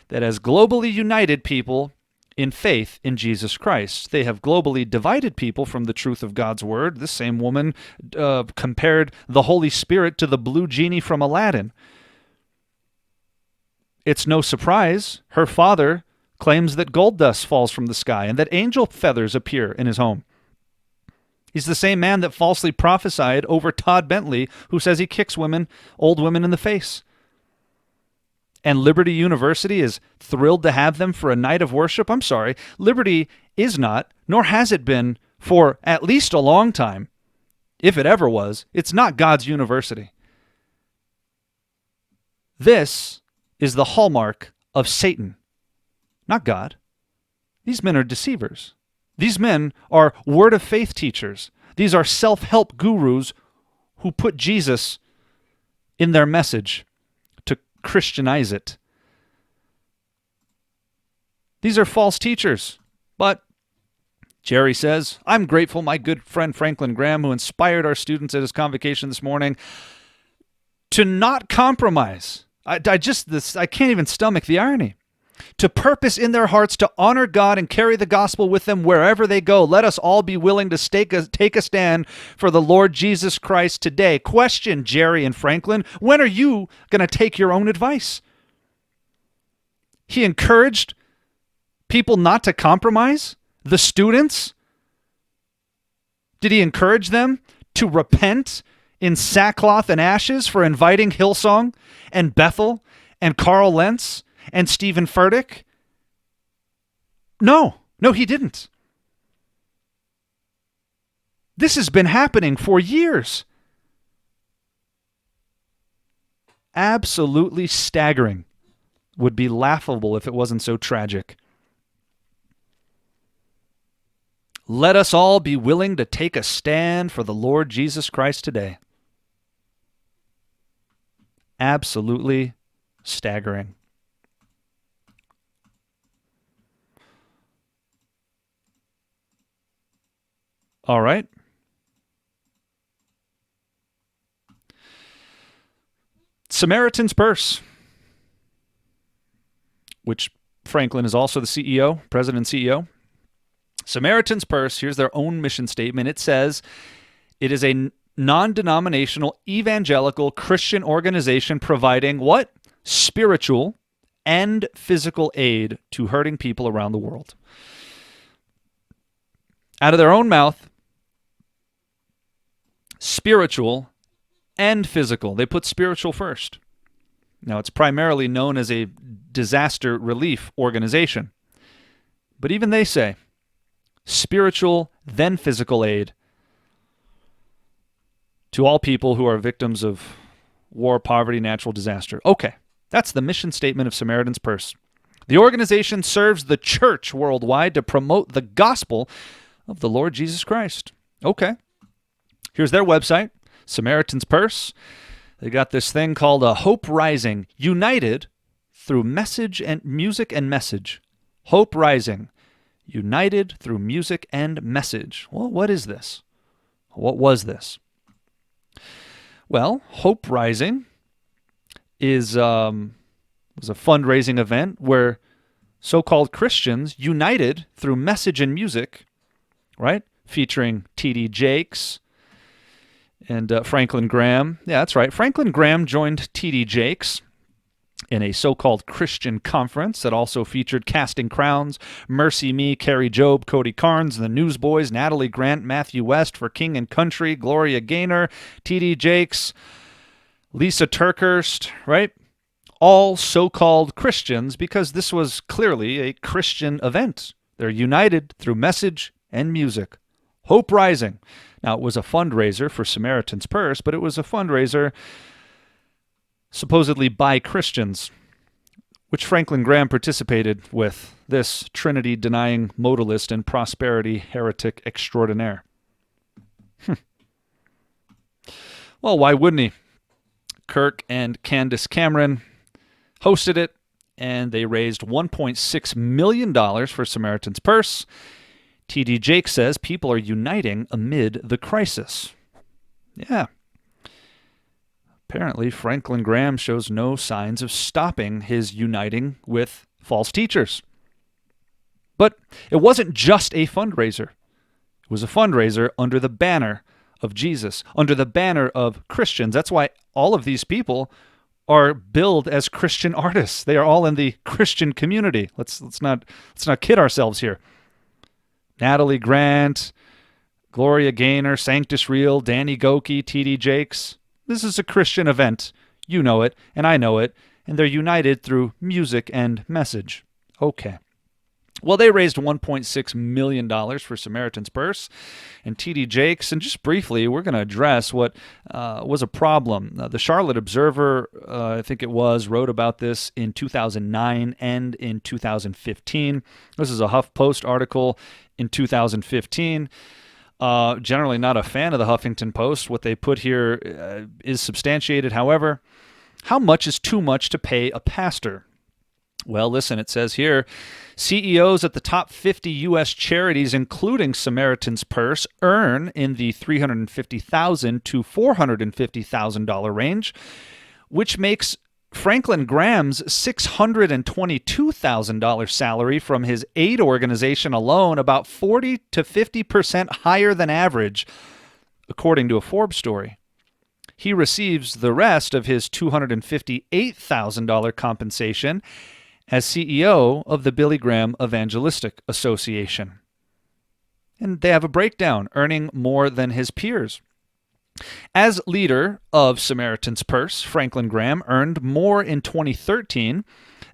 that has globally united people in faith in Jesus Christ. They have globally divided people from the truth of God's word. This same woman compared the Holy Spirit to the blue genie from Aladdin. It's no surprise her father claims that gold dust falls from the sky and that angel feathers appear in his home. He's the same man that falsely prophesied over Todd Bentley, who says he kicks old women in the face. And Liberty University is thrilled to have them for a night of worship. I'm sorry, Liberty is not, nor has it been for at least a long time. If it ever was, it's not God's university. This is the hallmark of Satan, not God. These men are deceivers. These men are word of faith teachers. These are self-help gurus who put Jesus in their message to Christianize it. These are false teachers. But Jerry says, I'm grateful my good friend Franklin Graham, who inspired our students at his convocation this morning, to not compromise. I can't even stomach the irony. To purpose in their hearts to honor God and carry the gospel with them wherever they go. Let us all be willing to take a stand for the Lord Jesus Christ today. Question, Jerry and Franklin, when are you going to take your own advice? He encouraged people not to compromise? The students? Did he encourage them to repent in sackcloth and ashes for inviting Hillsong and Bethel and Carl Lentz and Stephen Furtick? No, he didn't. This has been happening for years. Absolutely staggering. Would be laughable if it wasn't so tragic. Let us all be willing to take a stand for the Lord Jesus Christ today. Absolutely staggering. All right. Samaritan's Purse, which Franklin is also the CEO, president and CEO. Samaritan's Purse, here's their own mission statement. It says, it is a non-denominational evangelical Christian organization providing what? Spiritual and physical aid to hurting people around the world. Out of their own mouth, spiritual and physical. They put spiritual first. Now, it's primarily known as a disaster relief organization. But even they say, spiritual, then physical aid to all people who are victims of war, poverty, natural disaster. Okay, that's the mission statement of Samaritan's Purse. The organization serves the church worldwide to promote the gospel of the Lord Jesus Christ. Okay, here's their website, Samaritan's Purse. They got this thing called a Hope Rising, united through message and music and message. Hope Rising, united through music and message. Well, what is this? What was this? Well, Hope Rising was a fundraising event where so-called Christians united through message and music, right? Featuring T.D. Jakes and Franklin Graham. Yeah, that's right. Franklin Graham joined T.D. Jakes in a so-called Christian conference that also featured Casting Crowns, Mercy Me, Carrie Job, Cody Carnes, The Newsboys, Natalie Grant, Matthew West for King and Country, Gloria Gaynor, T.D. Jakes, Lisa Turkhurst, right? All so-called Christians, because this was clearly a Christian event. They're united through message and music. Hope Rising. Now, it was a fundraiser for Samaritan's Purse, but it was a fundraiser supposedly by Christians. which Franklin Graham participated with, this Trinity-denying modalist and prosperity heretic extraordinaire. Well, why wouldn't he? Kirk and Candace Cameron hosted it, and they raised $1.6 million for Samaritan's Purse. T.D. Jakes says people are uniting amid the crisis. Yeah. Apparently, Franklin Graham shows no signs of stopping his uniting with false teachers. But it wasn't just a fundraiser. It was a fundraiser under the banner of Jesus, under the banner of Christians. That's why all of these people are billed as Christian artists. They are all in the Christian community. Let's not kid ourselves here. Natalie Grant, Gloria Gaynor, Sanctus Real, Danny Goki, T.D. Jakes. This is a Christian event. You know it, and I know it, and they're united through music and message. Okay. Well, they raised $1.6 million for Samaritan's Purse and T.D. Jakes. And just briefly, we're going to address what was a problem. The Charlotte Observer, I think it was, wrote about this in 2009 and in 2015. This is a HuffPost article in 2015. Generally not a fan of the Huffington Post. What they put here is substantiated. However, how much is too much to pay a pastor? Well, listen, it says here, CEOs at the top 50 U.S. charities, including Samaritan's Purse, earn in the $350,000 to $450,000 range, which makes Franklin Graham's $622,000 salary from his aid organization alone about 40 to 50% higher than average, according to a Forbes story. He receives the rest of his $258,000 compensation as CEO of the Billy Graham Evangelistic Association. And they have a breakdown, earning more than his peers. As leader of Samaritan's Purse, Franklin Graham earned more in 2013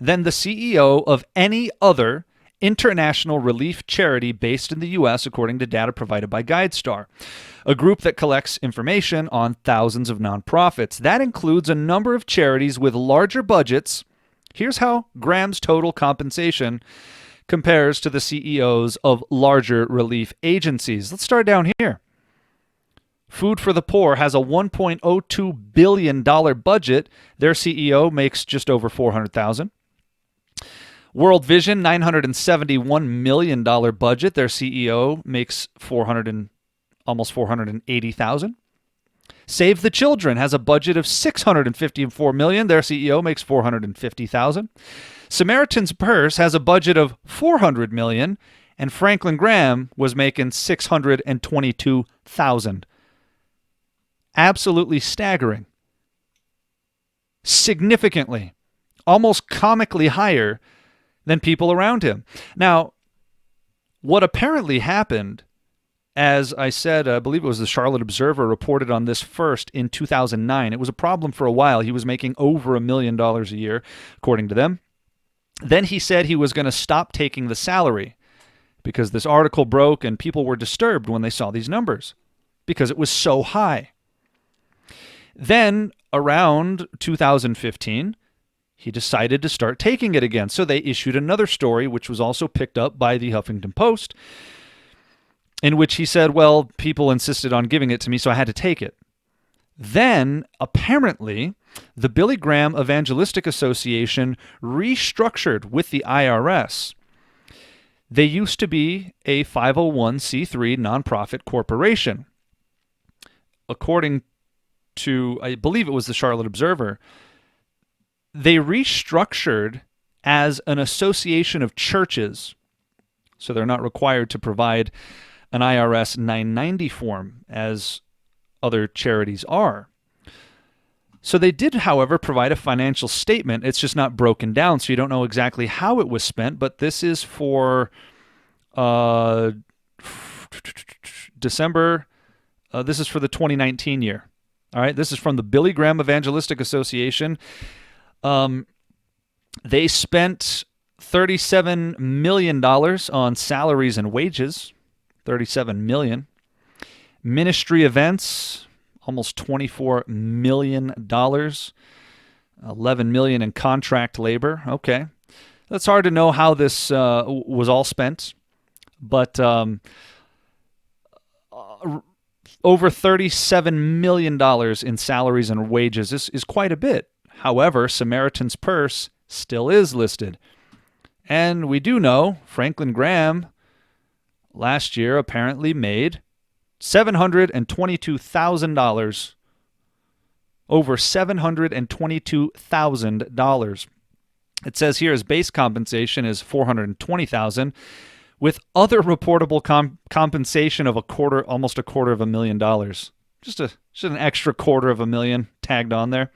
than the CEO of any other international relief charity based in the U.S., according to data provided by GuideStar, a group that collects information on thousands of nonprofits. That includes a number of charities with larger budgets. Here's how Graham's total compensation compares to the CEOs of larger relief agencies. Let's start down here. Food for the Poor has a $1.02 billion budget. Their CEO makes just over $400,000. World Vision, $971 million budget. Their CEO makes almost $480,000. Save the Children has a budget of $654 million. Their CEO makes $450,000. Samaritan's Purse has a budget of $400 million, and Franklin Graham was making $622,000. Absolutely staggering. Significantly, almost comically higher than people around him. Now, what apparently happened, as I said, I believe it was the Charlotte Observer reported on this first in 2009. It was a problem for a while. He was making over $1 million a year, according to them. Then he said he was going to stop taking the salary because this article broke and people were disturbed when they saw these numbers because it was so high. Then, around 2015, he decided to start taking it again. So they issued another story, which was also picked up by the Huffington Post, in which he said, well, people insisted on giving it to me, so I had to take it. Then, apparently, the Billy Graham Evangelistic Association restructured with the IRS. They used to be a 501c3 nonprofit corporation. According to, I believe it was the Charlotte Observer, they restructured as an association of churches. So they're not required to provide an IRS 990 form as other charities are. So they did, however, provide a financial statement. It's just not broken down, so you don't know exactly how it was spent, but this is for December. This is for the 2019 year. All right, this is from the Billy Graham Evangelistic Association. They spent $37 million on salaries and wages, $37 million. Ministry events, almost $24 million. $11 million in contract labor. Okay. That's hard to know how this was all spent, but over $37 million in salaries and wages is quite a bit. However, Samaritan's purse still is listed. And we do know Franklin Graham last year apparently made $722,000, over $722,000. It says here his base compensation is $420,000, with other reportable compensation of almost a quarter of $1 million. Just an extra $250,000 tagged on there.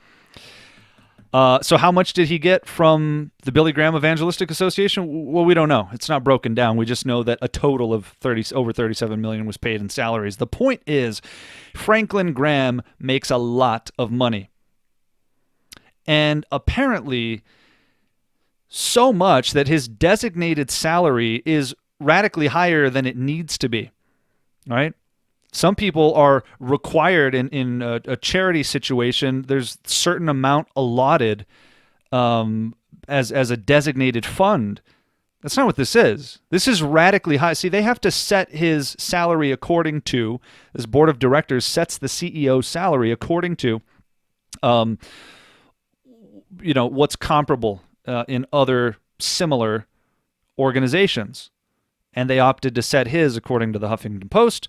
So how much did he get from the Billy Graham Evangelistic Association? Well, we don't know. It's not broken down. We just know that a total of over $37 million was paid in salaries. The point is, Franklin Graham makes a lot of money. And apparently so much that his designated salary is radically higher than it needs to be, right? Some people are required in a charity situation. There's a certain amount allotted as a designated fund. That's not what this is. This is radically high. See, they have to set his salary according to, this board of directors sets the CEO's salary according to, what's comparable in other similar organizations. And they opted to set his, according to the Huffington Post,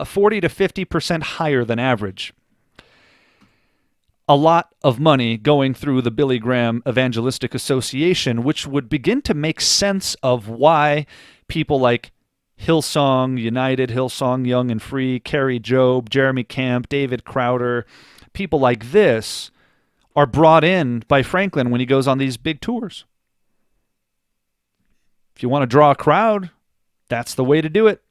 40 to 50% higher than average. A lot of money going through the Billy Graham Evangelistic Association, which would begin to make sense of why people like Hillsong United, Hillsong Young and Free, Carrie Job, Jeremy Camp, David Crowder, people like this are brought in by Franklin when he goes on these big tours. If you want to draw a crowd, that's the way to do it.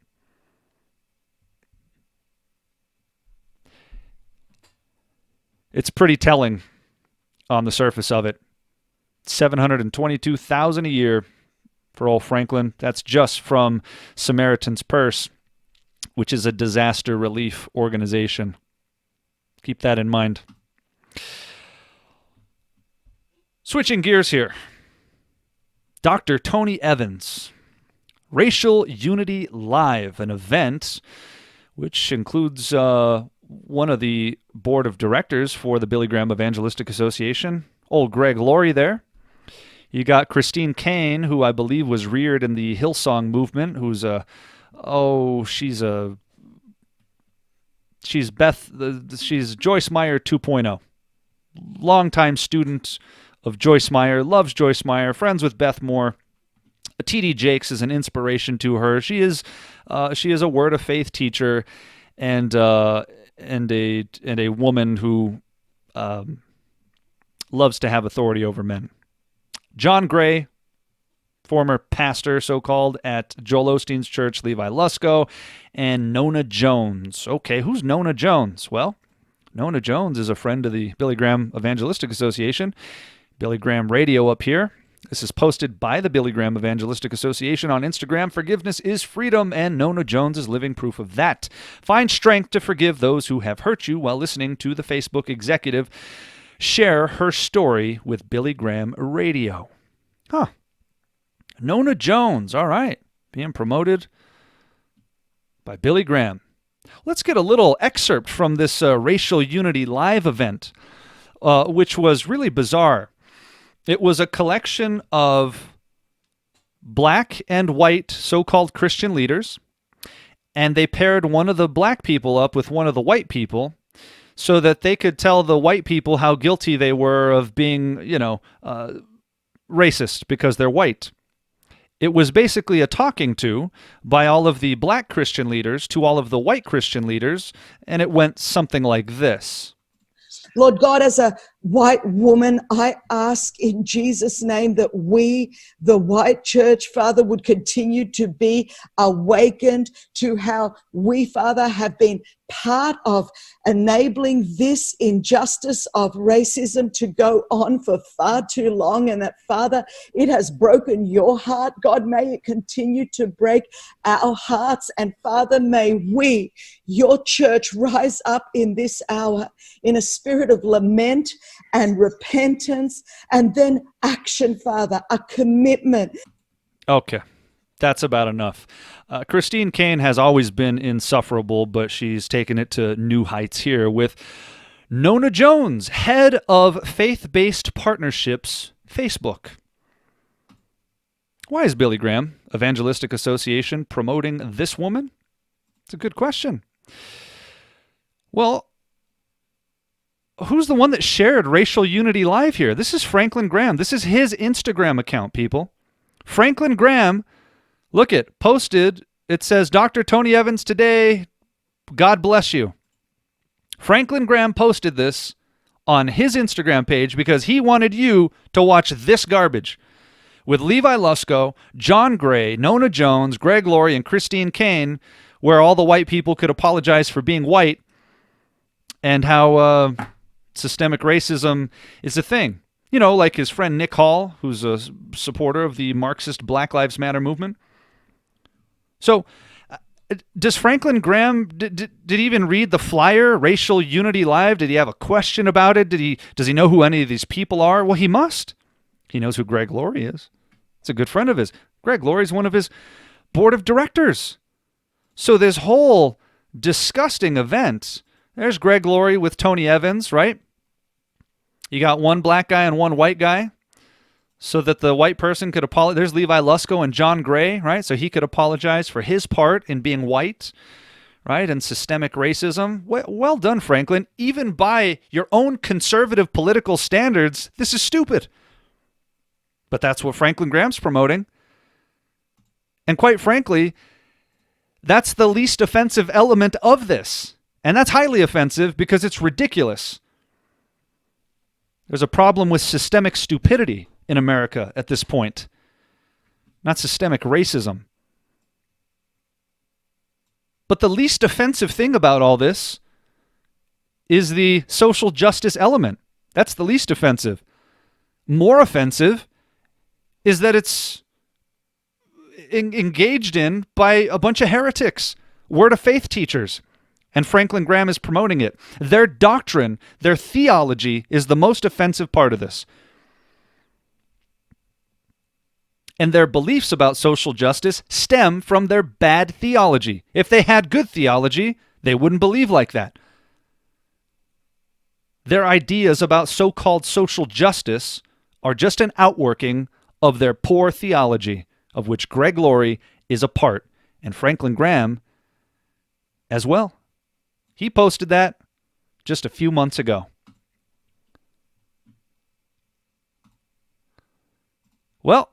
It's pretty telling on the surface of it. $722,000 a year for old Franklin. That's just from Samaritan's Purse, which is a disaster relief organization. Keep that in mind. Switching gears here. Dr. Tony Evans. Racial Unity Live, an event which includes one of the board of directors for the Billy Graham Evangelistic Association, old Greg Laurie there. You got Christine Kane, who I believe was reared in the Hillsong movement, who's she's Joyce Meyer 2.0. Longtime student of Joyce Meyer, loves Joyce Meyer, friends with Beth Moore. T.D. Jakes is an inspiration to her. She is a Word of Faith teacher, and a woman who loves to have authority over men. John Gray, former pastor, so-called, at Joel Osteen's church, Levi Lusko, and Nona Jones. Okay, who's Nona Jones? Well, Nona Jones is a friend of the Billy Graham Evangelistic Association. Billy Graham Radio up here. This is posted by the Billy Graham Evangelistic Association on Instagram. Forgiveness is freedom, and Nona Jones is living proof of that. Find strength to forgive those who have hurt you while listening to the Facebook executive share her story with Billy Graham Radio. Huh. Nona Jones, all right, being promoted by Billy Graham. Let's get a little excerpt from this Racial Unity Live event, which was really bizarre. It was a collection of black and white so-called Christian leaders, and they paired one of the black people up with one of the white people so that they could tell the white people how guilty they were of being, racist because they're white. It was basically a talking to by all of the black Christian leaders to all of the white Christian leaders, and it went something like this. Lord God, as a white woman, I ask in Jesus' name that we, the white church, Father, would continue to be awakened to how we, Father, have been part of enabling this injustice of racism to go on for far too long, and that, Father, it has broken your heart. God, may it continue to break our hearts, and Father, may we, your church, rise up in this hour in a spirit of lament and repentance and then action, Father, a commitment. Okay, that's about enough. Christine Caine has always been insufferable, but she's taken it to new heights here with Nona Jones, head of faith-based partnerships, Facebook. Why is Billy Graham, Evangelistic Association, promoting this woman? It's a good question. Well, who's the one that shared Racial Unity Live here? This is Franklin Graham. This is his Instagram account, people. Franklin Graham, look it, posted, it says, Dr. Tony Evans today, God bless you. Franklin Graham posted this on his Instagram page because he wanted you to watch this garbage with Levi Lusko, John Gray, Nona Jones, Greg Laurie, and Christine Caine, where all the white people could apologize for being white and how systemic racism is a thing. You know, like his friend Nick Hall, who's a supporter of the Marxist Black Lives Matter movement. So, does Franklin Graham, did he even read the flyer, Racial Unity Live? Did he have a question about it? Does he know who any of these people are? Well, he must. He knows who Greg Laurie is. It's a good friend of his. Greg Laurie's one of his board of directors. So this whole disgusting event, there's Greg Laurie with Tony Evans, right? You got one black guy and one white guy so that the white person could apologize. There's Levi Lusko and John Gray, right? So he could apologize for his part in being white, right? And systemic racism. Well done, Franklin. Even by your own conservative political standards, this is stupid. But that's what Franklin Graham's promoting. And quite frankly, that's the least offensive element of this. And that's highly offensive because it's ridiculous. There's a problem with systemic stupidity in America at this point, not systemic racism. But the least offensive thing about all this is the social justice element. That's the least offensive. More offensive is that it's engaged in by a bunch of heretics, word of faith teachers. And Franklin Graham is promoting it. Their doctrine, their theology is the most offensive part of this. And their beliefs about social justice stem from their bad theology. If they had good theology, they wouldn't believe like that. Their ideas about so-called social justice are just an outworking of their poor theology, of which Greg Laurie is a part, and Franklin Graham as well. He posted that just a few months ago. Well,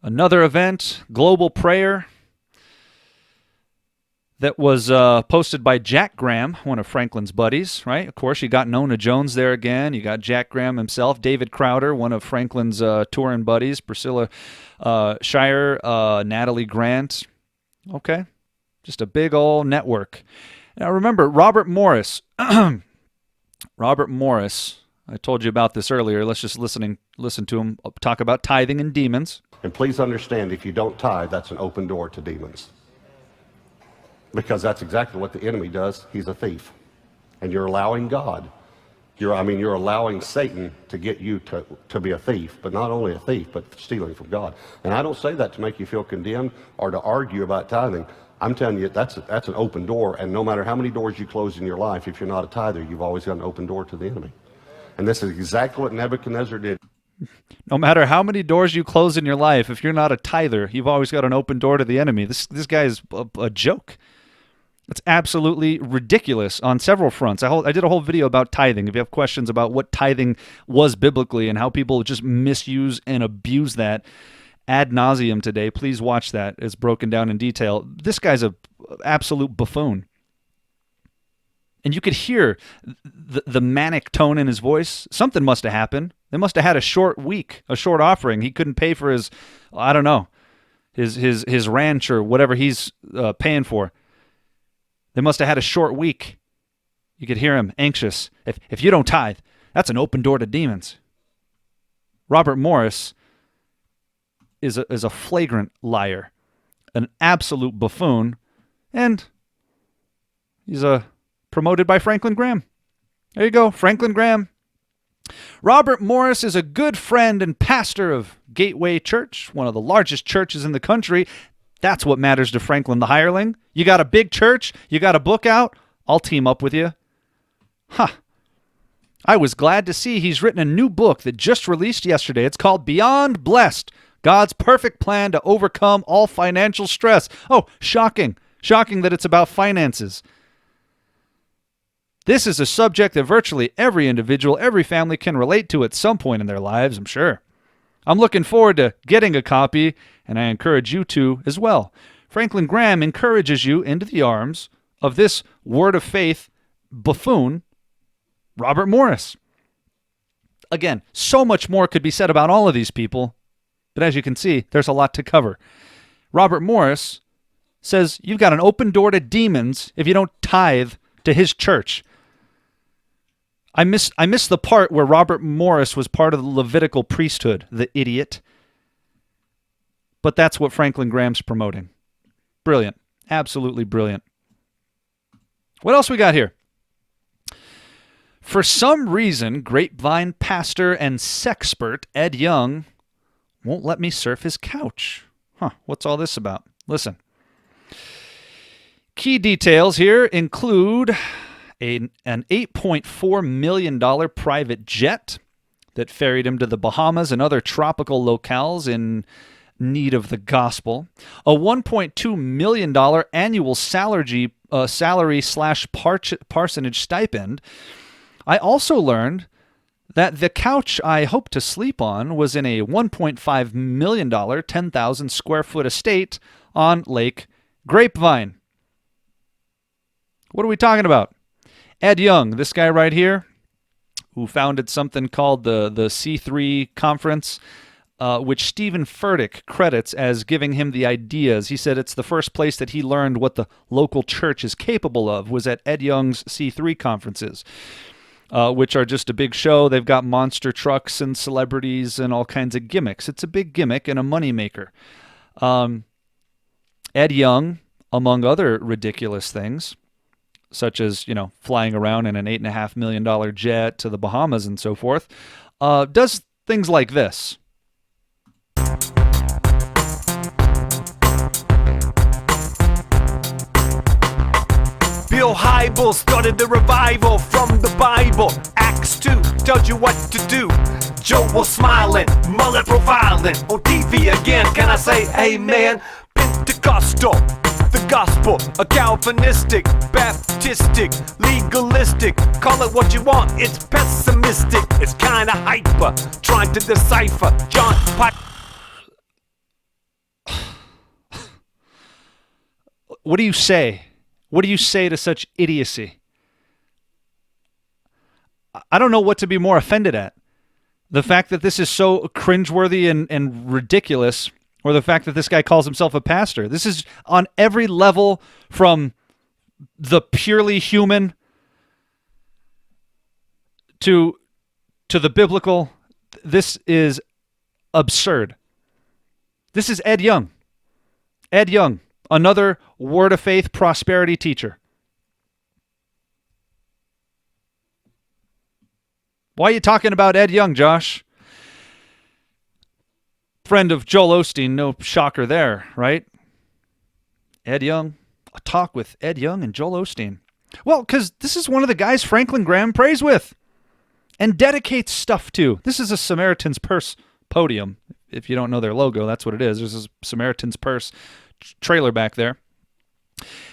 another event, Global Prayer, that was posted by Jack Graham, one of Franklin's buddies, right? Of course, you got Nona Jones there again. You got Jack Graham himself, David Crowder, one of Franklin's touring buddies, Priscilla Shire, Natalie Grant. Okay. Just a big old network. Now remember, Robert Morris. Robert Morris, I told you about this earlier. Let's just listen to him talk about tithing and demons. And please understand, if you don't tithe, that's an open door to demons. Because that's exactly what the enemy does. He's a thief. And you're allowing God, you're allowing Satan to get you to be a thief, but not only a thief, but stealing from God. And I don't say that to make you feel condemned or to argue about tithing. I'm telling you, that's an open door, and no matter how many doors you close in your life, if you're not a tither, you've always got an open door to the enemy. And this is exactly what Nebuchadnezzar did. No matter how many doors you close in your life, if you're not a tither, you've always got an open door to the enemy. This guy is a joke. It's absolutely ridiculous on several fronts. I did a whole video about tithing. If you have questions about what tithing was biblically and how people just misuse and abuse that ad nauseum today, please watch that. It's broken down in detail. This guy's an absolute buffoon. And you could hear the manic tone in his voice. Something must have happened. They must have had a short week, a short offering. He couldn't pay for his, I don't know, his ranch or whatever he's paying for. They must have had a short week. You could hear him anxious. If you don't tithe, that's an open door to demons. Robert Morris is a flagrant liar, an absolute buffoon, and he's a promoted by Franklin Graham. There you go, Franklin Graham. Robert Morris is a good friend and pastor of Gateway Church, one of the largest churches in the country. That's what matters to Franklin the hireling. You got a big church, you got a book out, I'll team up with you. Huh. I was glad to see he's written a new book that just released yesterday. It's called Beyond Blessed, God's Perfect Plan to Overcome All Financial Stress. Oh, shocking. Shocking that it's about finances. This is a subject that virtually every individual, every family can relate to at some point in their lives, I'm sure. I'm looking forward to getting a copy, and I encourage you to as well. Franklin Graham encourages you into the arms of this word of faith buffoon, Robert Morris. Again, so much more could be said about all of these people, but as you can see, there's a lot to cover. Robert Morris says you've got an open door to demons if you don't tithe to his church. I miss the part where Robert Morris was part of the Levitical priesthood, the idiot. But that's what Franklin Graham's promoting. Brilliant. Absolutely brilliant. What else we got here? For some reason, Grapevine pastor and sexpert Ed Young won't let me surf his couch. Huh, what's all this about? Listen. Key details here include an $8.4 million private jet that ferried him to the Bahamas and other tropical locales in need of the gospel, a $1.2 million annual salary/parsonage stipend. I also learned that the couch I hoped to sleep on was in a $1.5 million, 10,000 square foot estate on Lake Grapevine. What are we talking about? Ed Young, this guy right here, who founded something called the C3 Conference, which Stephen Furtick credits as giving him the ideas. He said it's the first place that he learned what the local church is capable of was at Ed Young's C3 conferences, which are just a big show. They've got monster trucks and celebrities and all kinds of gimmicks. It's a big gimmick and a moneymaker. Ed Young, among other ridiculous things, such as, flying around in an $8.5 million jet to the Bahamas and so forth, does things like this. Bill Hybels started the revival from the Bible. Acts 2 tells you what to do. Joe was smiling, mullet profiling. On TV again, can I say amen? Pentecostal, the gospel, a Calvinistic, Baptistic, legalistic. Call it what you want, it's pessimistic. It's kinda hyper, trying to decipher John Piper. What do you say? What do you say to such idiocy? I don't know what to be more offended at. The fact that this is so cringeworthy and ridiculous, or the fact that this guy calls himself a pastor. This is on every level, from the purely human to the biblical. This is absurd. This is Ed Young. Ed Young, another Word of Faith prosperity teacher. Why are you talking about Ed Young, Josh? Friend of Joel Osteen, no shocker there, right? Ed Young, a talk with Ed Young and Joel Osteen. Well, because this is one of the guys Franklin Graham prays with and dedicates stuff to. This is a Samaritan's Purse podium. If you don't know their logo, that's what it is. There's a Samaritan's Purse trailer back there.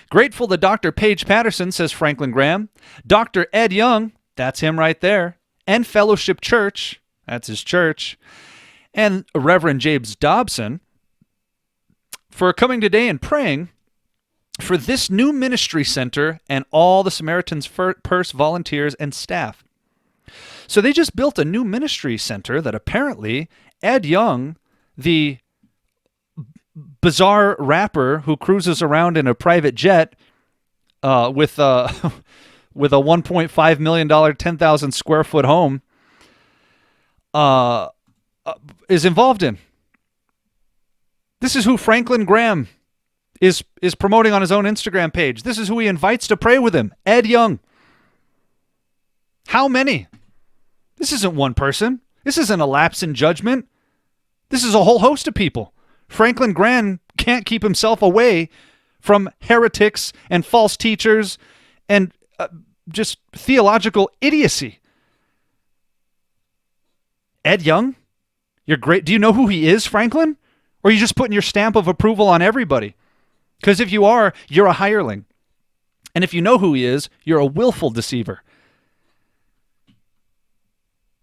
Grateful to Dr. Paige Patterson, says Franklin Graham. Dr. Ed Young, that's him right there. And Fellowship Church, that's his church. And Reverend James Dobson for coming today and praying for this new ministry center and all the Samaritan's Purse volunteers and staff. So they just built a new ministry center that apparently Ed Young, the bizarre rapper who cruises around in a private jet with a $1.5 million, 10,000 square foot home, is involved in. This is who Franklin Graham is promoting on his own Instagram page. This is who he invites to pray with him, Ed Young. How many? This isn't one person. This isn't a lapse in judgment. This is a whole host of people. Franklin Graham can't keep himself away from heretics and false teachers and just theological idiocy. Ed Young, you're great. Do you know who he is, Franklin? Or are you just putting your stamp of approval on everybody? Because if you are, you're a hireling. And if you know who he is, you're a willful deceiver.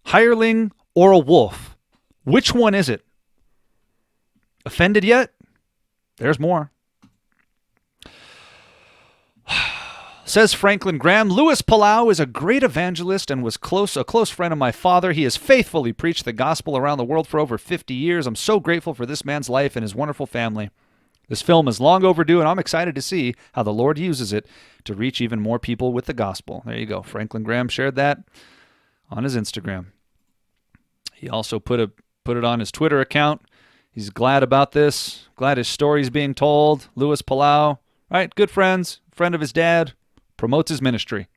Hireling or a wolf? Which one is it? Offended yet? There's more. Says Franklin Graham, Louis Palau is a great evangelist and was a close friend of my father. He has faithfully preached the gospel around the world for over 50 years. I'm so grateful for this man's life and his wonderful family. This film is long overdue, and I'm excited to see how the Lord uses it to reach even more people with the gospel. There you go. Franklin Graham shared that on his Instagram. He also put it on his Twitter account. He's glad about this, glad his story's being told. Louis Palau, right? Good friends, friend of his dad. Promotes his ministry.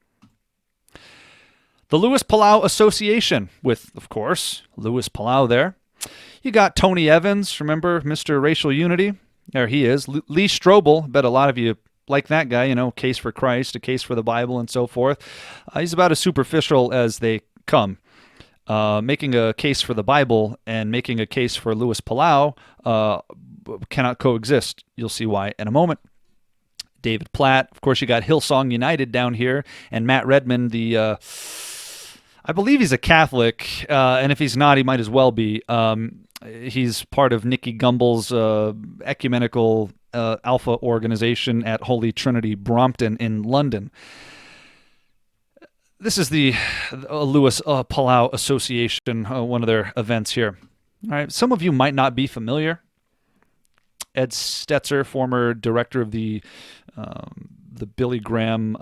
The Louis Palau Association with, of course, Louis Palau there. You got Tony Evans, remember Mr. Racial Unity? There he is. Lee Strobel, bet a lot of you like that guy, you know, Case for Christ, a case for the Bible, and so forth. He's about as superficial as they come. Making a case for the Bible and making a case for Louis Palau cannot coexist. You'll see why in a moment. David Platt. Of course, you got Hillsong United down here, and Matt Redman, I believe he's a Catholic, and if he's not, he might as well be. He's part of Nicky Gumbel's ecumenical alpha organization at Holy Trinity Brompton in London. This is the Louis Palau Association, one of their events here. All right, some of you might not be familiar. Ed Stetzer, former director of the Billy Graham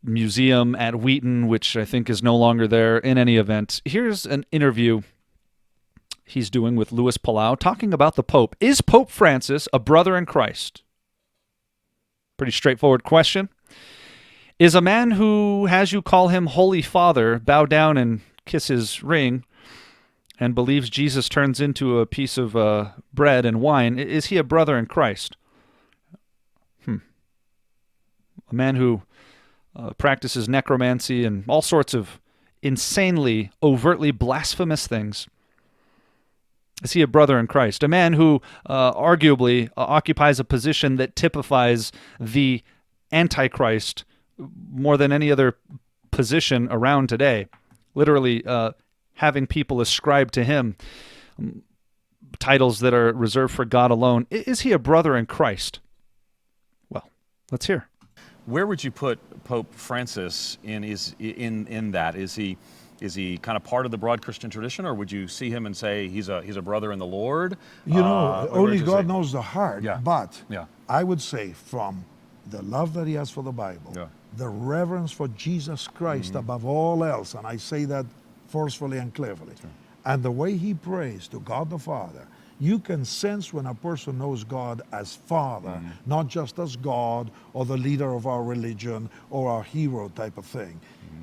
Museum at Wheaton, which I think is no longer there. In any event, here's an interview he's doing with Louis Palau talking about the Pope. Is Pope Francis a brother in Christ? Pretty straightforward question. Is a man who has you call him Holy Father bow down and kiss his ring and believes Jesus turns into a piece of bread and wine, is he a brother in Christ? A man who practices necromancy and all sorts of insanely, overtly blasphemous things. Is he a brother in Christ? A man who arguably occupies a position that typifies the Antichrist more than any other position around today. Literally having people ascribe to him titles that are reserved for God alone. Is he a brother in Christ? Well, let's hear. Where would you put Pope Francis in that? Is he kind of part of the broad Christian tradition, or would you see him and say he's a brother in the Lord? You know, only God knows the heart. Yeah. But I would say from the love that he has for the Bible, the reverence for Jesus Christ above all else, and I say that forcefully and cleverly, and the way he prays to God the Father, you can sense when a person knows God as Father, not just as God or the leader of our religion or our hero type of thing.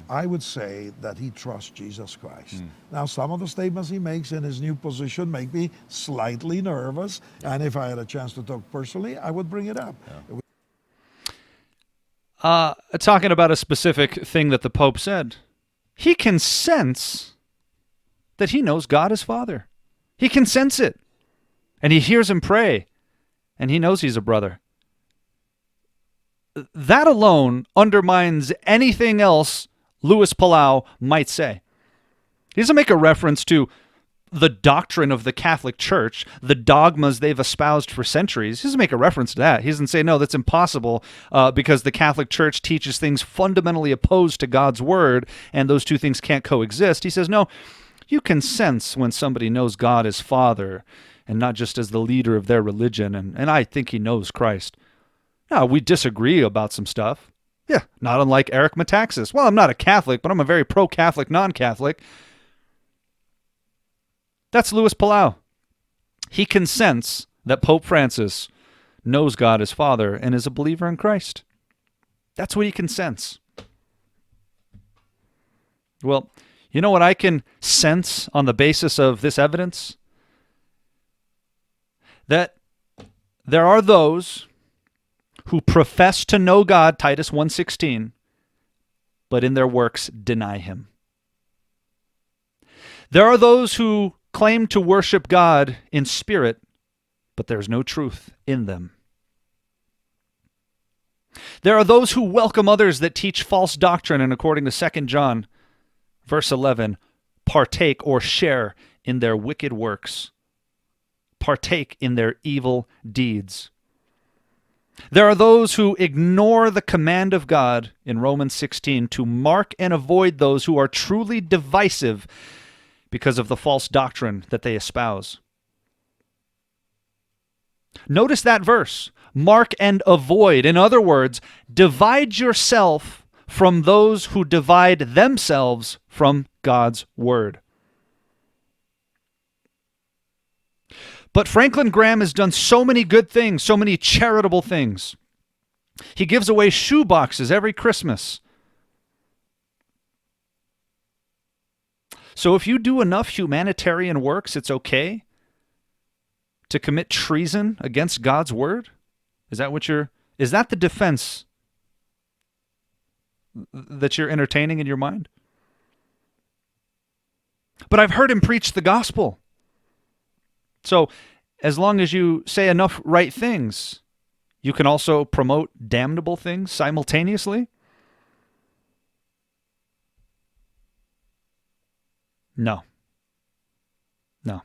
I would say that he trusts Jesus Christ. Now, some of the statements he makes in his new position make me slightly nervous, and if I had a chance to talk personally, I would bring it up. Talking about a specific thing that the Pope said. He can sense that he knows God as Father. He can sense it. And he hears him pray. And he knows he's a brother. That alone undermines anything else Louis Palau might say. He doesn't make a reference to the doctrine of the Catholic Church, the dogmas they've espoused for centuries. He doesn't make a reference to that. He doesn't say, no, that's impossible because the Catholic Church teaches things fundamentally opposed to God's word, and those two things can't coexist. He says, no, you can sense when somebody knows God as Father and not just as the leader of their religion, and I think he knows Christ. Now, we disagree about some stuff. Yeah, not unlike Eric Metaxas. Well, I'm not a Catholic, but I'm a very pro-Catholic non-Catholic. That's Louis Palau. He can sense that Pope Francis knows God as Father and is a believer in Christ. That's what he can sense. Well, you know what I can sense on the basis of this evidence? That there are those who profess to know God, Titus 1:16, but in their works deny him. There are those who claim to worship God in spirit, but there's no truth in them. There are those who welcome others that teach false doctrine, and according to 2 John, verse 11, partake or share in their wicked works, partake in their evil deeds. There are those who ignore the command of God in Romans 16 to mark and avoid those who are truly divisive because of the false doctrine that they espouse. Notice that verse, mark and avoid. In other words, divide yourself from those who divide themselves from God's word. But Franklin Graham has done so many good things, so many charitable things. He gives away shoe boxes every Christmas. So if you do enough humanitarian works, it's okay to commit treason against God's word? Is that the defense that you're entertaining in your mind? But I've heard him preach the gospel. So, as long as you say enough right things, you can also promote damnable things simultaneously? No. No.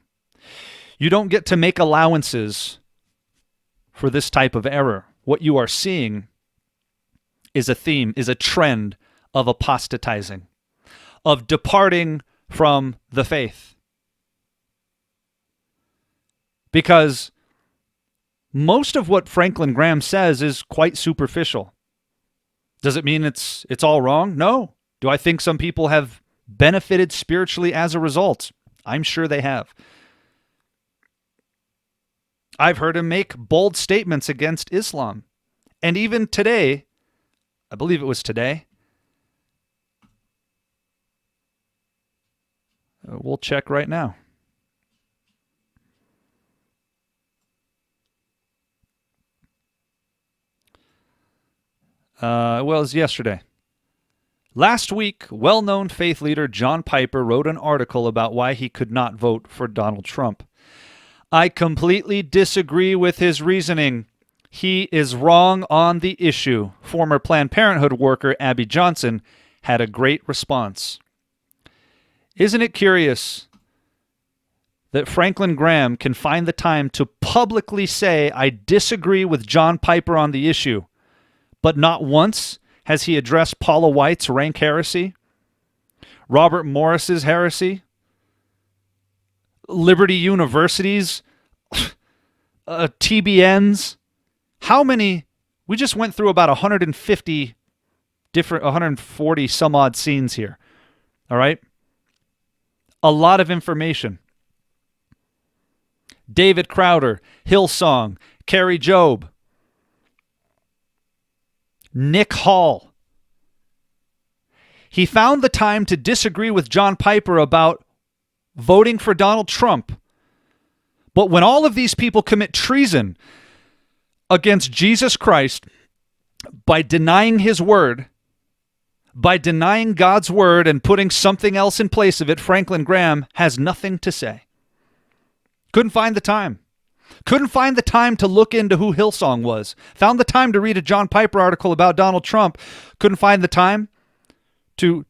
You don't get to make allowances for this type of error. What you are seeing is a theme, is a trend of apostatizing, of departing from the faith. Because most of what Franklin Graham says is quite superficial. Does it mean it's all wrong? No. Do I think some people have benefited spiritually as a result? I'm sure they have. I've heard him make bold statements against Islam. And even today, I believe it was today, we'll check right now. Well, it was yesterday. Last week, well-known faith leader John Piper wrote an article about why he could not vote for Donald Trump. I completely disagree with his reasoning. He is wrong on the issue. Former Planned Parenthood worker Abby Johnson had a great response. Isn't it curious that Franklin Graham can find the time to publicly say, I disagree with John Piper on the issue, but not once has he addressed Paula White's rank heresy, Robert Morris's heresy, Liberty University's, TBN's. How many? We just went through about 140 some odd scenes here. All right? A lot of information. David Crowder, Hillsong, Carrie Job, Nick Hall. He found the time to disagree with John Piper about voting for Donald Trump. But when all of these people commit treason against Jesus Christ by denying his word, by denying God's word and putting something else in place of it, Franklin Graham has nothing to say. Couldn't find the time. Couldn't find the time to look into who Hillsong was. Found the time to read a John Piper article about Donald Trump. Couldn't find the time to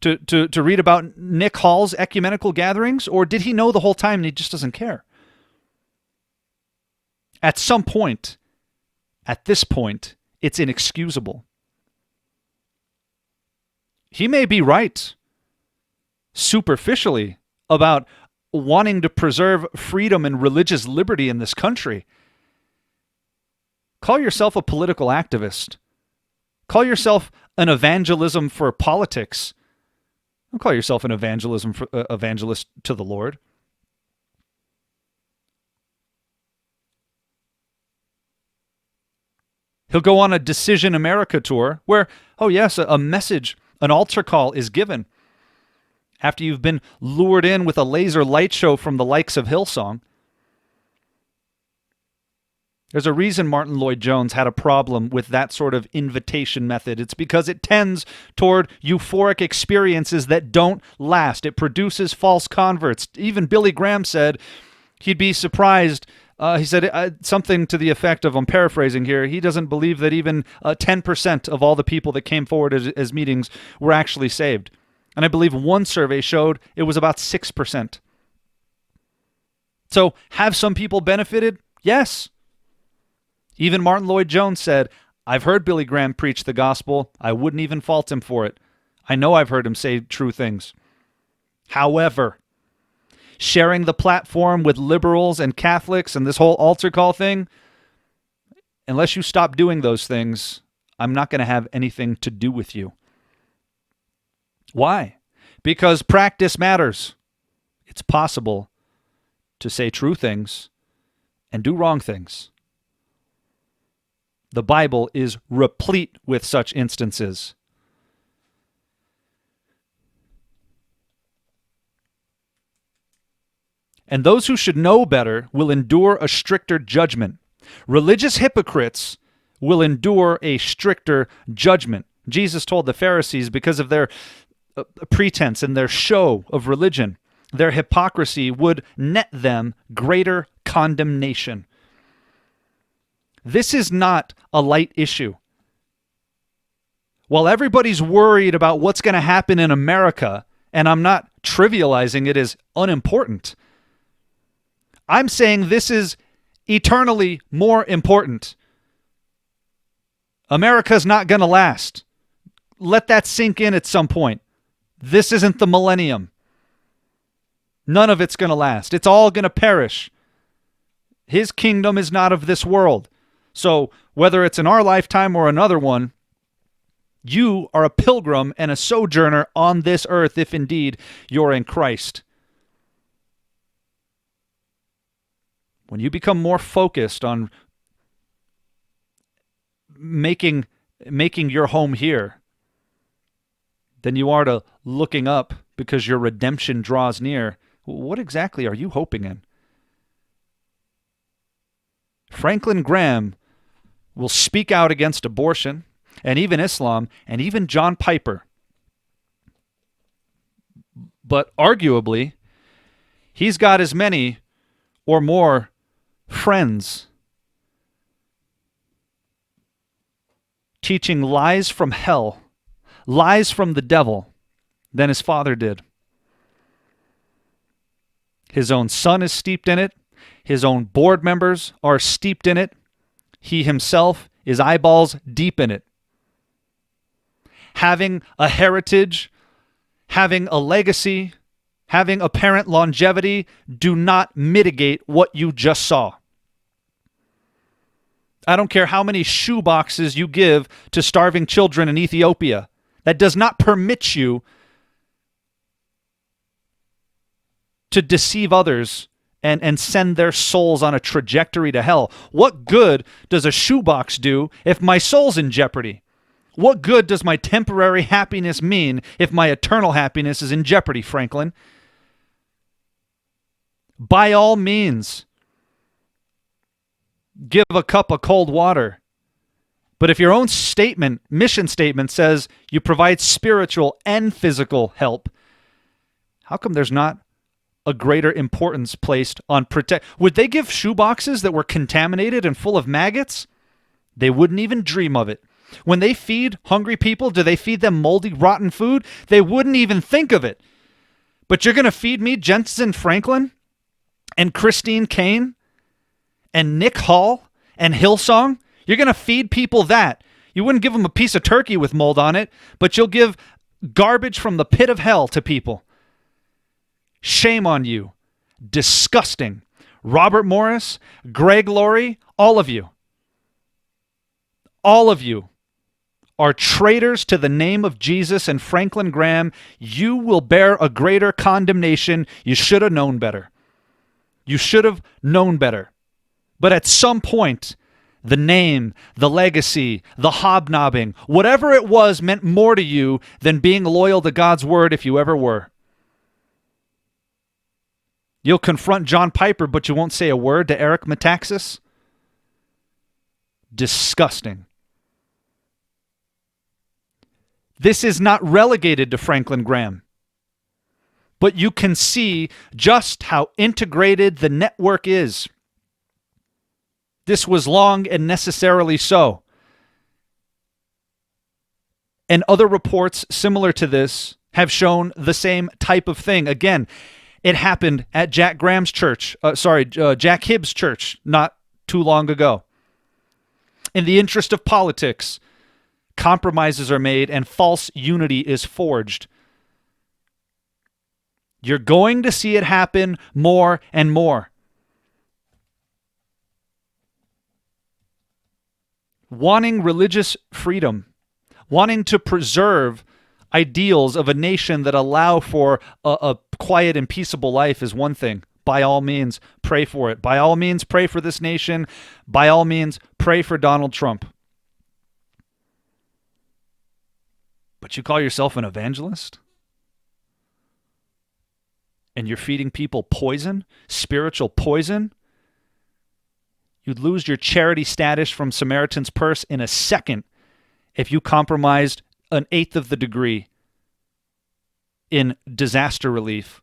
read about Nick Hall's ecumenical gatherings? Or did he know the whole time and he just doesn't care? At some point, at this point, it's inexcusable. He may be right, superficially, about wanting to preserve freedom and religious liberty in this country. Call yourself a political activist. Call yourself an evangelism for politics. Don't call yourself an evangelist to the Lord. He'll go on a Decision America tour where, oh yes, a message, an altar call is given after you've been lured in with a laser light show from the likes of Hillsong. There's a reason Martin Lloyd-Jones had a problem with that sort of invitation method. It's because it tends toward euphoric experiences that don't last. It produces false converts. Even Billy Graham said he'd be surprised. He said something to the effect of, I'm paraphrasing here, he doesn't believe that even 10% of all the people that came forward as meetings were actually saved. And I believe one survey showed it was about 6%. So have some people benefited? Yes. Even Martin Lloyd-Jones said, I've heard Billy Graham preach the gospel. I wouldn't even fault him for it. I know I've heard him say true things. However, sharing the platform with liberals and Catholics and this whole altar call thing, unless you stop doing those things, I'm not going to have anything to do with you. Why? Because practice matters. It's possible to say true things and do wrong things. The Bible is replete with such instances. And those who should know better will endure a stricter judgment. Religious hypocrites will endure a stricter judgment. Jesus told the Pharisees, because of their pretense and their show of religion, their hypocrisy would net them greater condemnation. This is not a light issue. While everybody's worried about what's going to happen in America, and I'm not trivializing it as unimportant, I'm saying this is eternally more important. America's not going to last. Let that sink in at some point. This isn't the millennium. None of it's going to last. It's all going to perish. His kingdom is not of this world. So whether it's in our lifetime or another one, you are a pilgrim and a sojourner on this earth if indeed you're in Christ. When you become more focused on making your home here than you are to looking up because your redemption draws near, what exactly are you hoping in? Franklin Graham will speak out against abortion, and even Islam, and even John Piper. But arguably, he's got as many or more friends teaching lies from hell, lies from the devil, than his father did. His own son is steeped in it. His own board members are steeped in it. He himself is eyeballs deep in it. Having a heritage, having a legacy, having apparent longevity do not mitigate what you just saw. I don't care how many shoe boxes you give to starving children in Ethiopia. That does not permit you to deceive others and send their souls on a trajectory to hell. What good does a shoebox do if my soul's in jeopardy? What good does my temporary happiness mean if my eternal happiness is in jeopardy, Franklin? By all means, give a cup of cold water. But if your own statement, mission statement, says you provide spiritual and physical help, how come there's not a greater importance placed on protect? Would they give shoeboxes that were contaminated and full of maggots? They wouldn't even dream of it. When they feed hungry people, do they feed them moldy, rotten food? They wouldn't even think of it. But you're going to feed me Jensen Franklin and Christine Kane and Nick Hall and Hillsong? You're going to feed people that. You wouldn't give them a piece of turkey with mold on it, but you'll give garbage from the pit of hell to people. Shame on you. Disgusting. Robert Morris, Greg Laurie, all of you. All of you are traitors to the name of Jesus and Franklin Graham. You will bear a greater condemnation. You should have known better. You should have known better. But at some point, the name, the legacy, the hobnobbing, whatever it was meant more to you than being loyal to God's word if you ever were. You'll confront John Piper, but you won't say a word to Eric Metaxas? Disgusting. This is not relegated to Franklin Graham, but you can see just how integrated the network is. This was long and necessarily so. And other reports similar to this have shown the same type of thing. Again, it happened at Jack Hibbs' church not too long ago. In the interest of politics, compromises are made and false unity is forged. You're going to see it happen more and more. Wanting religious freedom, wanting to preserve ideals of a nation that allow for a quiet and peaceable life is one thing. By all means, pray for it. By all means, pray for this nation. By all means, pray for Donald Trump. But you call yourself an evangelist? And you're feeding people poison, spiritual poison? You'd lose your charity status from Samaritan's Purse in a second if you compromised an eighth of the degree in disaster relief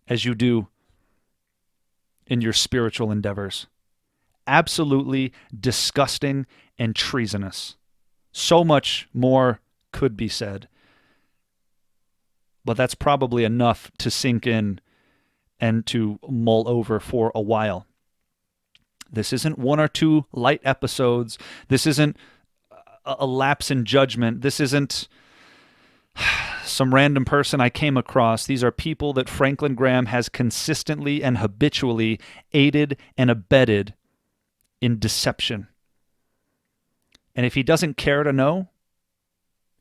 as you do in your spiritual endeavors. Absolutely disgusting and treasonous. So much more could be said, but that's probably enough to sink in and to mull over for a while. This isn't one or two light episodes. This isn't a lapse in judgment. This isn't some random person I came across. These are people that Franklin Graham has consistently and habitually aided and abetted in deception. And if he doesn't care to know,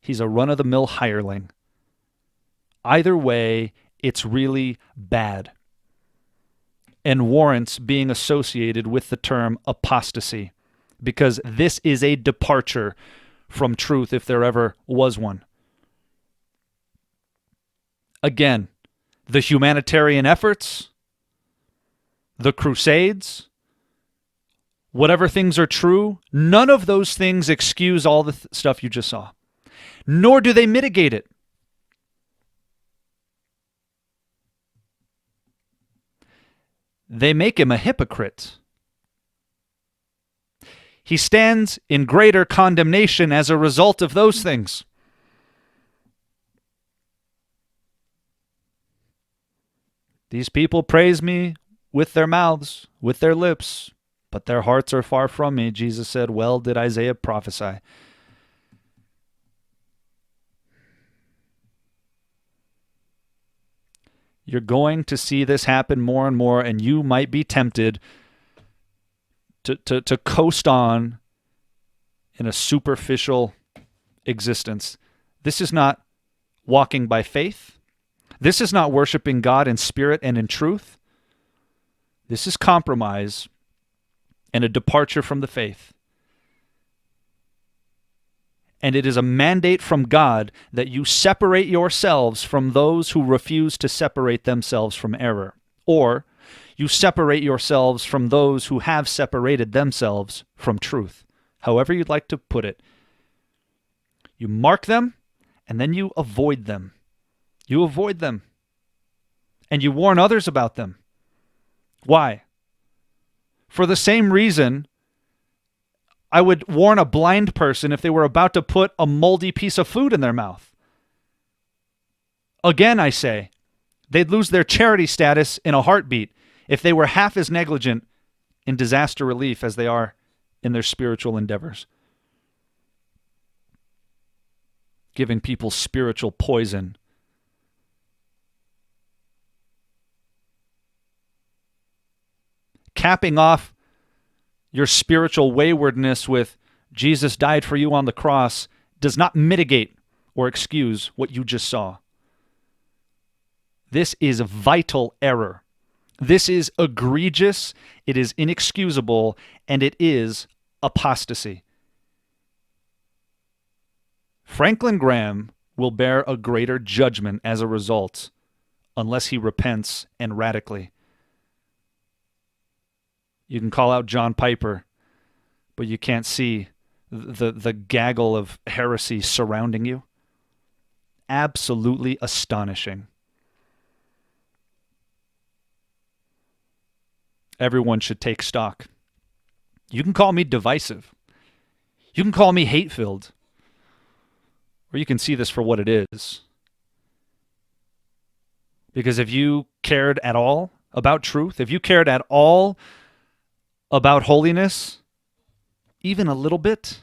he's a run-of-the-mill hireling. Either way, it's really bad and warrants being associated with the term apostasy, because this is a departure from truth if there ever was one. Again, the humanitarian efforts, the crusades, whatever things are true, none of those things excuse all the stuff you just saw, nor do they mitigate it. They make him a hypocrite. He stands in greater condemnation as a result of those things. These people praise me with their mouths, with their lips, but their hearts are far from me. Jesus said, well did Isaiah prophesy. You're going to see this happen more and more, and you might be tempted to coast on in a superficial existence. This is not walking by faith. This is not worshiping God in spirit and in truth. This is compromise and a departure from the faith. And it is a mandate from God that you separate yourselves from those who refuse to separate themselves from error. Or you separate yourselves from those who have separated themselves from truth. However you'd like to put it. You mark them, and then you avoid them. You avoid them. And you warn others about them. Why? For the same reason I would warn a blind person if they were about to put a moldy piece of food in their mouth. Again, I say, they'd lose their charity status in a heartbeat if they were half as negligent in disaster relief as they are in their spiritual endeavors. Giving people spiritual poison. Capping off your spiritual waywardness with Jesus died for you on the cross does not mitigate or excuse what you just saw. This is vital error. This is egregious, it is inexcusable, and it is apostasy. Franklin Graham will bear a greater judgment as a result unless he repents and radically. You can call out John Piper, but you can't see the gaggle of heresy surrounding you. Absolutely astonishing. Everyone should take stock. You can call me divisive. You can call me hate-filled. Or you can see this for what it is. Because if you cared at all about truth, if you cared at all about holiness, even a little bit,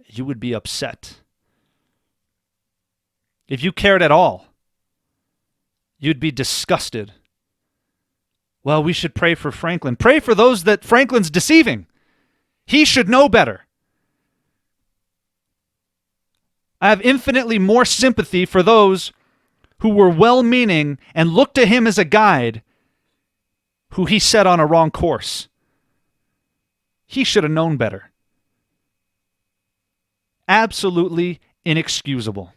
you would be upset. If you cared at all, you'd be disgusted. Well, we should pray for Franklin. Pray for those that Franklin's deceiving. He should know better. I have infinitely more sympathy for those who were well-meaning and looked to him as a guide who he set on a wrong course. He should have known better. Absolutely inexcusable.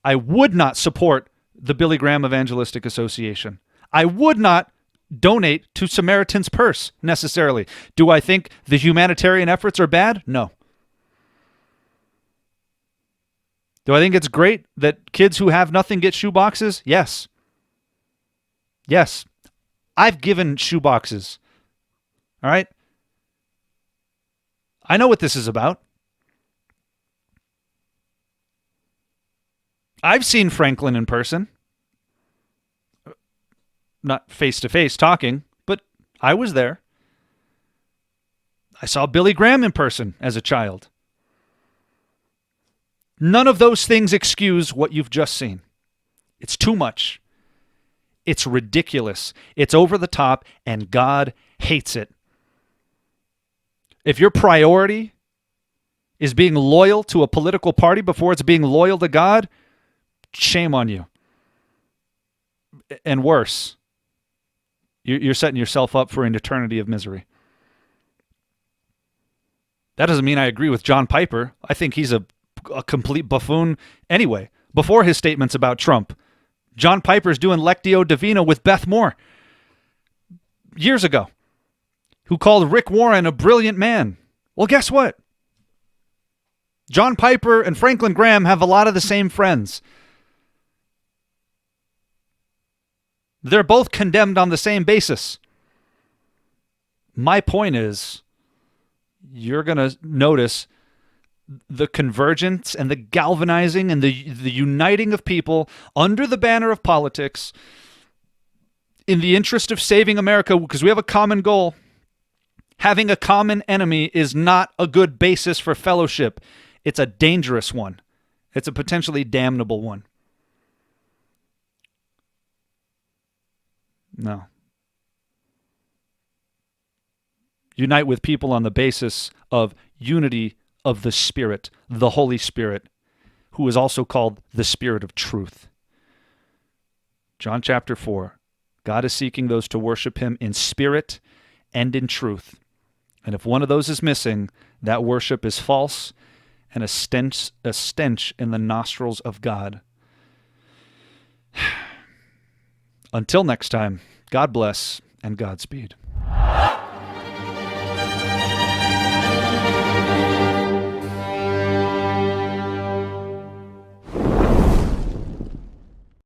I would not support the Billy Graham Evangelistic Association. I would not donate to Samaritan's Purse necessarily. Do I think the humanitarian efforts are bad? No. Do I think it's great that kids who have nothing get shoe boxes? Yes. Yes. I've given shoe boxes. All right? I know what this is about. I've seen Franklin in person. Not face-to-face talking, but I was there. I saw Billy Graham in person as a child. None of those things excuse what you've just seen. It's too much. It's ridiculous. It's over the top, and God hates it. If your priority is being loyal to a political party before it's being loyal to God, shame on you. And worse, you're setting yourself up for an eternity of misery. That doesn't mean I agree with John Piper. I think he's a complete buffoon anyway. Before his statements about Trump, John Piper's doing Lectio Divina with Beth Moore years ago, who called Rick Warren a brilliant man. Well, guess what? John Piper and Franklin Graham have a lot of the same friends. They're both condemned on the same basis. My point is, you're going to notice the convergence and the galvanizing and the uniting of people under the banner of politics in the interest of saving America, because we have a common goal. Having a common enemy is not a good basis for fellowship. It's a dangerous one. It's a potentially damnable one. No. Unite with people on the basis of unity of the Spirit, the Holy Spirit, who is also called the Spirit of truth. John chapter 4. God is seeking those to worship him in spirit and in truth. And if one of those is missing, that worship is false and a stench in the nostrils of God. Until next time, God bless and Godspeed.